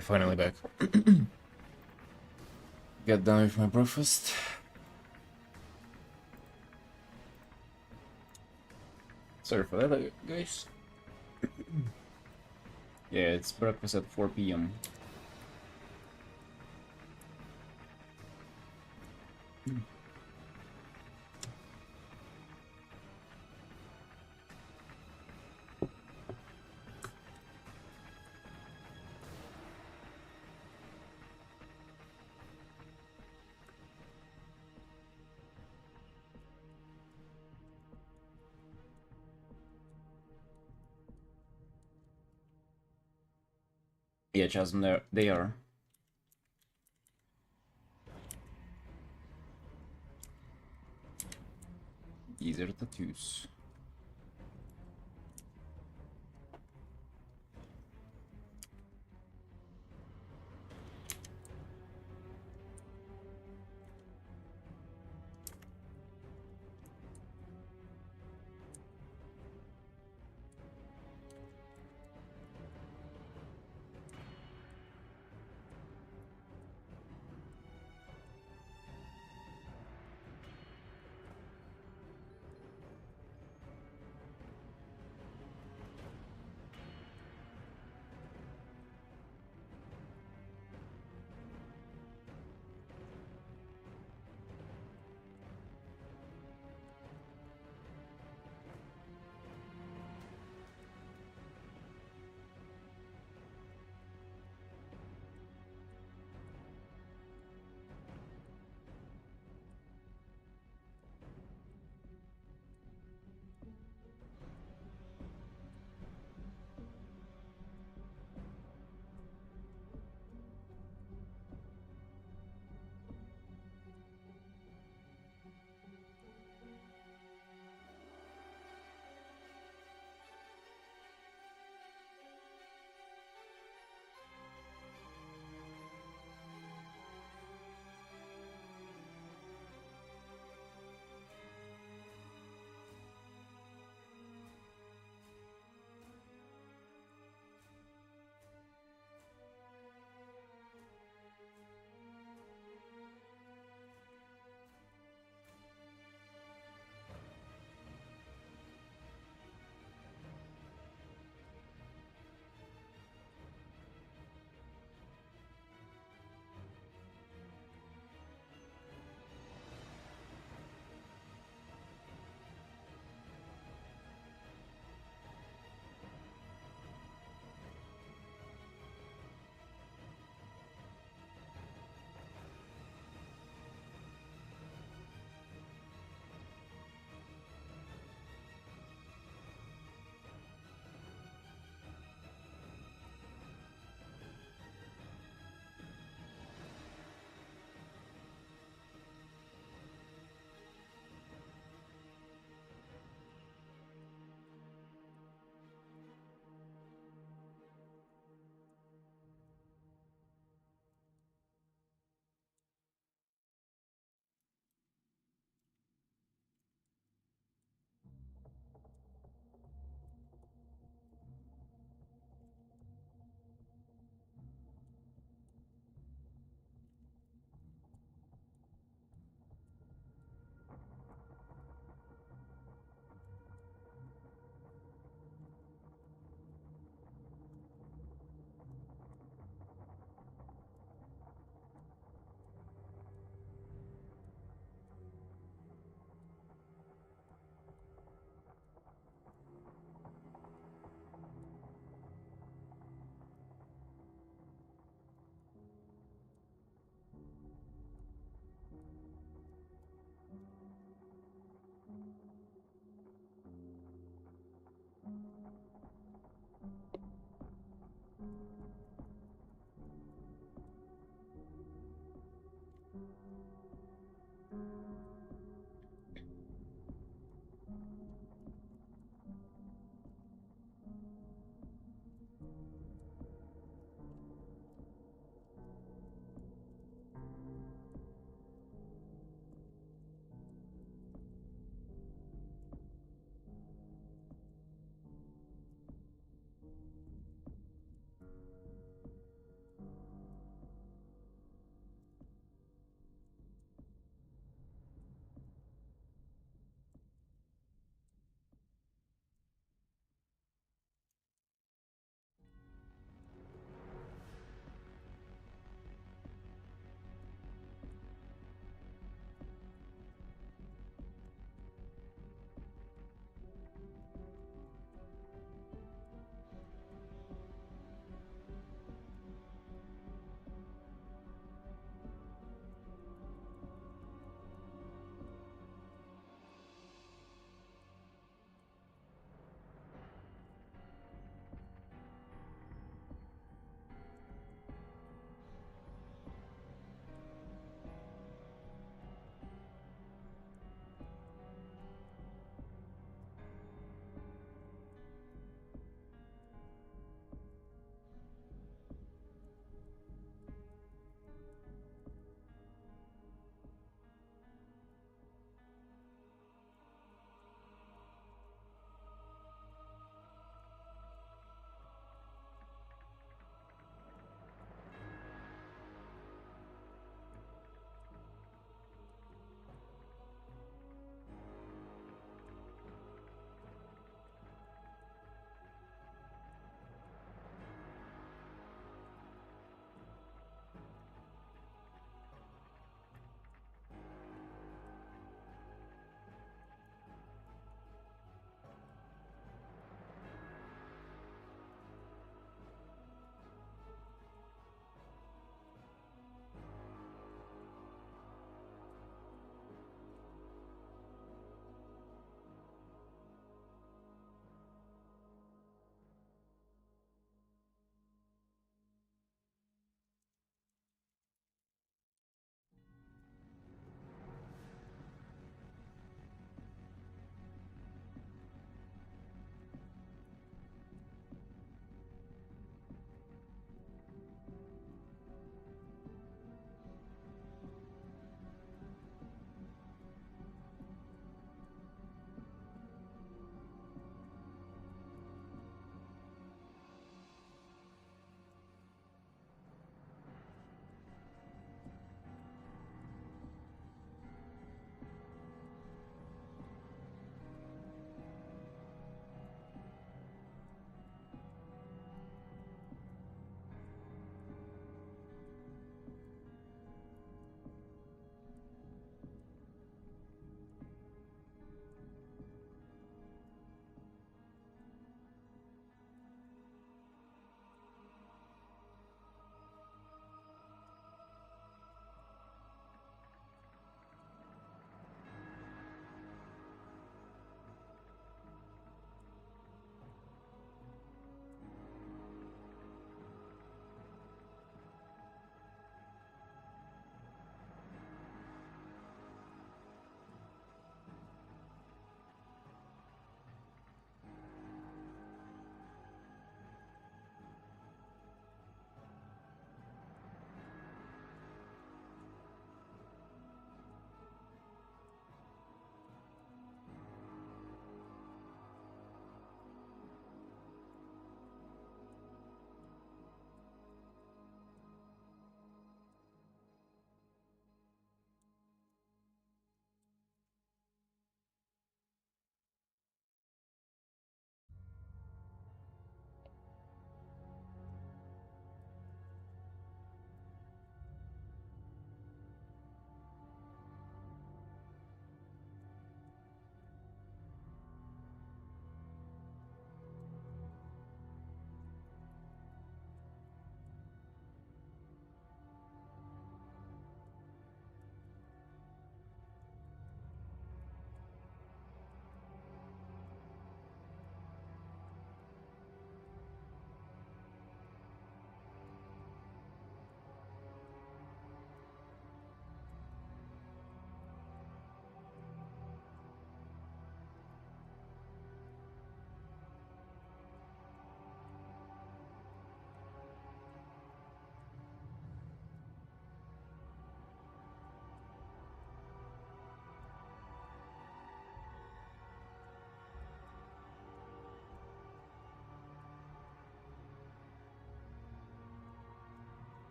Okay, finally back. Get done with my breakfast. Sorry for that, guys. Yeah, it's breakfast at 4 p.m. Yeah, Chasm, they are. These are tattoos.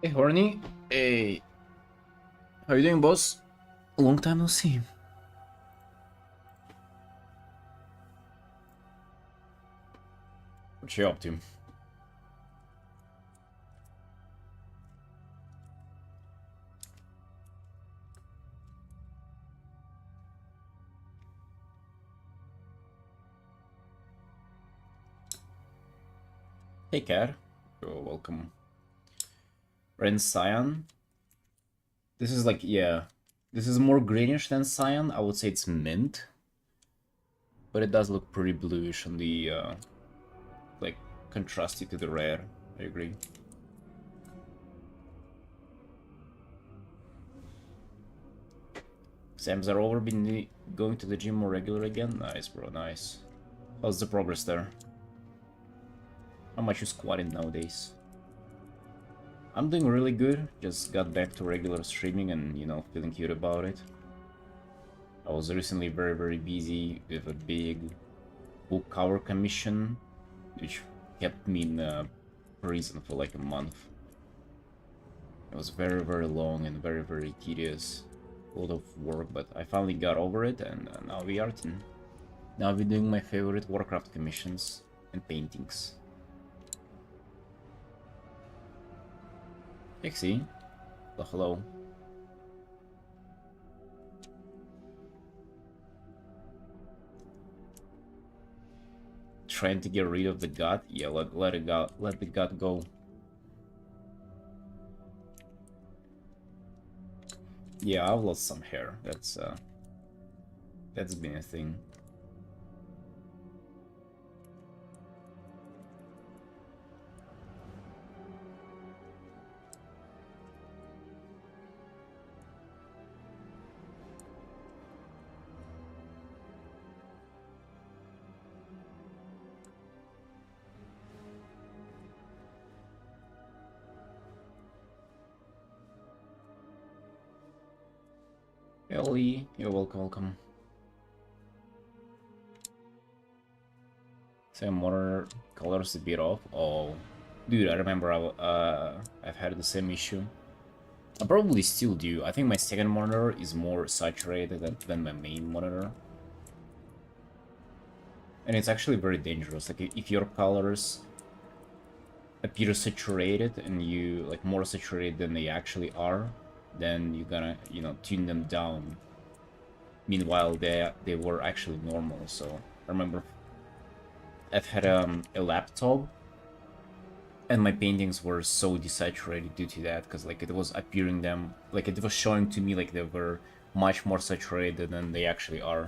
Hey, Horny. Hey, how you doing, boss? Long time no see. What you up to? Hey, Cat. You're welcome. Ren Cyan. This is like, yeah. This is more greenish than Cyan. I would say it's mint. But it does look pretty bluish on the, like, contrasty to the rare. I agree. Exams are over, been going to the gym more regular again? Nice, bro, nice. How's the progress there? How much you squatting nowadays? I'm doing really good, just got back to regular streaming and, you know, feeling cute about it. I was recently very busy with a big book cover commission, which kept me in prison for like a month. It was very long and very tedious, a lot of work, but I finally got over it, and now we are Artin. Now we're doing my favorite Warcraft commissions and paintings. Pixie, hello. Trying to get rid of the god? Yeah, let it go. Let the god go. Yeah, I've lost some hair. That's been a thing. Ellie, you're welcome. Same water colors a bit off. Oh, dude, I remember I've had the same issue. I probably still do. I think my second monitor is more saturated than my main monitor. And it's actually very dangerous. Like, if your colors appear saturated and you, like, more saturated than they actually are, then you gotta, you know, tune them down. Meanwhile, they were actually normal. So I remember I've had a laptop, and my paintings were so desaturated due to that, because like it was appearing them, like it was showing to me like they were much more saturated than they actually are.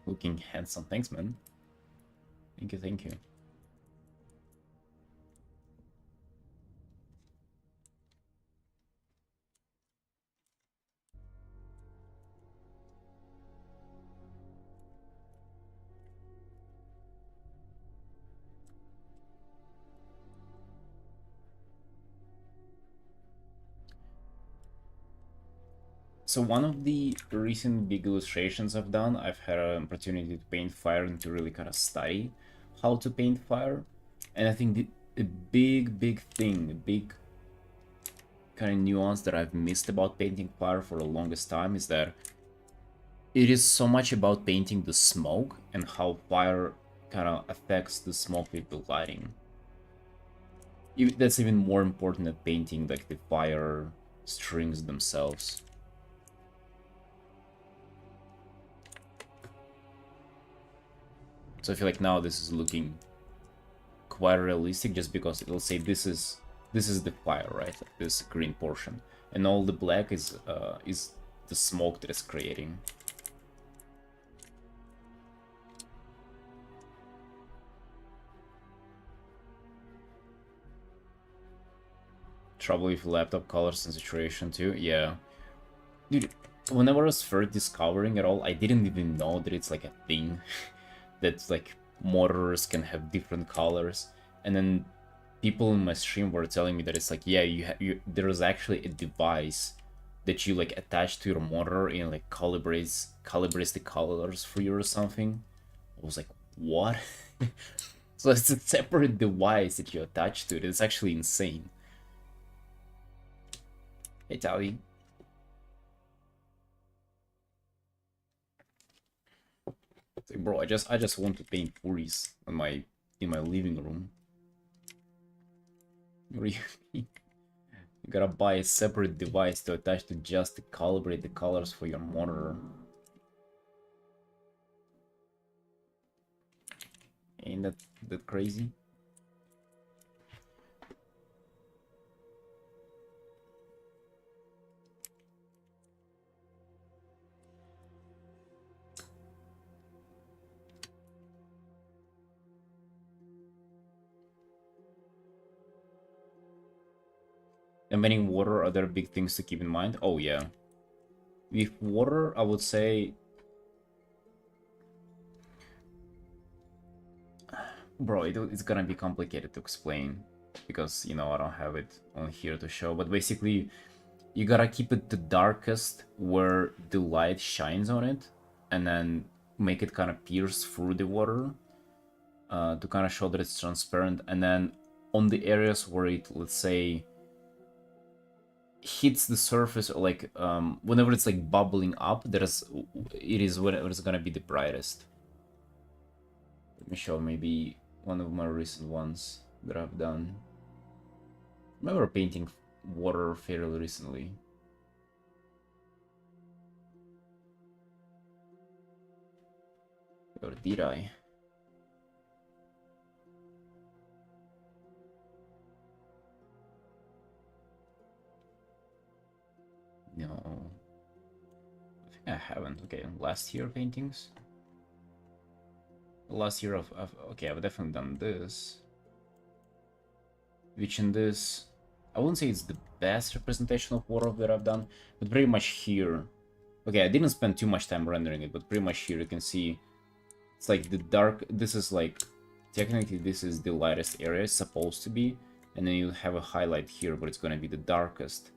Looking handsome, thanks, man. Thank you. So one of the recent big illustrations I've done, I've had an opportunity to paint fire and to really kind of study how to paint fire. And I think the big thing, the big kind of nuance that I've missed about painting fire for the longest time is that it is so much about painting the smoke and how fire kind of affects the smoke with the lighting. That's even more important than painting like the fire strings themselves. So I feel like now this is looking quite realistic, just because it'll say this is the fire, right? Like this green portion, and all the black is the smoke that it's creating. Trouble with laptop colors and saturation too. Yeah, dude. Whenever I was first discovering it all, I didn't even know that it's like a thing that like monitors can have different colors, and then people in my stream were telling me that it's like, yeah, there is actually a device that you like attach to your monitor and like calibrates the colors for you or something. I was like, What? So it's a separate device that you attach to it. It's actually insane. Hey, Tally. It's like, bro, I just want to paint furries on in my living room. What do you mean? You gotta buy a separate device to attach to just to calibrate the colors for your monitor. Ain't that crazy? And many water, are there big things to keep in mind? Oh yeah. With water, I would say, bro, it's gonna be complicated to explain because, you know, I don't have it on here to show, but basically you gotta keep it the darkest where the light shines on it, and then make it kind of pierce through the water to kind of show that it's transparent, and then on the areas where it, let's say, hits the surface, or like whenever it's like bubbling up, it is when it's gonna be the brightest. Let me show maybe one of my recent ones that I've done. I remember painting water fairly recently. Or did I? No. I think I haven't. Okay, last year paintings? Last year okay, I've definitely done this. Which in this, I wouldn't say it's the best representation of water that I've done, but pretty much here. Okay, I didn't spend too much time rendering it, but pretty much here you can see it's like the dark, this is like, technically this is the lightest area, it's supposed to be, and then you have a highlight here, but it's gonna be the darkest,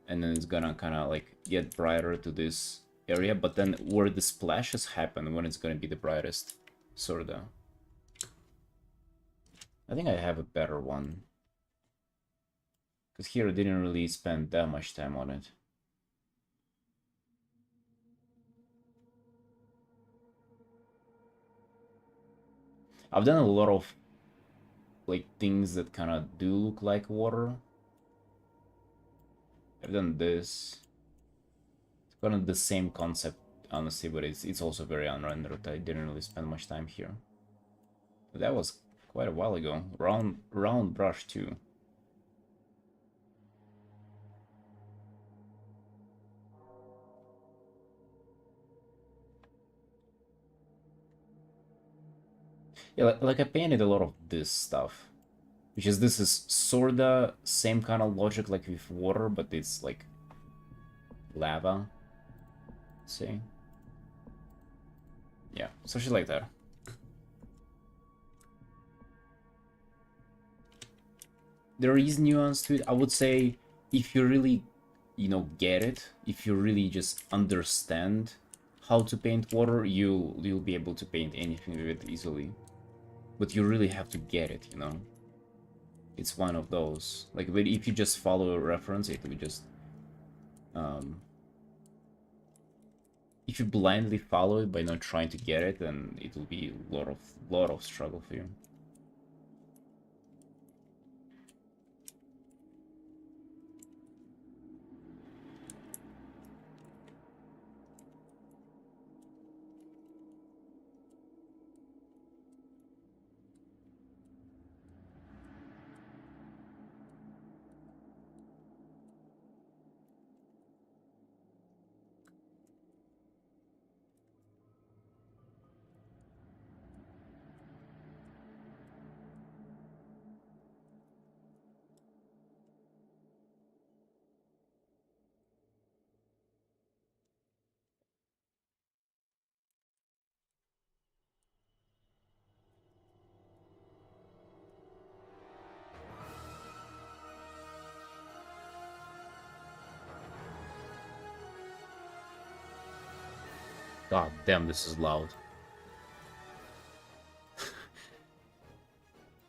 and then it's gonna kind of like get brighter to this area, but then where the splashes happen, when it's gonna be the brightest, sorta. I think I have a better one. Because here I didn't really spend that much time on it. I've done a lot of like things that kind of do look like water. I've done this. It's kind of the same concept, honestly, but it's also very unrendered. I didn't really spend much time here. But that was quite a while ago. Round brush too. Yeah, like I painted a lot of this stuff. This is sorta same kind of logic like with water, but it's like lava. See? Yeah, so shit like that. There is nuance to it. I would say if you really, you know, get it, if you really just understand how to paint water, you'll be able to paint anything with it easily. But you really have to get it, you know. It's one of those. Like, but if you just follow a reference, it will just if you blindly follow it by not trying to get it, then it will be a lot of struggle for you. God damn, this is loud.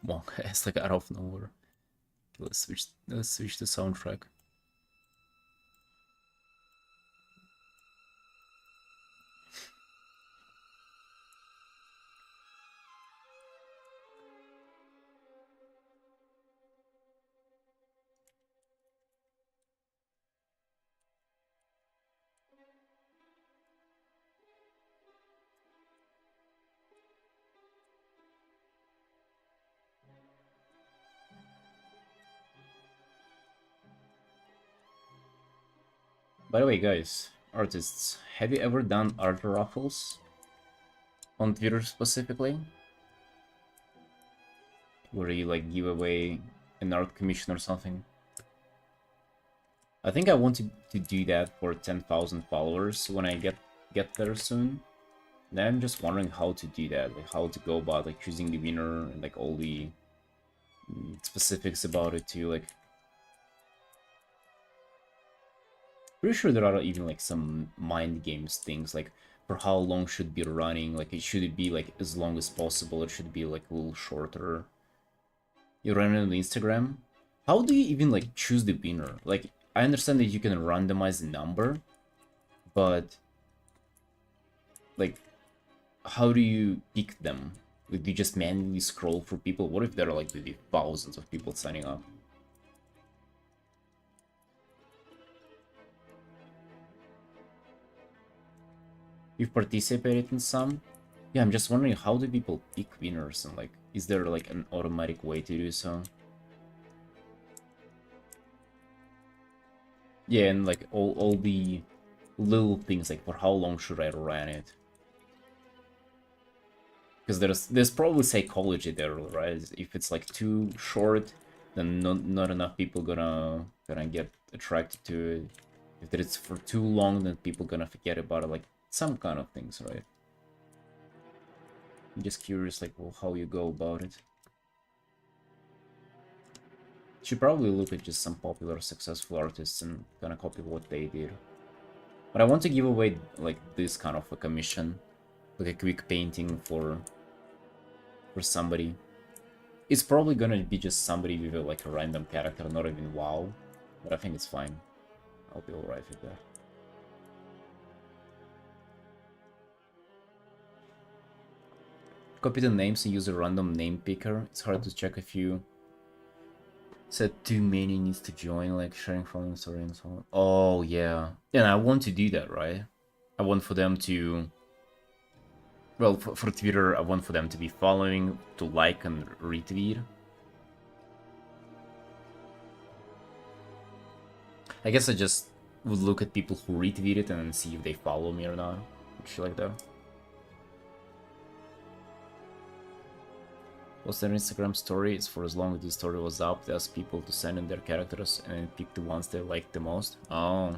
Well, it's like out of nowhere. Let's switch the soundtrack. By the way, guys, artists, have you ever done art raffles on Twitter specifically, where you like give away an art commission or something? I think I want to do that for 10,000 followers when I get there soon. Then I'm just wondering how to do that, like how to go about like choosing the winner and like all the specifics about it too. Like, pretty sure there are even like some mind games things like for how long should be running. Like, should it be like as long as possible? It should be like a little shorter. You run it on Instagram. How do you even like choose the winner? Like, I understand that you can randomize the number, but like, how do you pick them? Like, do you just manually scroll for people? What if there are like maybe thousands of people signing up? You've participated in some? Yeah, I'm just wondering, how do people pick winners, and like, is there like an automatic way to do so? Yeah, and like all the little things, like for how long should I run it? Because there's probably psychology there, right? If it's like too short, then not enough people gonna get attracted to it. If it's for too long, then people gonna forget about it. Like some kind of things, right? I'm just curious, like, well, how you go about it. Should probably look at just some popular, successful artists and kind of copy what they did. But I want to give away like this kind of a commission, like a quick painting for somebody. It's probably gonna be just somebody with like a random character, not even WoW, but I think it's fine. I'll be alright with that. Copy the names and use a random name picker. It's hard to check if you said too many needs to join, like sharing following story and so on. Oh yeah, and I want to do that, right? I want for them to, well, for Twitter, I want for them to be following, to like and retweet. I guess I just would look at people who retweet it and see if they follow me or not. Shit like that. What's their Instagram story? It's for as long as the story was up, they ask people to send in their characters and pick the ones they like the most. Oh.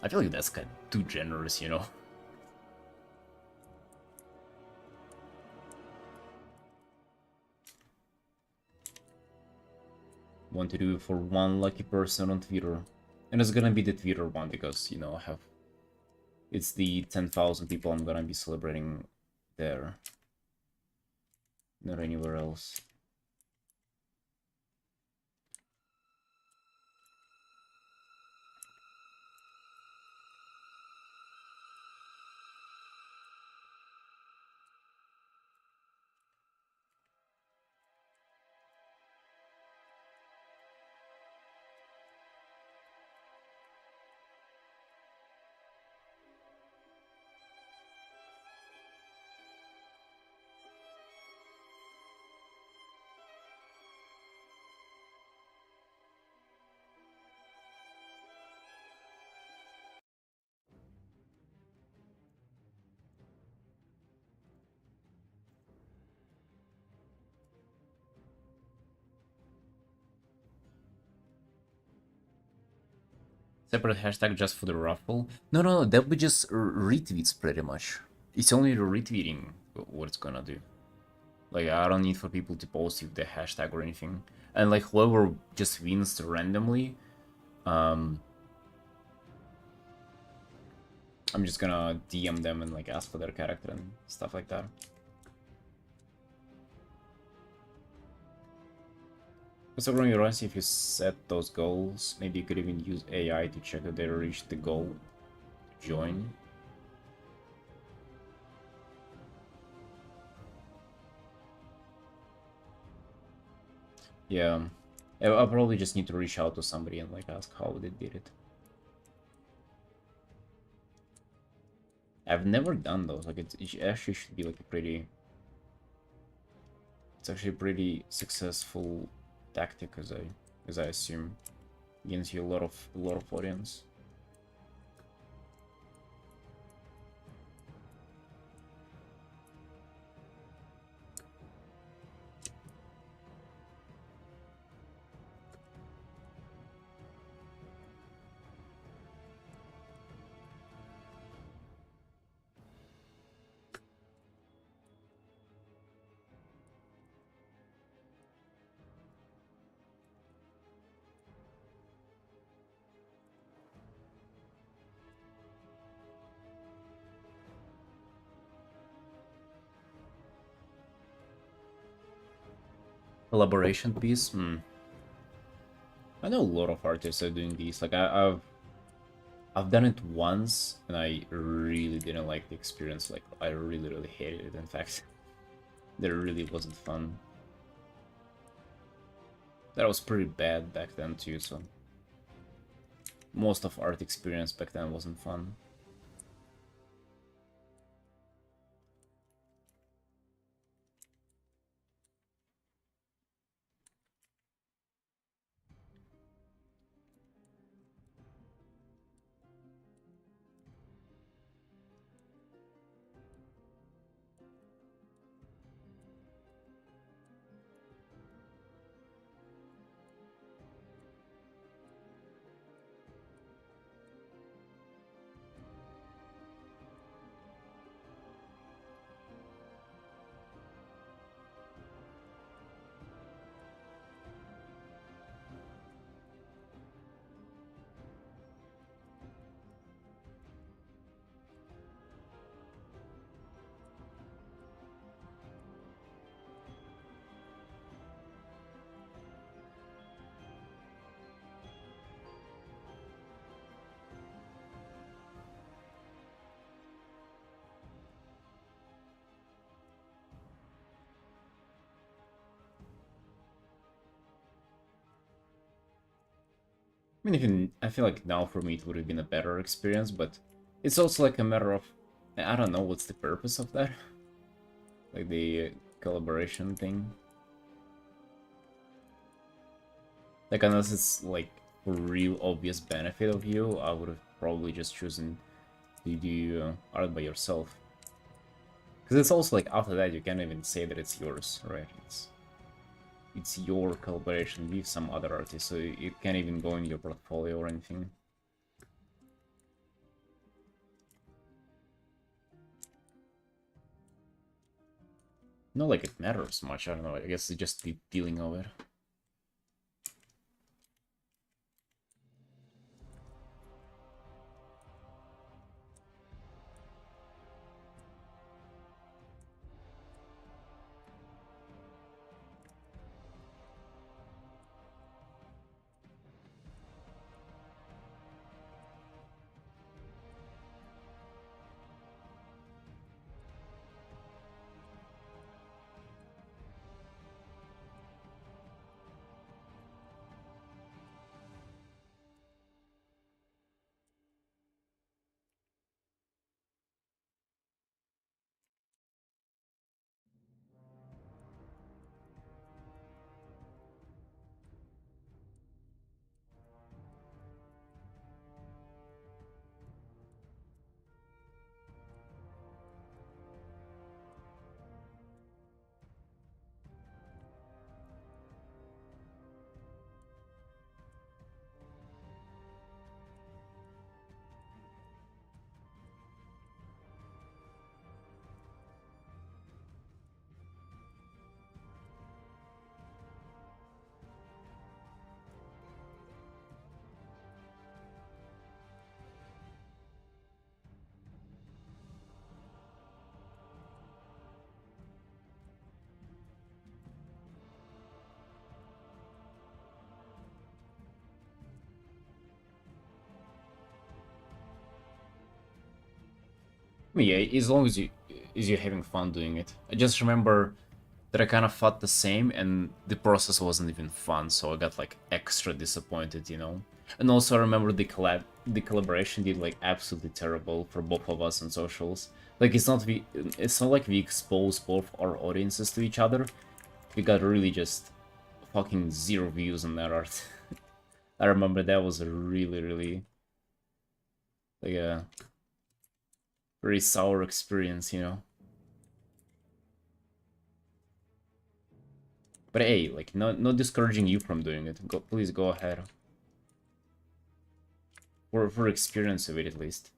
I feel like that's kind of too generous, you know? Want to do it for one lucky person on Twitter. And it's gonna be the Twitter one because, you know, I have... It's the 10,000 people I'm gonna be celebrating there. Not anywhere else. Separate hashtag just for the raffle? No, that would be just retweets pretty much. It's only the retweeting what it's gonna do. Like, I don't need for people to post with the hashtag or anything. And like, whoever just wins randomly, I'm just gonna DM them and like ask for their character and stuff like that. Also, growing your eyes, if you set those goals, maybe you could even use AI to check if they reached the goal. Join. Yeah. I'll probably just need to reach out to somebody and like ask how they did it. I've never done those. Like it actually should be like a pretty. It's actually a pretty successful tactic, as I assume, gains you a lot of audience. Collaboration piece. I know a lot of artists are doing these. Like I've done it once and I really didn't like the experience. Like I really hated it. In fact, that really wasn't fun. That was pretty bad back then too. So most of art experience back then wasn't fun. I mean, even I feel like now for me it would have been a better experience, but it's also like a matter of I don't know what's the purpose of that, like the collaboration thing. Like unless it's like for real obvious benefit of you, I would have probably just chosen to do art by yourself. Because it's also like after that you can't even say that it's yours, right? It's your collaboration with some other artist, so it can't even go in your portfolio or anything. Not like it matters much, I don't know, I guess it's just the feeling of it. I mean, yeah, as long as you're having fun doing it. I just remember that I kind of felt the same, and the process wasn't even fun, so I got like extra disappointed, you know. And also, I remember the collaboration did like absolutely terrible for both of us on socials. Like it's not like we exposed both our audiences to each other. We got really just fucking zero views on that art. I remember that was a really like a very sour experience, you know. But hey, like not discouraging you from doing it. Please go ahead. For experience of it at least.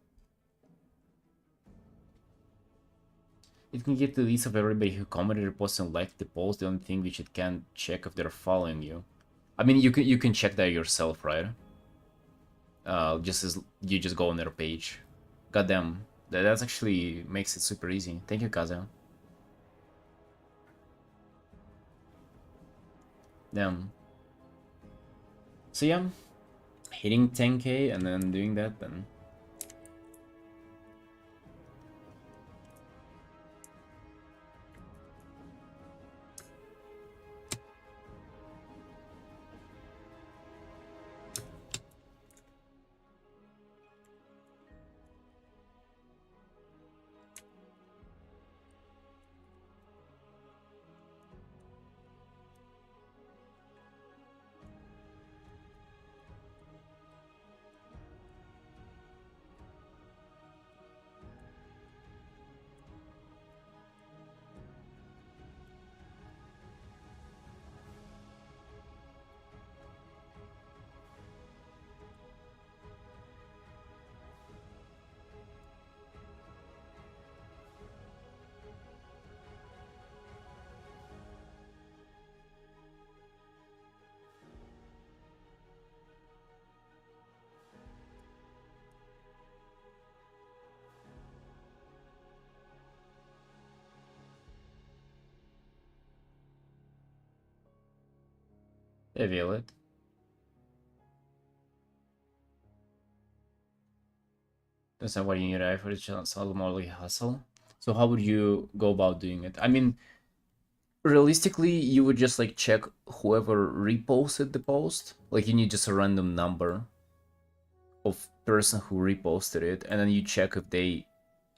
It can get the list of everybody who commented, reposted, and liked the post. The only thing which it can check if they're following you. I mean, you can check that yourself, right? Just as you just go on their page. Goddamn, that's actually makes it super easy. Thank you, Kaza. Damn. So yeah, hitting 10k and then doing that, then reveal it. That's not what you need to for the Solomon hustle. So how would you go about doing it? I mean, realistically, you would just like check whoever reposted the post. Like you need just a random number of person who reposted it, and then you check if they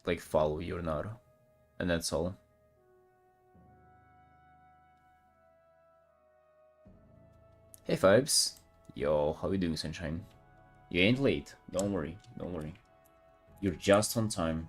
like follow you or not, and that's all. Hey Fibes, yo, how you doing, Sunshine? You ain't late. Don't worry, don't worry. You're just on time.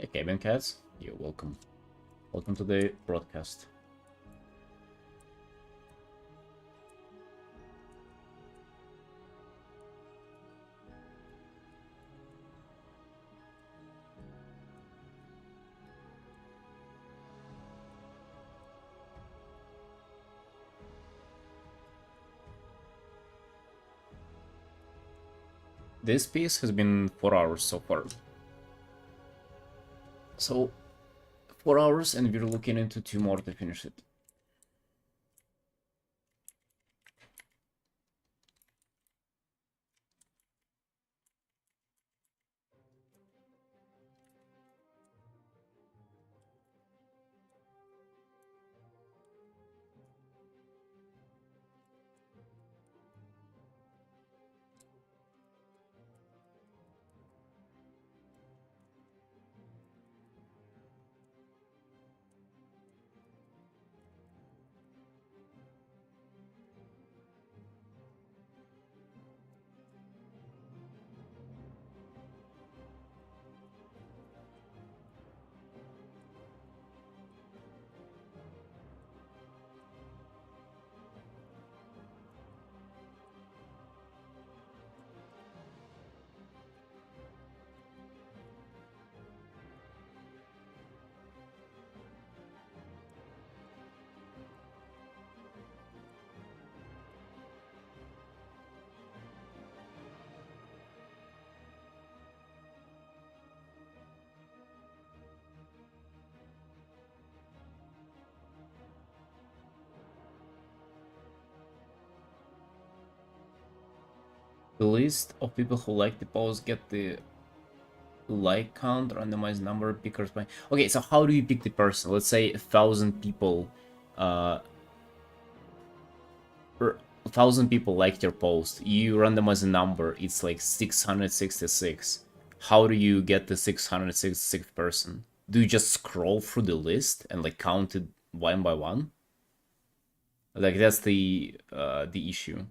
Hey, Cabin Cats, you're welcome. Welcome to the broadcast. This piece has been 4 hours so far. So, 4 hours, and we're looking into 2 more to finish it. The list of people who like the post get the like count, randomized number of pickers by. Okay, so how do you pick the person? Let's say 1,000 people, or 1,000 people liked your post. You randomize a number. It's like 666. How do you get the 666th person? Do you just scroll through the list and like count it one by one? Like that's the issue.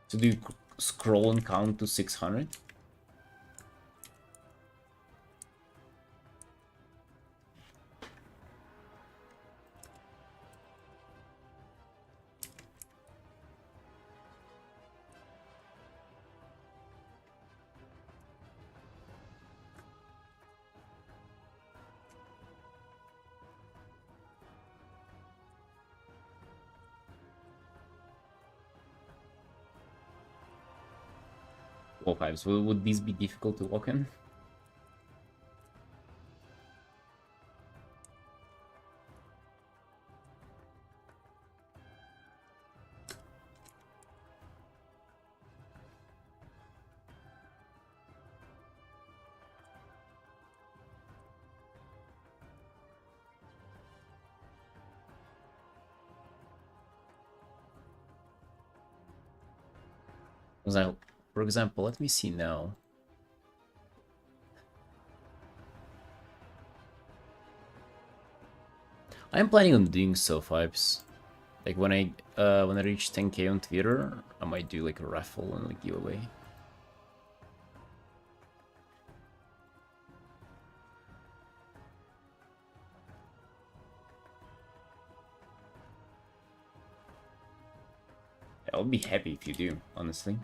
So do you scroll and count to 600? Warcraft. Would these be difficult to walk in? For example, let me see now. I'm planning on doing so vibes. Like when I reach 10k on Twitter, I might do like a raffle and like giveaway. I'll be happy if you do, honestly.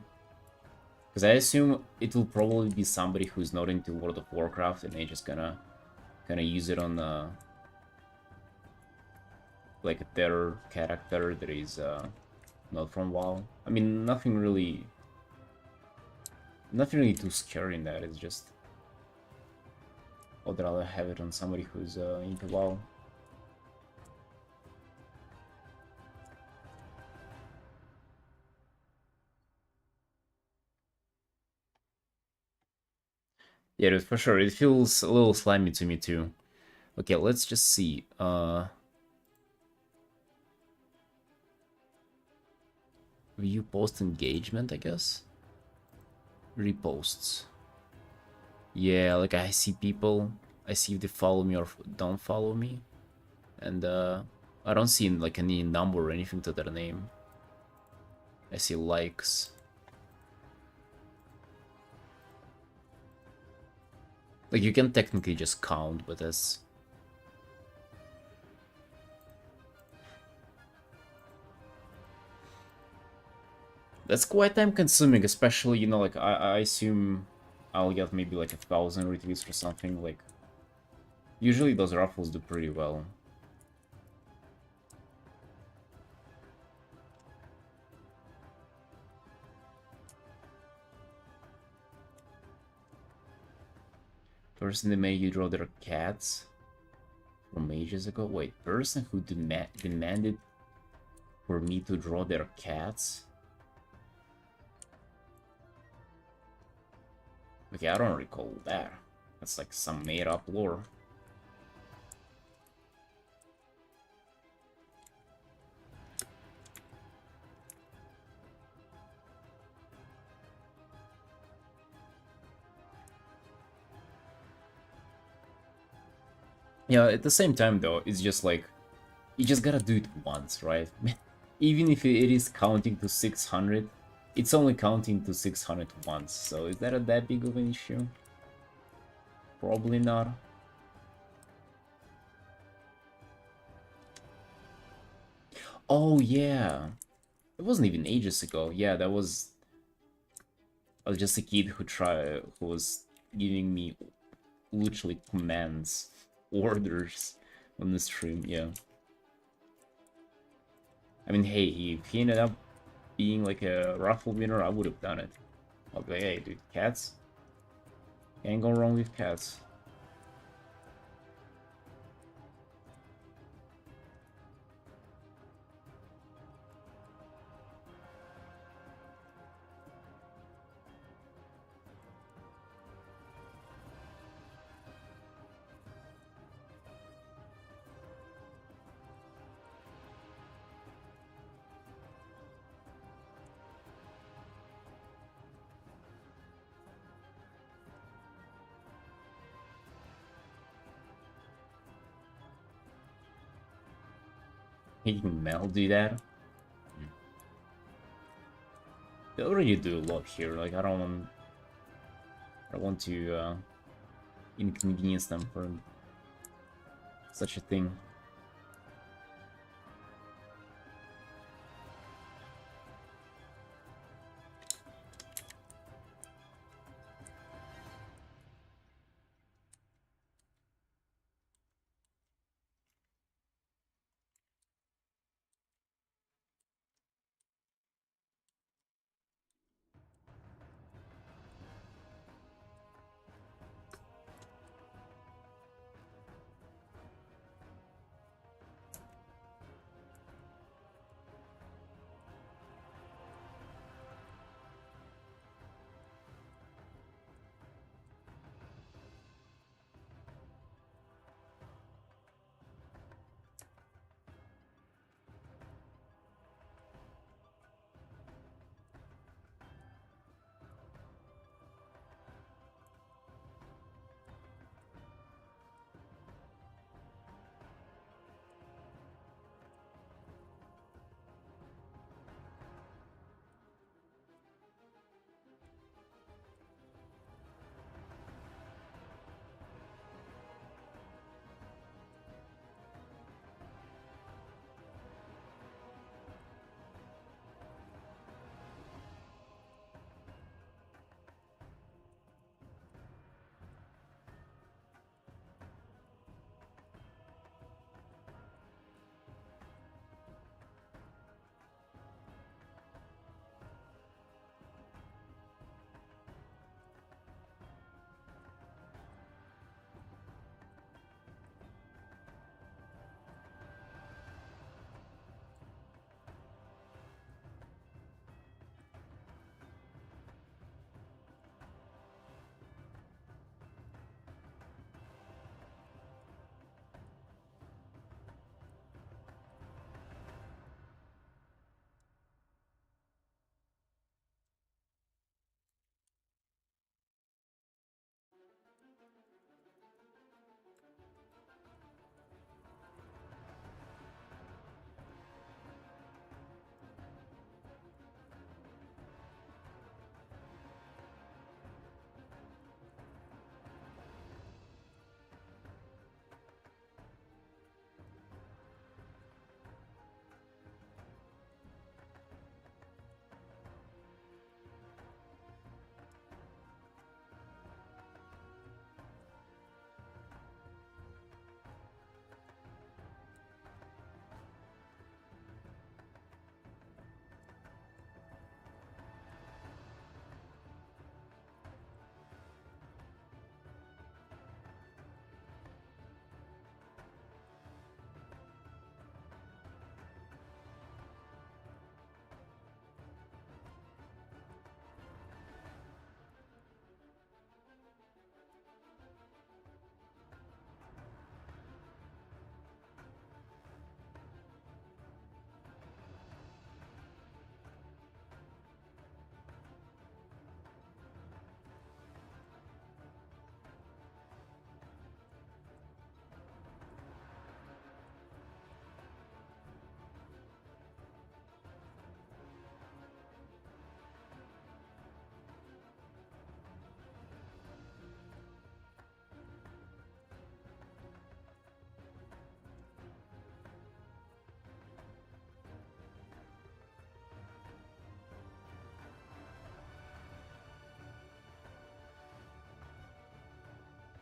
Because I assume it will probably be somebody who's not into World of Warcraft and they're just gonna use it on like a terror character that is not from WoW. I mean, nothing really too scary in that. It's just I'd rather have it on somebody who's into WoW. Yeah, dude, for sure. It feels a little slimy to me too. Okay, let's just see. View post engagement, I guess. Reposts. Yeah, like I see people. I see if they follow me or don't follow me, and I don't see like any number or anything to their name. I see likes. Like you can technically just count, but that's quite time consuming, especially, you know, like I assume I'll get maybe like 1,000 retweets or something. Like usually those raffles do pretty well. Person that made you draw their cats from ages ago. Wait, person who demanded for me to draw their cats? Okay, I don't recall that. That's like some made-up lore. Yeah, at the same time though, it's just like, you just gotta do it once, right? Even if it is counting to 600, it's only counting to 600 once, so is that that big of an issue? Probably not. Oh yeah, it wasn't even ages ago. Yeah, that was... I was just a kid who was giving me literally commands, orders on the stream, yeah. I mean, hey, if he ended up being like a Raffle winner, I would have done it. I'll be like, hey, dude, cats? Can't go wrong with cats. He can Mel do that? They already do a lot here, like I don't want to inconvenience them for such a thing.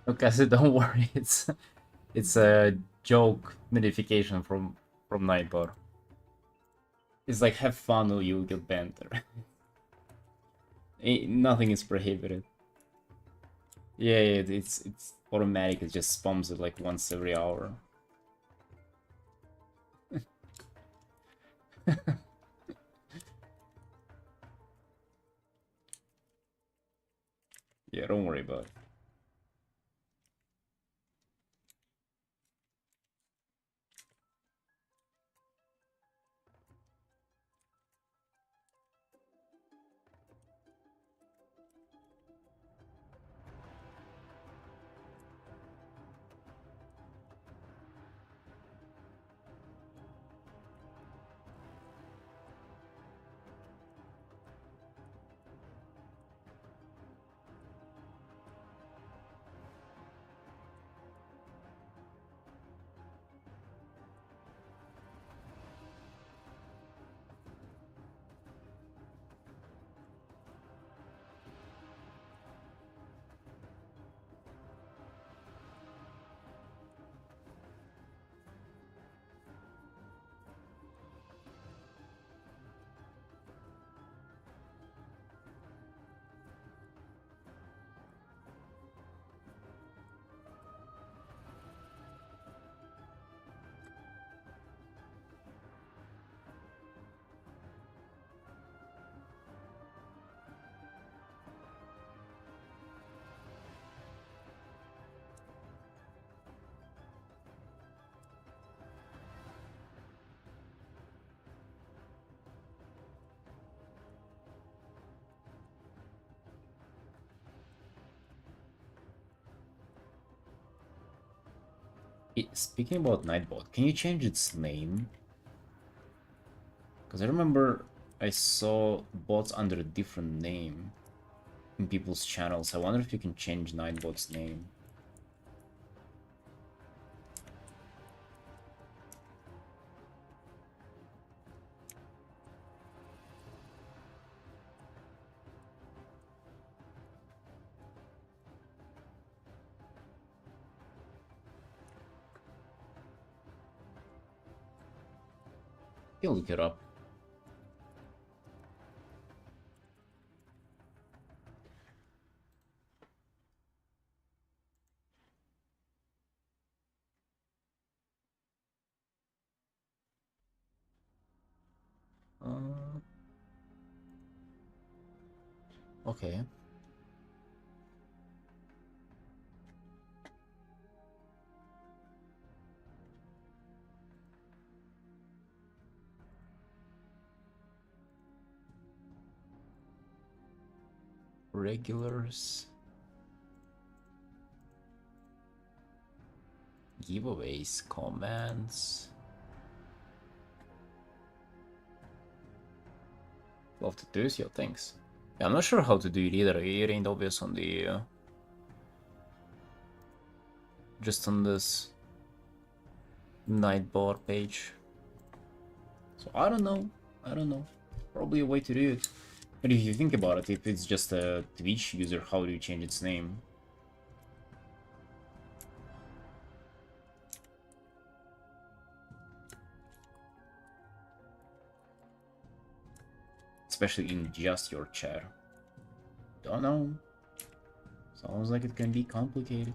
Okay, so don't worry, it's a joke notification from Nightbot. It's like have fun or you'll get banned. Nothing is prohibited. Yeah, yeah, it's automatic. It just spams it like once every hour. Yeah, don't worry about it. Speaking about Nightbot, can you change its name? Because I remember I saw bots under a different name in people's channels. I wonder if you can change Nightbot's name. You look it up. Uh, okay. Regulars. Giveaways, comments. Love to do so, thanks. Yeah, I'm not sure how to do it either. It ain't obvious on the just on this Nightbot page. So I don't know. I don't know. Probably a way to do it. But if you think about it, if it's just a Twitch user, how do you change its name? Especially in just your chat. Don't know. Sounds like it can be complicated.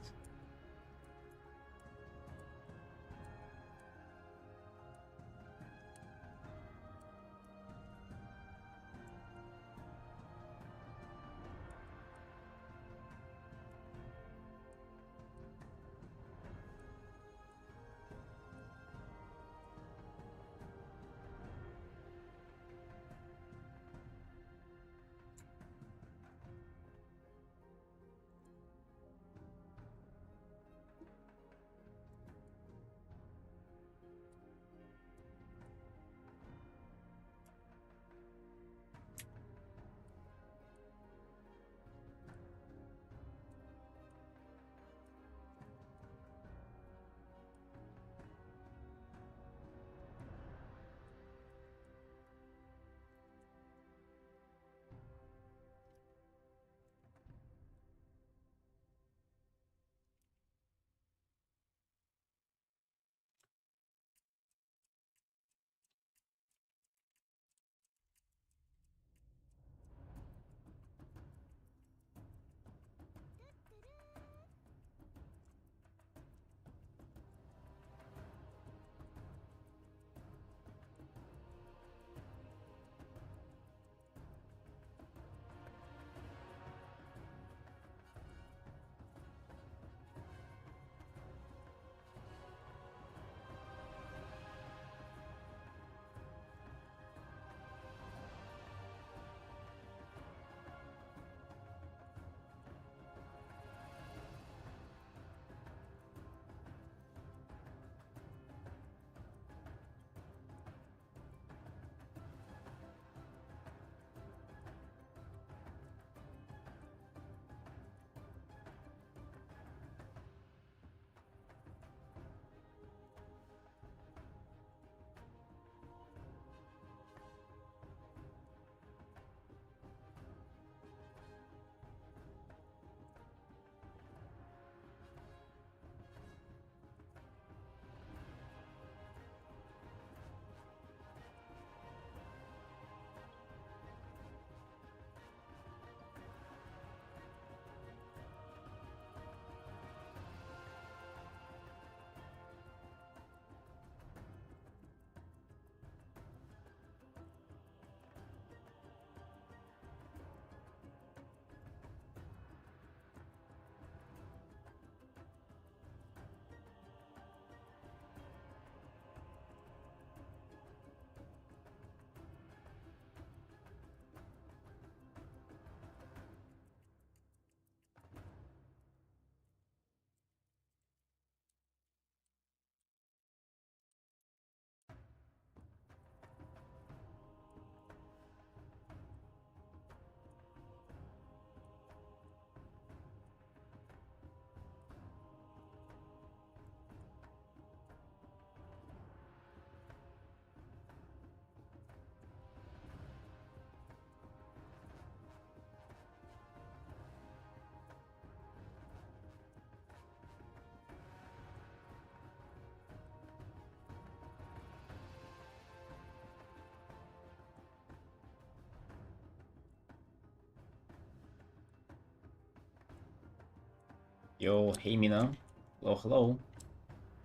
Yo, hey Mina. Hello, hello.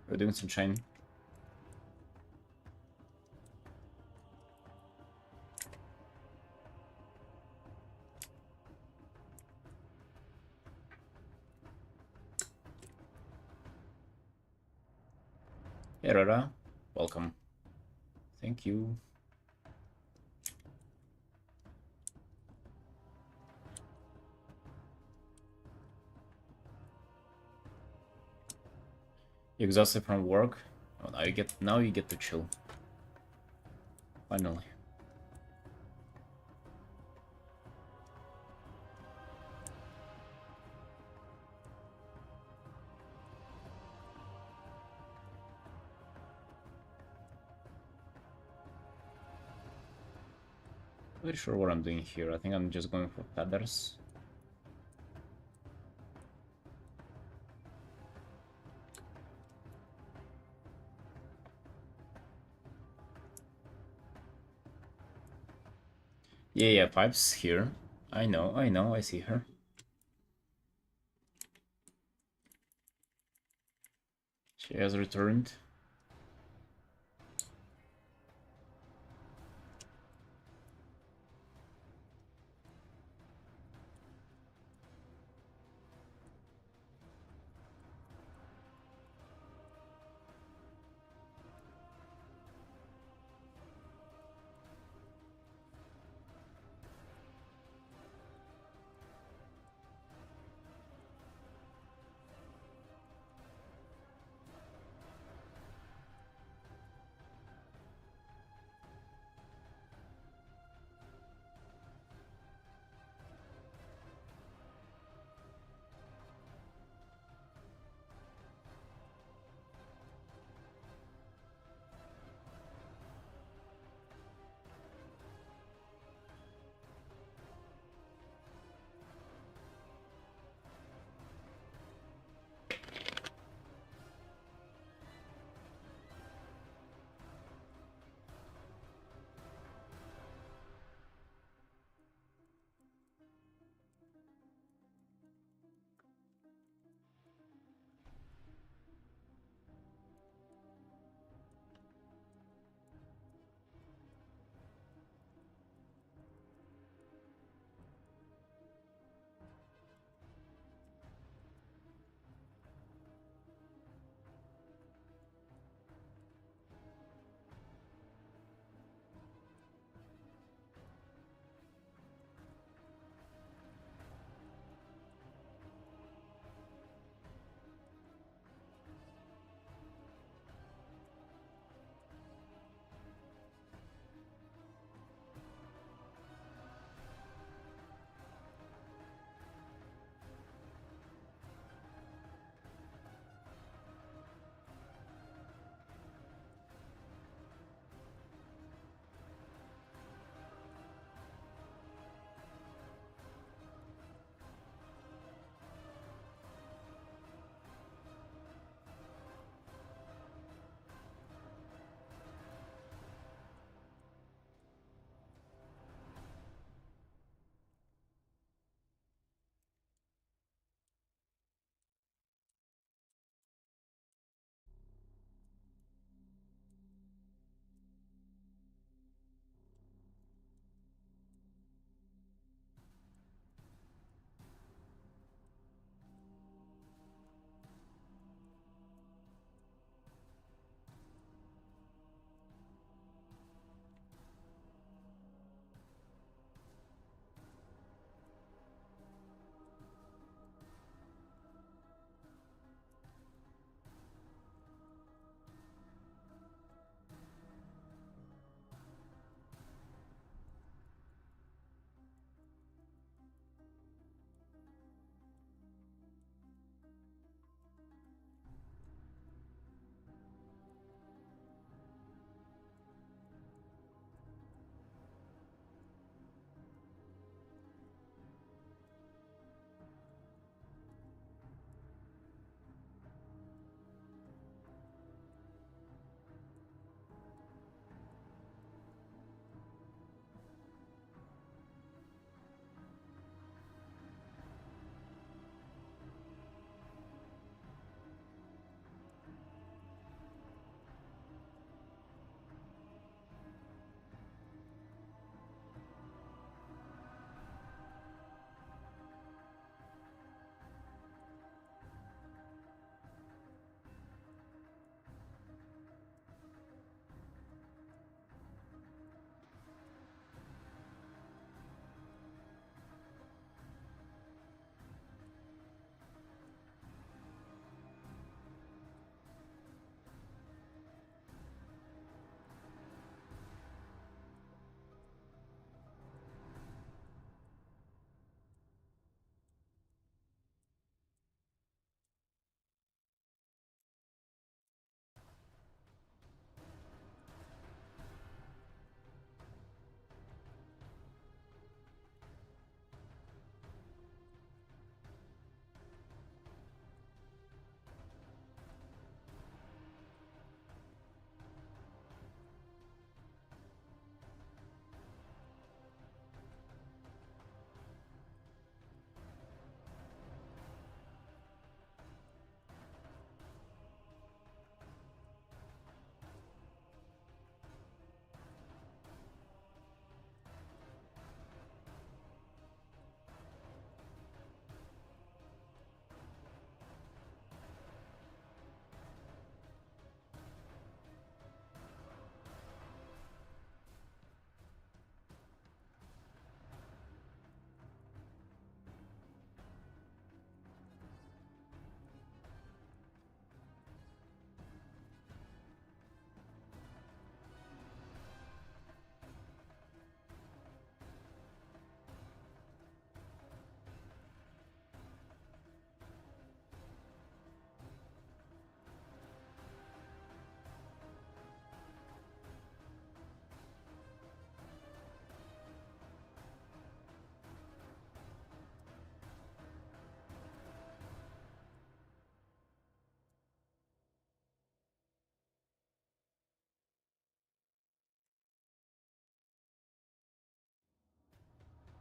We're doing sunshine. Hey Rara, welcome. Thank you. You exhausted from work? Oh, now you get to chill. Finally. Not sure what I'm doing here. I think I'm just going for feathers. Yeah, Pipe's here. I know, I see her. She has returned.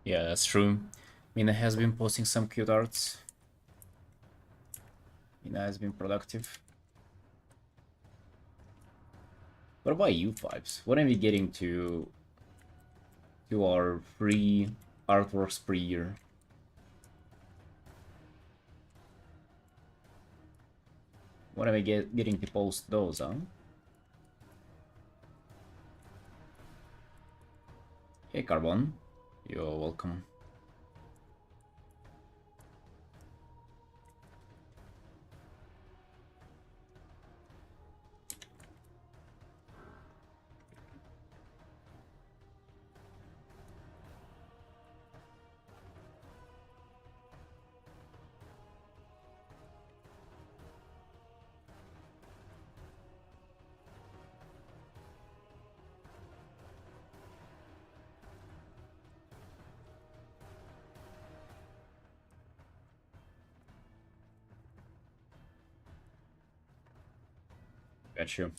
Yeah, that's true. Mina has been posting some cute arts. Mina has been productive. What about you, Vibes? What are we getting to our free artworks per year? What am I getting to post those, huh? Hey, Carbon. You're welcome. Got you.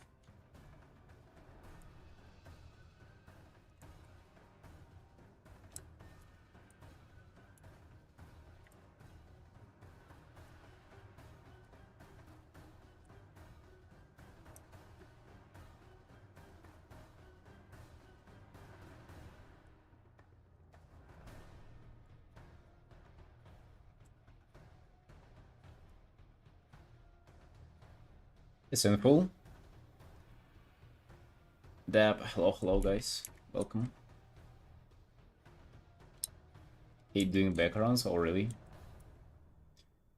It's simple. Dab. Hello, guys. Welcome. Hate doing backgrounds, oh really?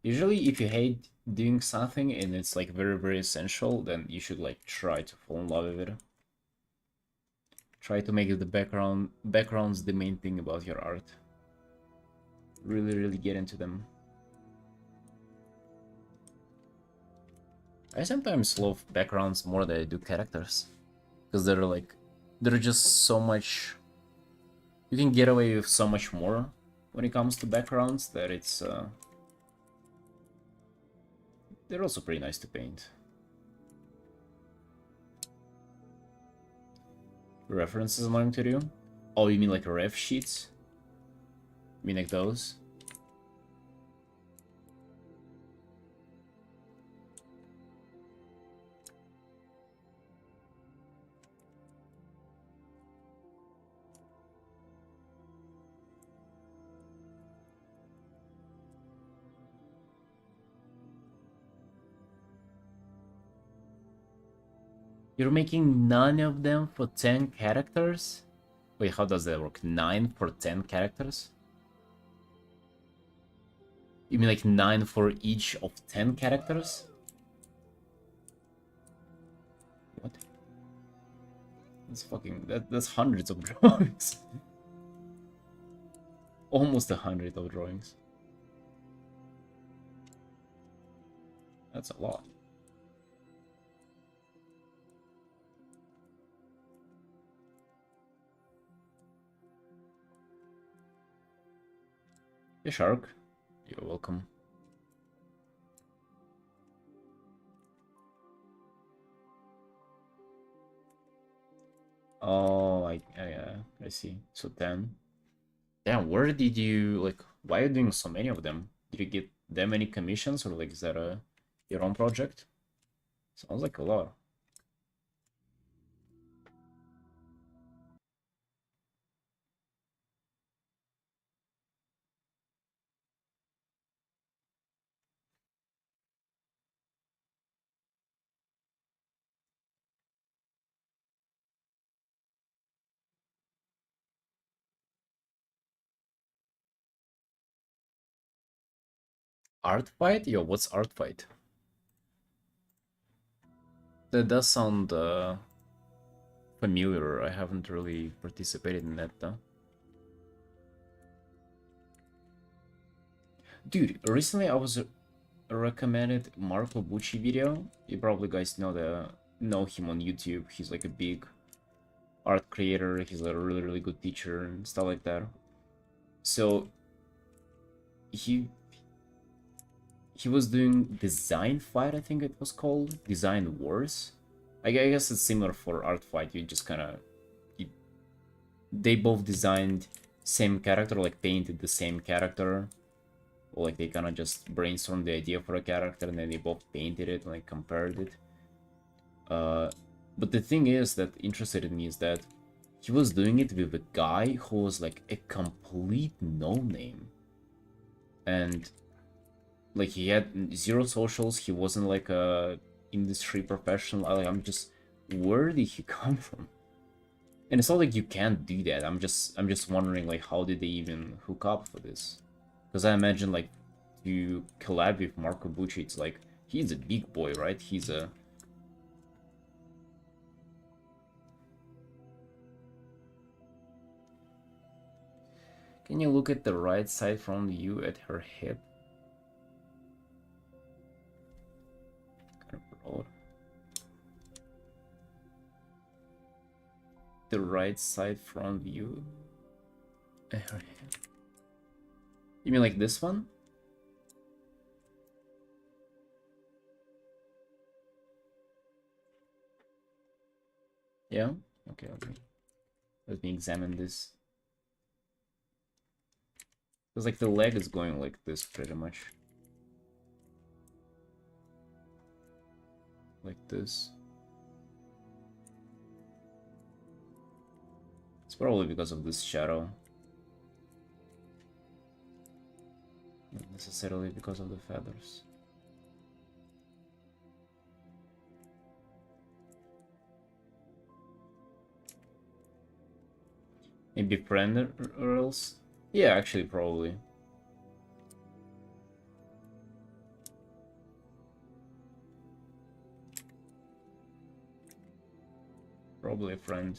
Usually, if you hate doing something and it's like very essential, then you should like try to fall in love with it. Try to make the backgrounds the main thing about your art. Really get into them. I sometimes love backgrounds more than I do characters, because they're just so much. You can get away with so much more when it comes to backgrounds that they're also pretty nice to paint. References annoying to do? Oh, you mean like ref sheets? You mean like those? You're making none of them for 10 characters? Wait, how does that work? 9 for 10 characters? You mean like 9 for each of 10 characters? What? That's hundreds of drawings. Almost 100 of drawings. That's a lot. Hey, Shark. You're welcome. Oh, I see. So 10. Damn, where did you, like, why are you doing so many of them? Did you get that many commissions, or, like, is that your own project? Sounds like a lot. Art fight? Yo, what's art fight? That does sound familiar. I haven't really participated in that though. Dude, recently I was recommended Marco Bucci video. You probably guys know him on YouTube. He's like a big art creator. He's a really good teacher and stuff like that. So he was doing Design Fight, I think it was called. Design Wars. I guess it's similar for Art Fight. You just kind of... They both designed same character, like painted the same character, or like they kind of just brainstormed the idea for a character and then they both painted it and like compared it. But the thing is that interested me is that he was doing it with a guy who was like a complete no-name. And like he had zero socials, he wasn't like a industry professional. I'm just, where did he come from? And it's not like you can't do that. I'm just wondering like how did they even hook up for this? Because I imagine like you collab with Marco Bucci, it's like he's a big boy, right? He's a Can you look at the right side from you at her hip? Kind of broad. The right side front view at her hip. You mean like this one? Yeah? Okay, let me examine this. Because like the leg is going like this pretty much. Like this. It's probably because of this shadow. Not necessarily because of the feathers. Maybe friend or else? Yeah, actually, probably. Probably a friend.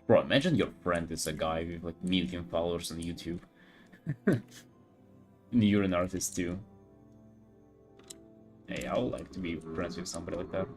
Bro, imagine your friend is a guy with like million followers on YouTube. And you're an artist too. Hey, I would like to be friends with somebody like that.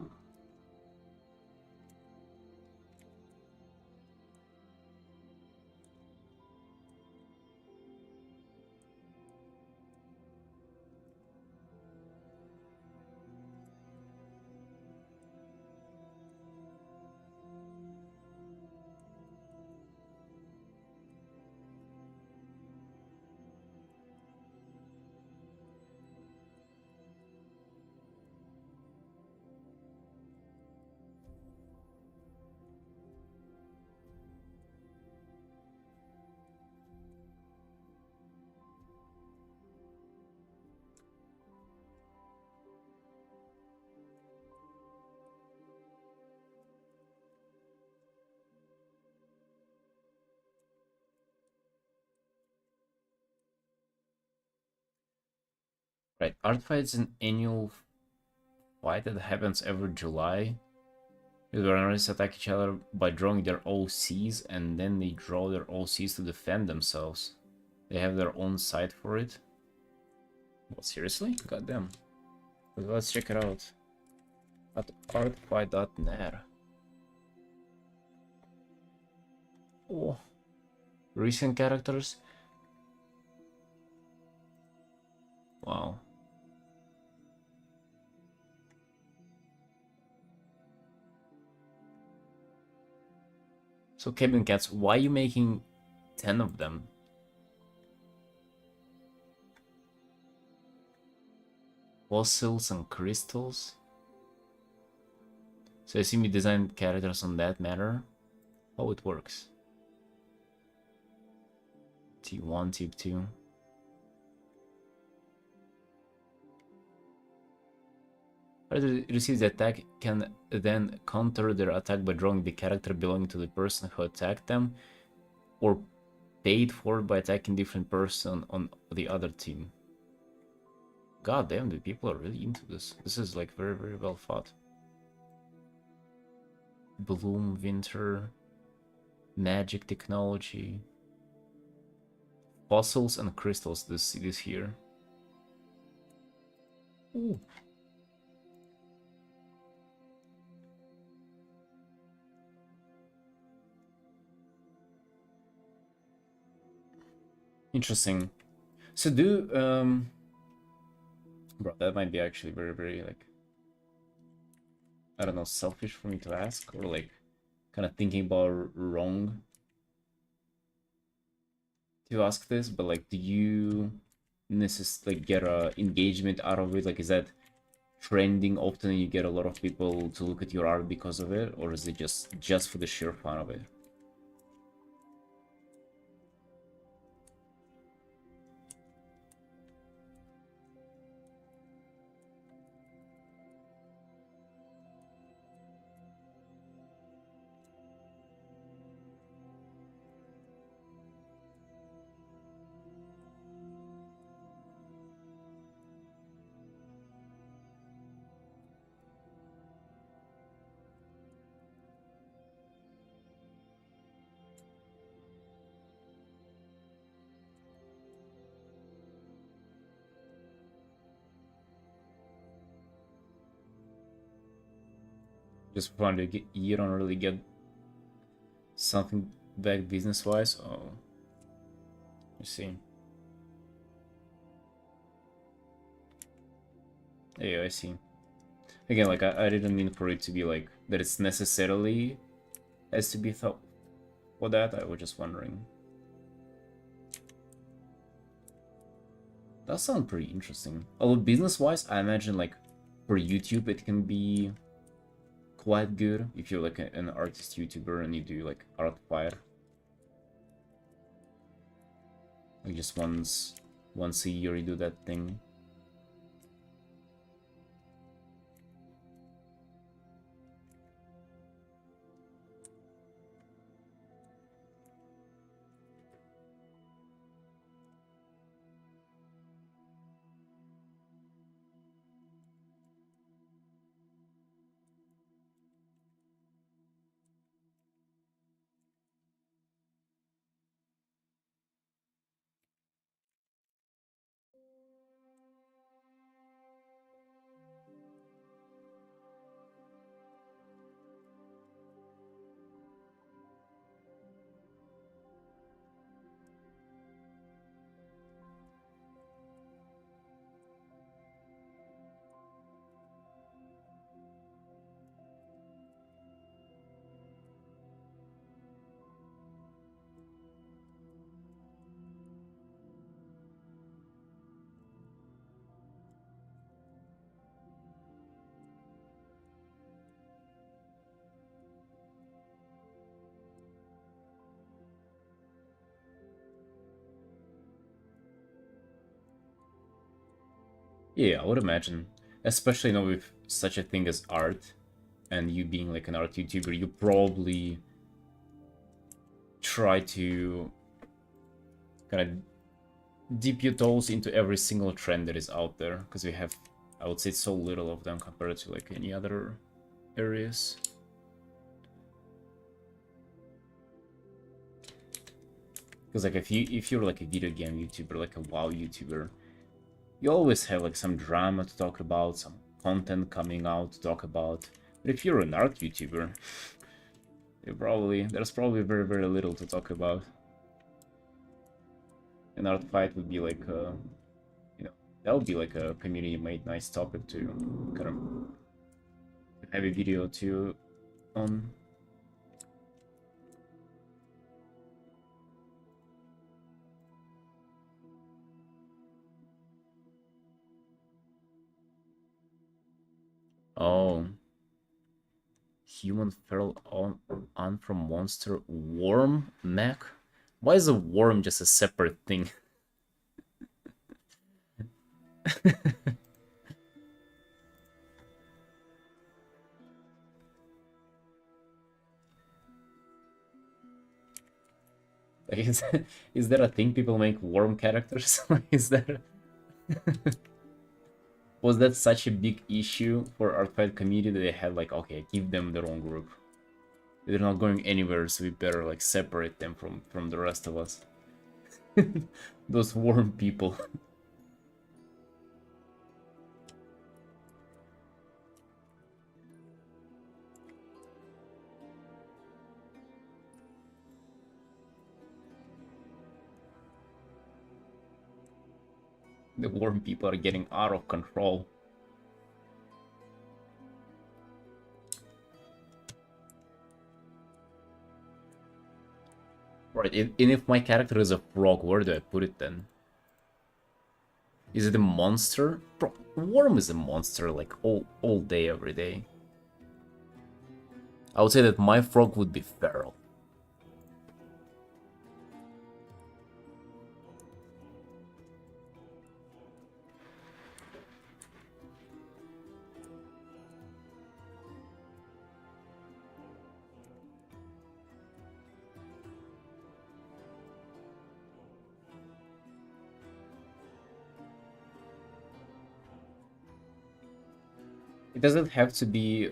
Right, Art Fight is an annual fight that happens every July. Where artists attack each other by drawing their OCs and then they draw their OCs to defend themselves. They have their own site for it. What, seriously? Goddamn. Let's check it out. At artfight.net. Oh. Recent characters? Wow. So Cabin Cats, why are you making 10 of them? Fossils and crystals? So I assume you designed characters on that matter? How it works? T1, T2. Whoever receives the attack can then counter their attack by drawing the character belonging to the person who attacked them, or paid for by attacking different person on the other team. God damn, the people are really into this. This is like very, very well thought. Bloom, winter, magic technology, fossils and crystals. This here. Ooh. Interesting. So Bro, that might be actually very, very, like, I don't know, selfish for me to ask, or like kind of thinking about wrong to ask this, but like, do you necessarily get a engagement out of it? Like, is that trending often and you get a lot of people to look at your art because of it, or is it just for the sheer fun of it? Just for fun, you don't really get something back business-wise? Oh, I see. Yeah, I see. Again, like, I didn't mean for it to be like that it's necessarily has to be thought for that. I was just wondering. That sounds pretty interesting. Although business-wise, I imagine like for YouTube it can be quite good if you're like an artist YouTuber and you do like art fire. Like just once a year you do that thing. Yeah, I would imagine. Especially with such a thing as art and you being like an art YouTuber, you probably try to kind of dip your toes into every single trend that is out there, because we have, I would say, so little of them compared to like any other areas. Because like if you're like a video game YouTuber, like a WoW YouTuber, you always have like some drama to talk about, some content coming out to talk about. But if you're an art YouTuber, there's probably very, very little to talk about. An art fight would be like you know, that would be like a community made nice topic to kind of have a video to on. Oh, human feral on from monster worm mech. Why is a worm just a separate thing? Like, is there a thing people make worm characters? Is there? Was that such a big issue for Artfight community that they had like, okay, give them their own group. They're not going anywhere, so we better like separate them from the rest of us. Those worm people. The worm people are getting out of control. Right, and if my character is a frog, where do I put it then? Is it a monster? Bro, worm is a monster, like, all day, every day. I would say that my frog would be feral. It doesn't have to be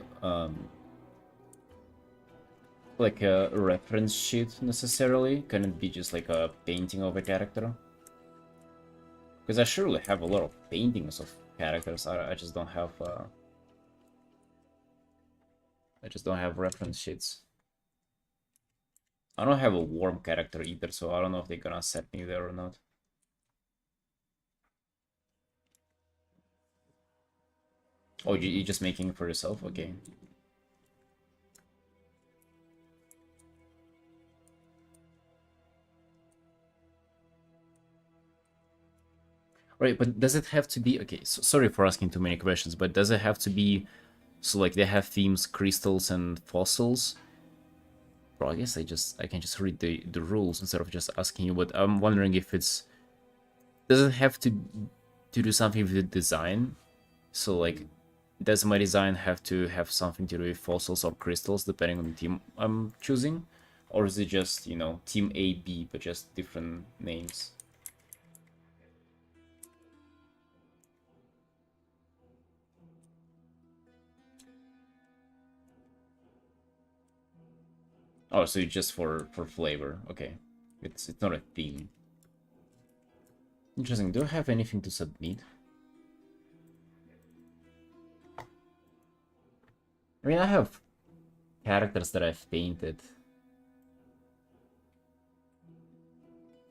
like a reference sheet necessarily. Can it be just like a painting of a character? Because I surely have a lot of paintings of characters. I just don't have reference sheets. I don't have a worm character either, so I don't know if they're gonna set me there or not. Oh, you're just making it for yourself? Okay. Right, but does it have to be... Okay, so sorry for asking too many questions, but does it have to be... So, like, they have themes, crystals, and fossils? Bro, I guess I can just read the rules instead of just asking you, but I'm wondering if it's... Does it have to do something with the design? So, like, does my design have to have something to do with fossils or crystals, depending on the team I'm choosing? Or is it just, you know, team A, B, but just different names? Oh, so it's just for flavor. Okay. It's not a theme. Interesting. Do I have anything to submit? I mean, I have characters that I've painted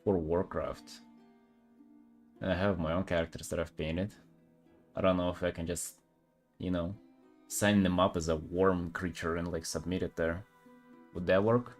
for Warcraft. And I have my own characters that I've painted. I don't know if I can just, you know, sign them up as a worm creature and like submit it there. Would that work?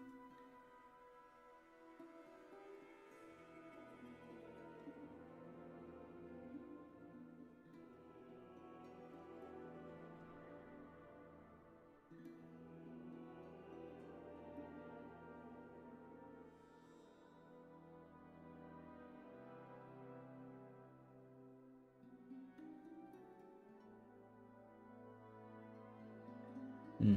Hmm.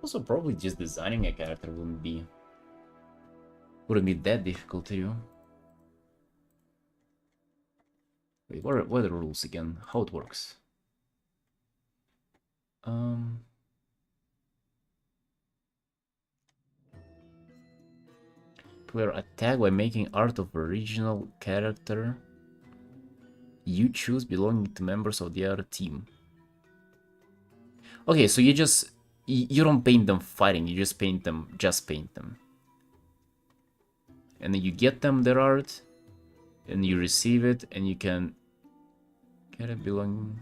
Also, probably just designing a character wouldn't be that difficult to do. Wait, what are the rules again? How it works? Player attack by making art of original character you choose belonging to members of the other team. Okay, so you don't paint them fighting, you just paint them. And then you get them their art, and you receive it, and you can get it belonging.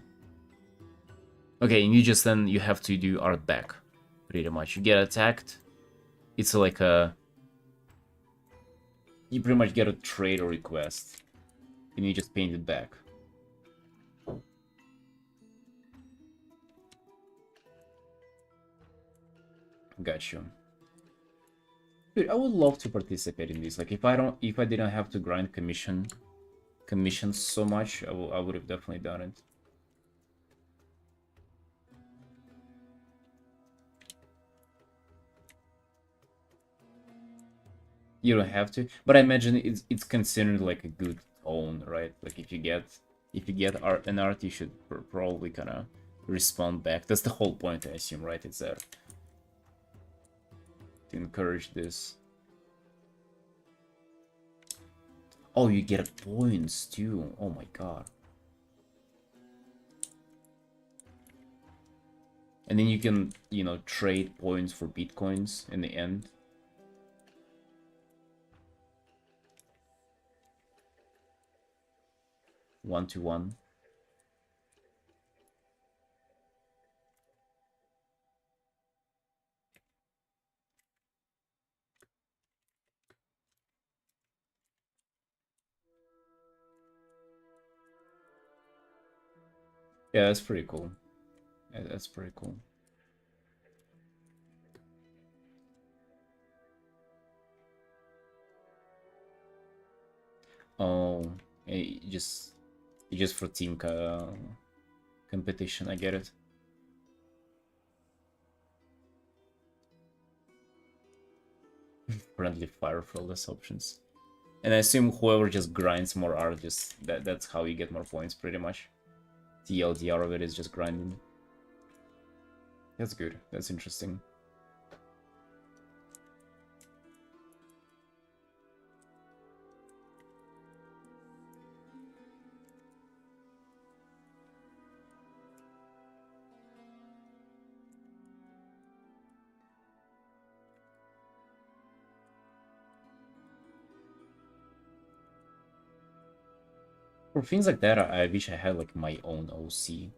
Okay, and you have to do art back, pretty much. You get attacked. It's like you pretty much get a trade or request, and you just paint it back. Got you. Dude, I would love to participate in this. Like, if I didn't have to grind commissions so much, I would have definitely done it. You don't have to, but I imagine it's considered like a good tone, right? Like if you get an art, you should probably kind of respond back. That's the whole point, I assume, right? It's there to encourage this. Oh, you get points too. Oh my god. And then you can, you know, trade points for bitcoins in the end. 1-to-1. Yeah, that's pretty cool. Yeah, that's pretty cool. Oh, just for team competition. I get it. Friendly fire for less options. And I assume whoever just grinds more art, just that's how you get more points, pretty much. TLDR of it is just grinding. That's good. That's interesting. For things like that, I wish I had like my own OC,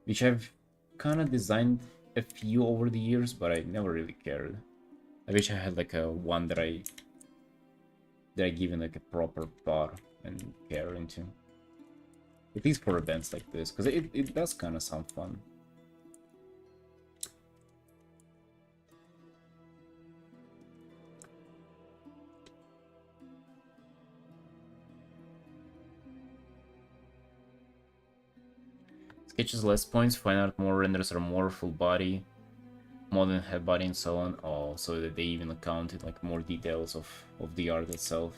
which I've kind of designed a few over the years, but I never really cared. I wish I had like a one that I given like a proper thought and care into. At least for events like this, because it does kind of sound fun. Sketches less points, fine art more, renders are more, full body, modern head body and so on. Oh, so that they even accounted like more details of the art itself.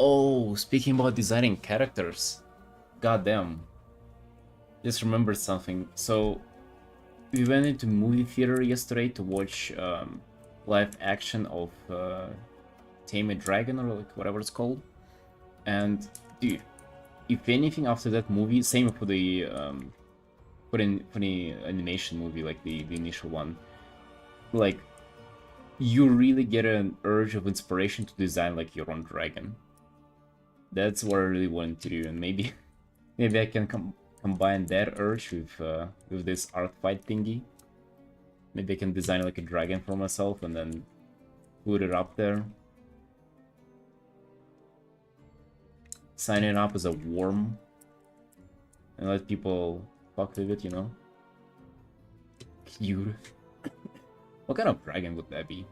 Oh, speaking about designing characters, goddamn, just remembered something. So we went into movie theater yesterday to watch live action of Tame a Dragon, or like whatever it's called. And dude, if anything after that movie, same for the for the animation movie, like the initial one, like you really get an urge of inspiration to design like your own dragon. That's what I really wanted to do, and maybe maybe I can combine that urge with this art fight thingy. Maybe I can design like a dragon for myself and then put it up there. Sign it up as a worm and let people fuck with it, you know? Cute. What kind of dragon would that be?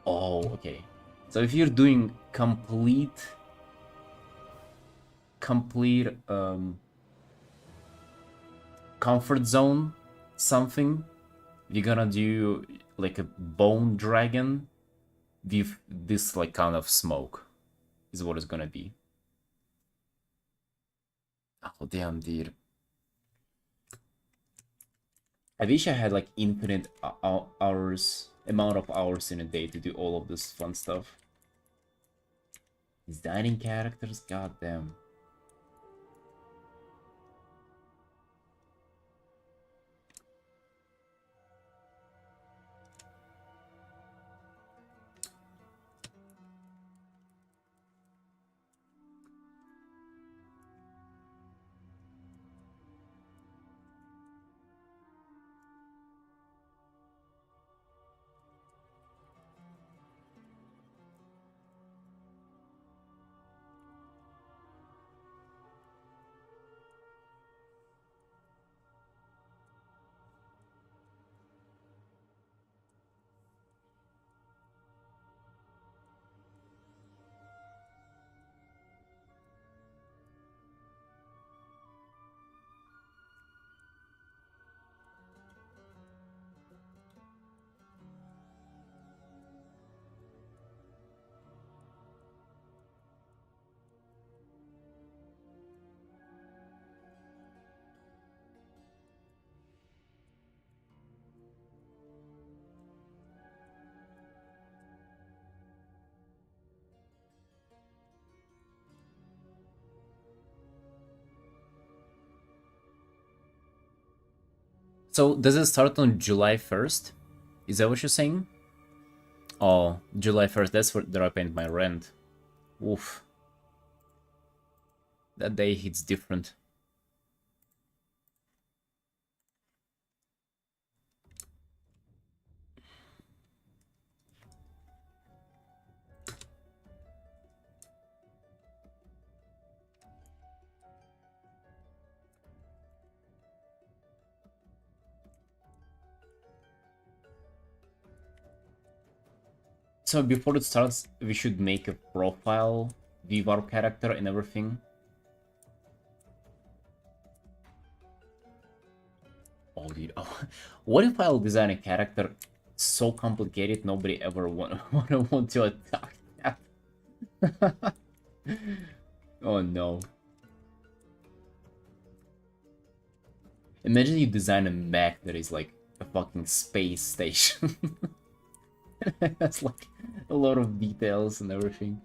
Oh, okay. So if you're doing complete comfort zone something, you're gonna do like a bone dragon with this like kind of smoke is what it's gonna be. Oh damn, dude. I wish I had like infinite hours, amount of hours in a day to do all of this fun stuff. Designing characters, goddamn. So does it start on July 1st? Is that what you're saying? Oh, July 1st, that's where I paid my rent. Oof. That day hits different. So before it starts, we should make a profile, view our character and everything. Oh, dude. Oh. What if I'll design a character so complicated nobody ever want to attack that? Oh no. Imagine you design a mech that is like a fucking space station. That's like a lot of details and everything.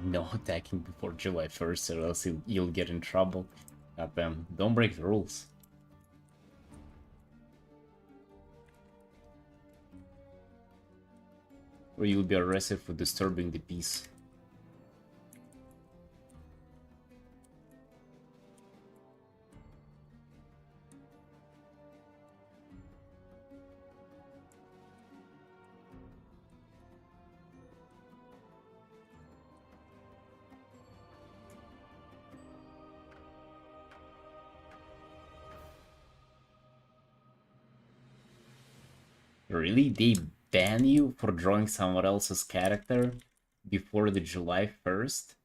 No attacking before July 1st or else you'll get in trouble. Goddamn, don't break the rules. Or you'll be arrested for disturbing the peace. Really? They ban you for drawing someone else's character before the July 1st?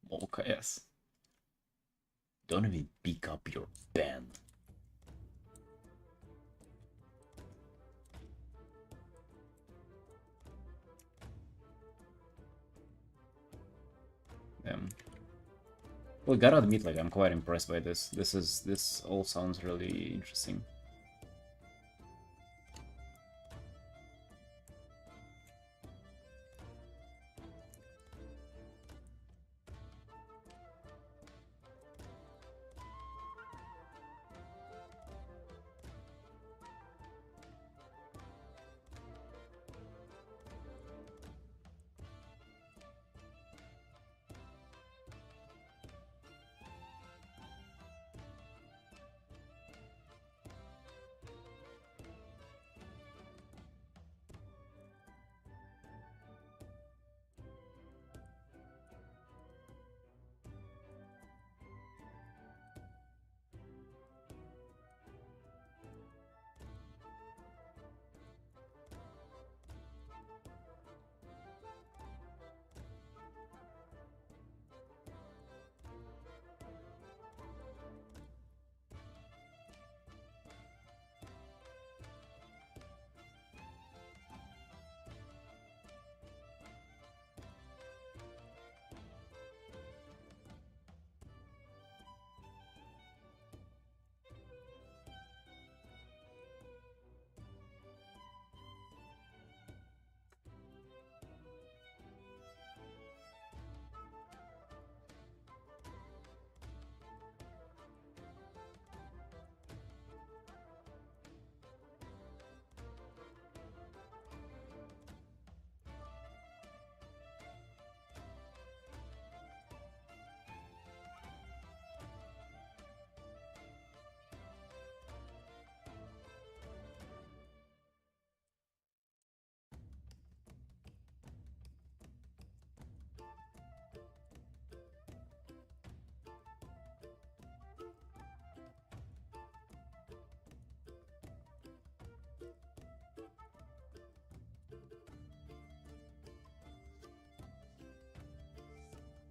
Okay, yes. Don't even pick up your pen. Well, gotta admit, like, I'm quite impressed by this. This all sounds really interesting.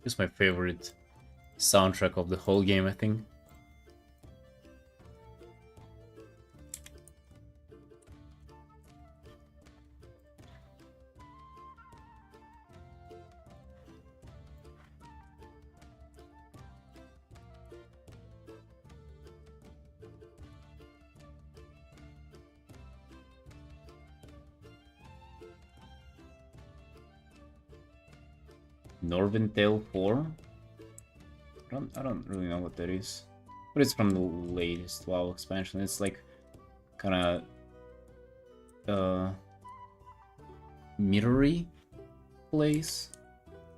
It's my favorite soundtrack of the whole game, I think. Northern 4? I don't really know what that is. But it's from the latest WoW expansion. It's like kinda mirrory place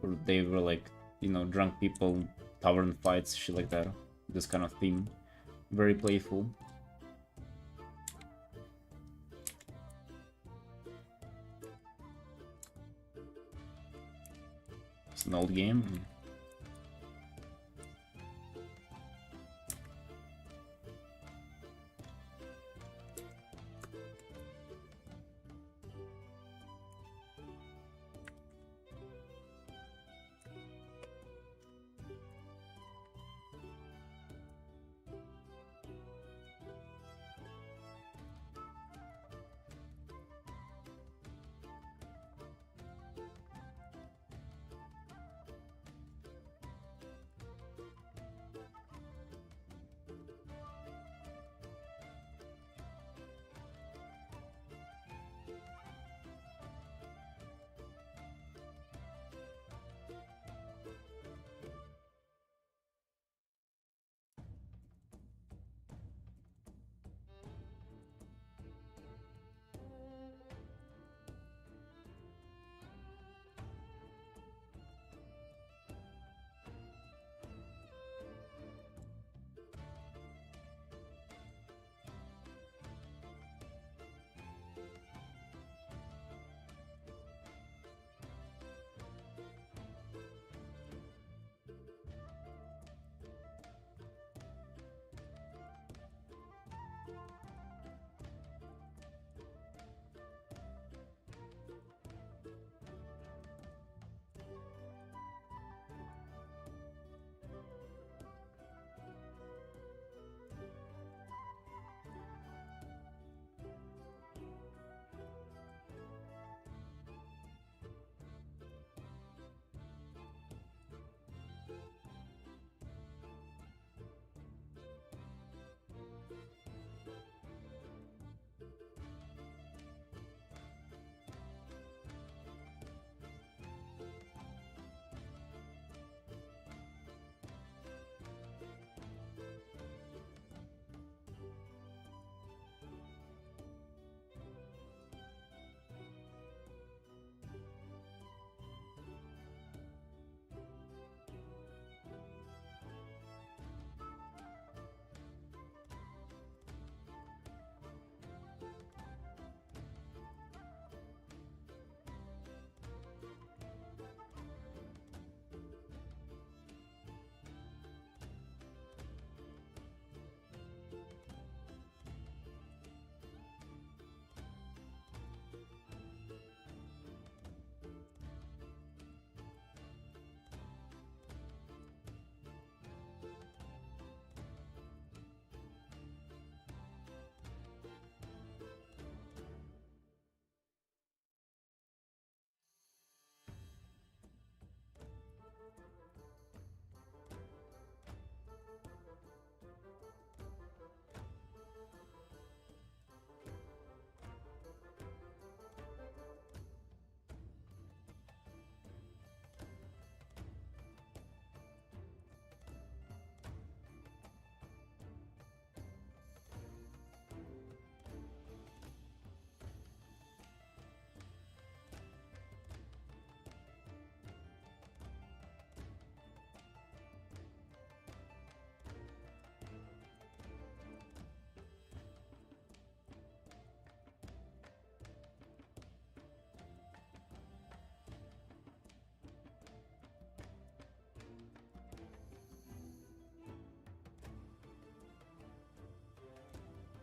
where they were like, you know, drunk people, tavern fights, shit like that. This kind of theme. Very playful. It's an old game.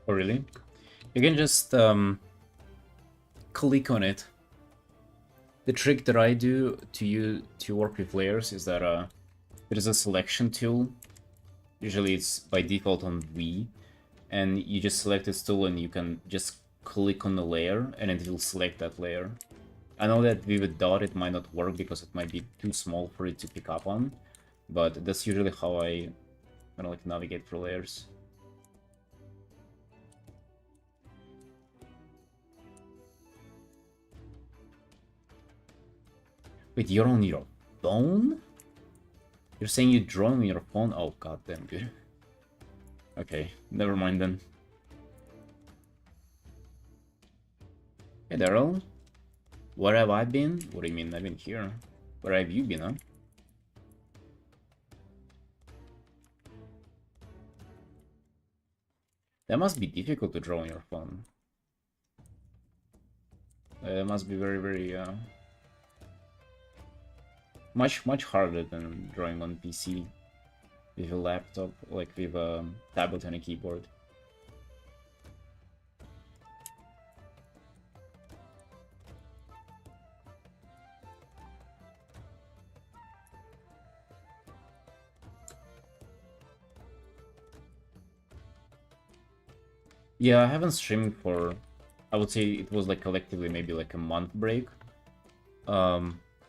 Oh, really? You can just click on it. The trick that I do to work with layers is that there's a selection tool. Usually it's by default on V, and you just select this tool and you can just click on the layer and it will select that layer. I know that with a dot it might not work because it might be too small for it to pick up on, but that's usually how I kind of like navigate through layers. Wait, you're on your phone? You're saying you're drawing on your phone? Oh, goddamn, dude. Okay, never mind then. Hey, Daryl. Where have I been? What do you mean? I've been here. Where have you been, huh? That must be difficult to draw on your phone. It must be very, very, much harder than drawing on PC with a laptop, like with a tablet and a keyboard. Yeah, I haven't streamed for, I would say it was like collectively maybe like a month break.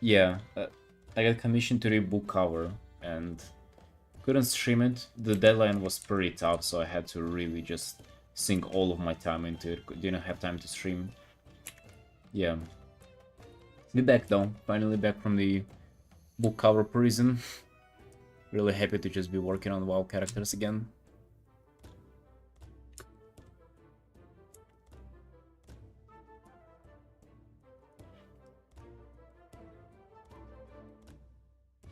Yeah, I got commissioned to do book cover and couldn't stream it. The deadline was pretty tough, so I had to really just sink all of my time into it. Didn't have time to stream. Yeah. Be back though. Finally back from the book cover prison. Really happy to just be working on WoW characters again.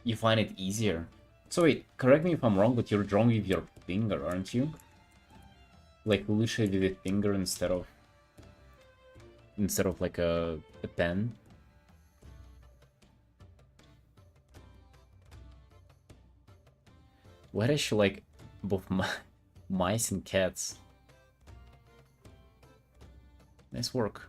You find it easier. So wait, correct me if I'm wrong, but you're drawing with your finger, aren't you? Like literally with a finger instead of like a pen. Why does she like both mice and cats? Nice work.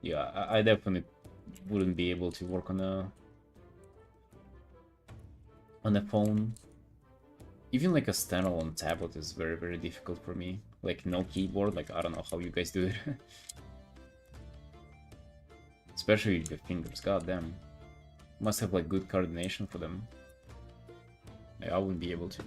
Yeah, I definitely wouldn't be able to work on a phone. Even like a standalone tablet is very, very difficult for me. Like no keyboard, like I don't know how you guys do it. Especially with the fingers, goddamn. Must have like good coordination for them. I wouldn't be able to.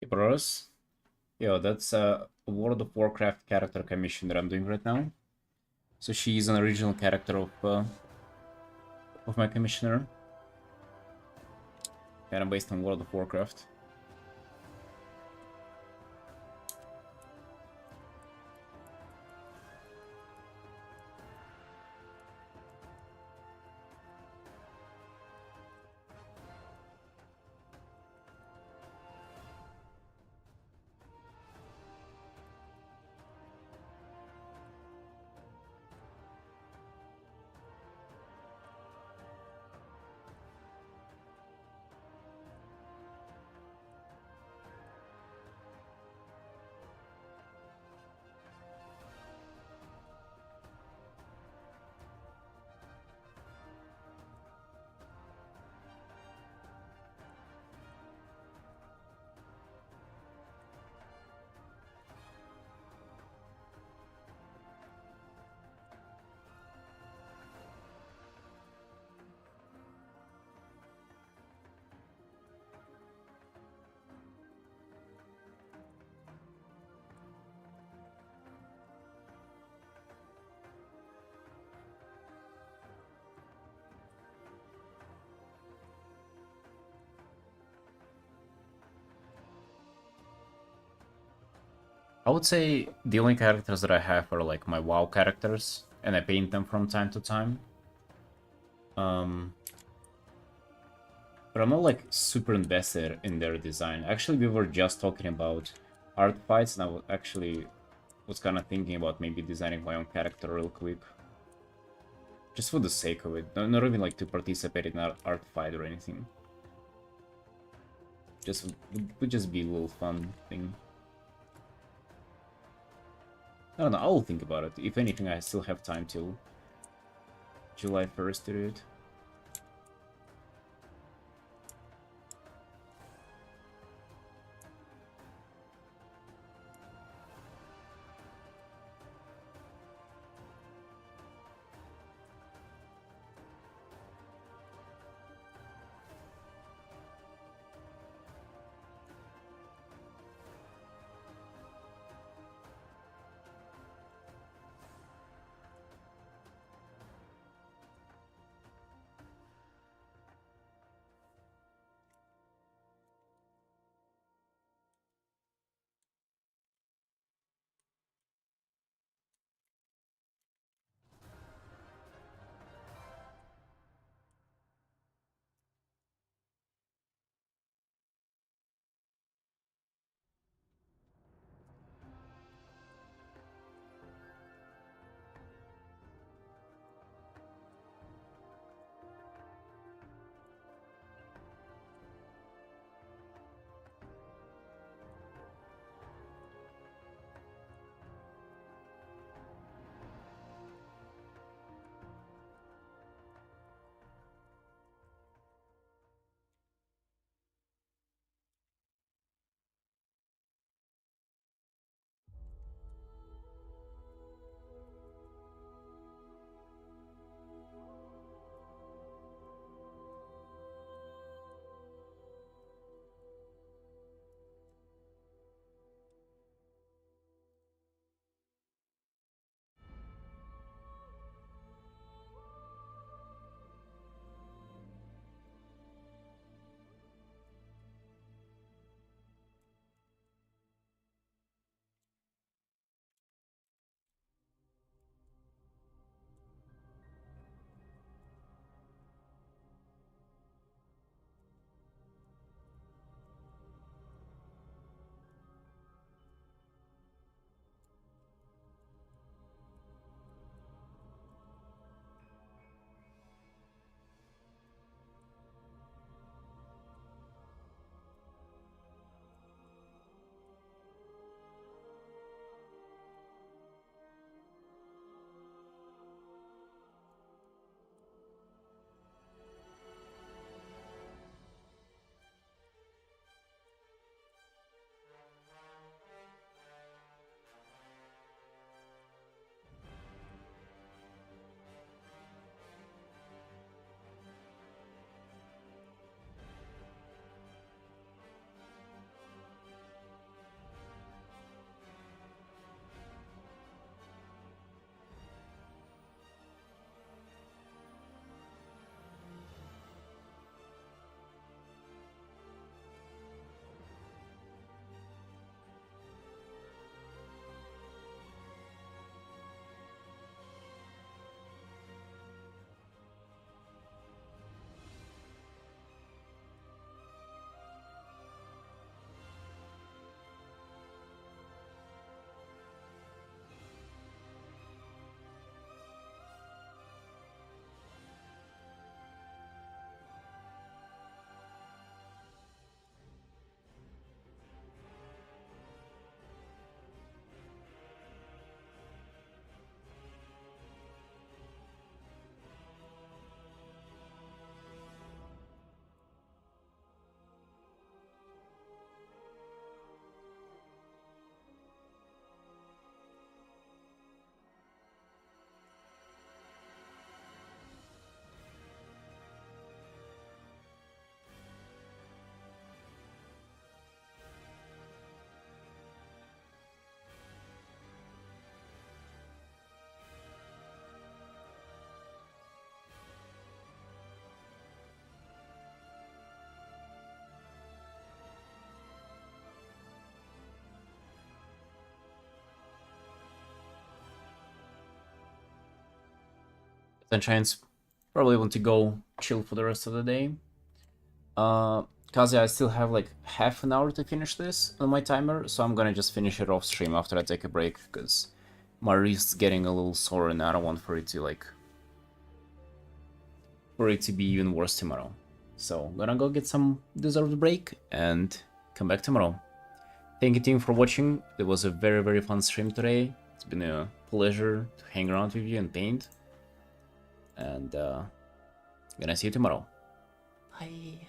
Hey, bros. Yo, that's a World of Warcraft character commission that I'm doing right now. So she's an original character of my commissioner, kind of based on World of Warcraft. I would say the only characters that I have are like my WoW characters, and I paint them from time to time. But I'm not like super invested in their design. Actually, we were just talking about art fights, and actually was kind of thinking about maybe designing my own character real quick. Just for the sake of it. Not even like to participate in an art fight or anything. Just would just be a little fun thing. I don't know, I'll think about it. If anything, I still have time till July 1st to do it. Sunshine's probably want to go chill for the rest of the day. Cause I still have like half an hour to finish this on my timer, so I'm gonna just finish it off stream after I take a break, because my wrist's getting a little sore and I don't want for it to be even worse tomorrow. So I'm gonna go get some deserved break and come back tomorrow. Thank you team for watching. It was a very fun stream today. It's been a pleasure to hang around with you and paint. And gonna see you tomorrow. Bye.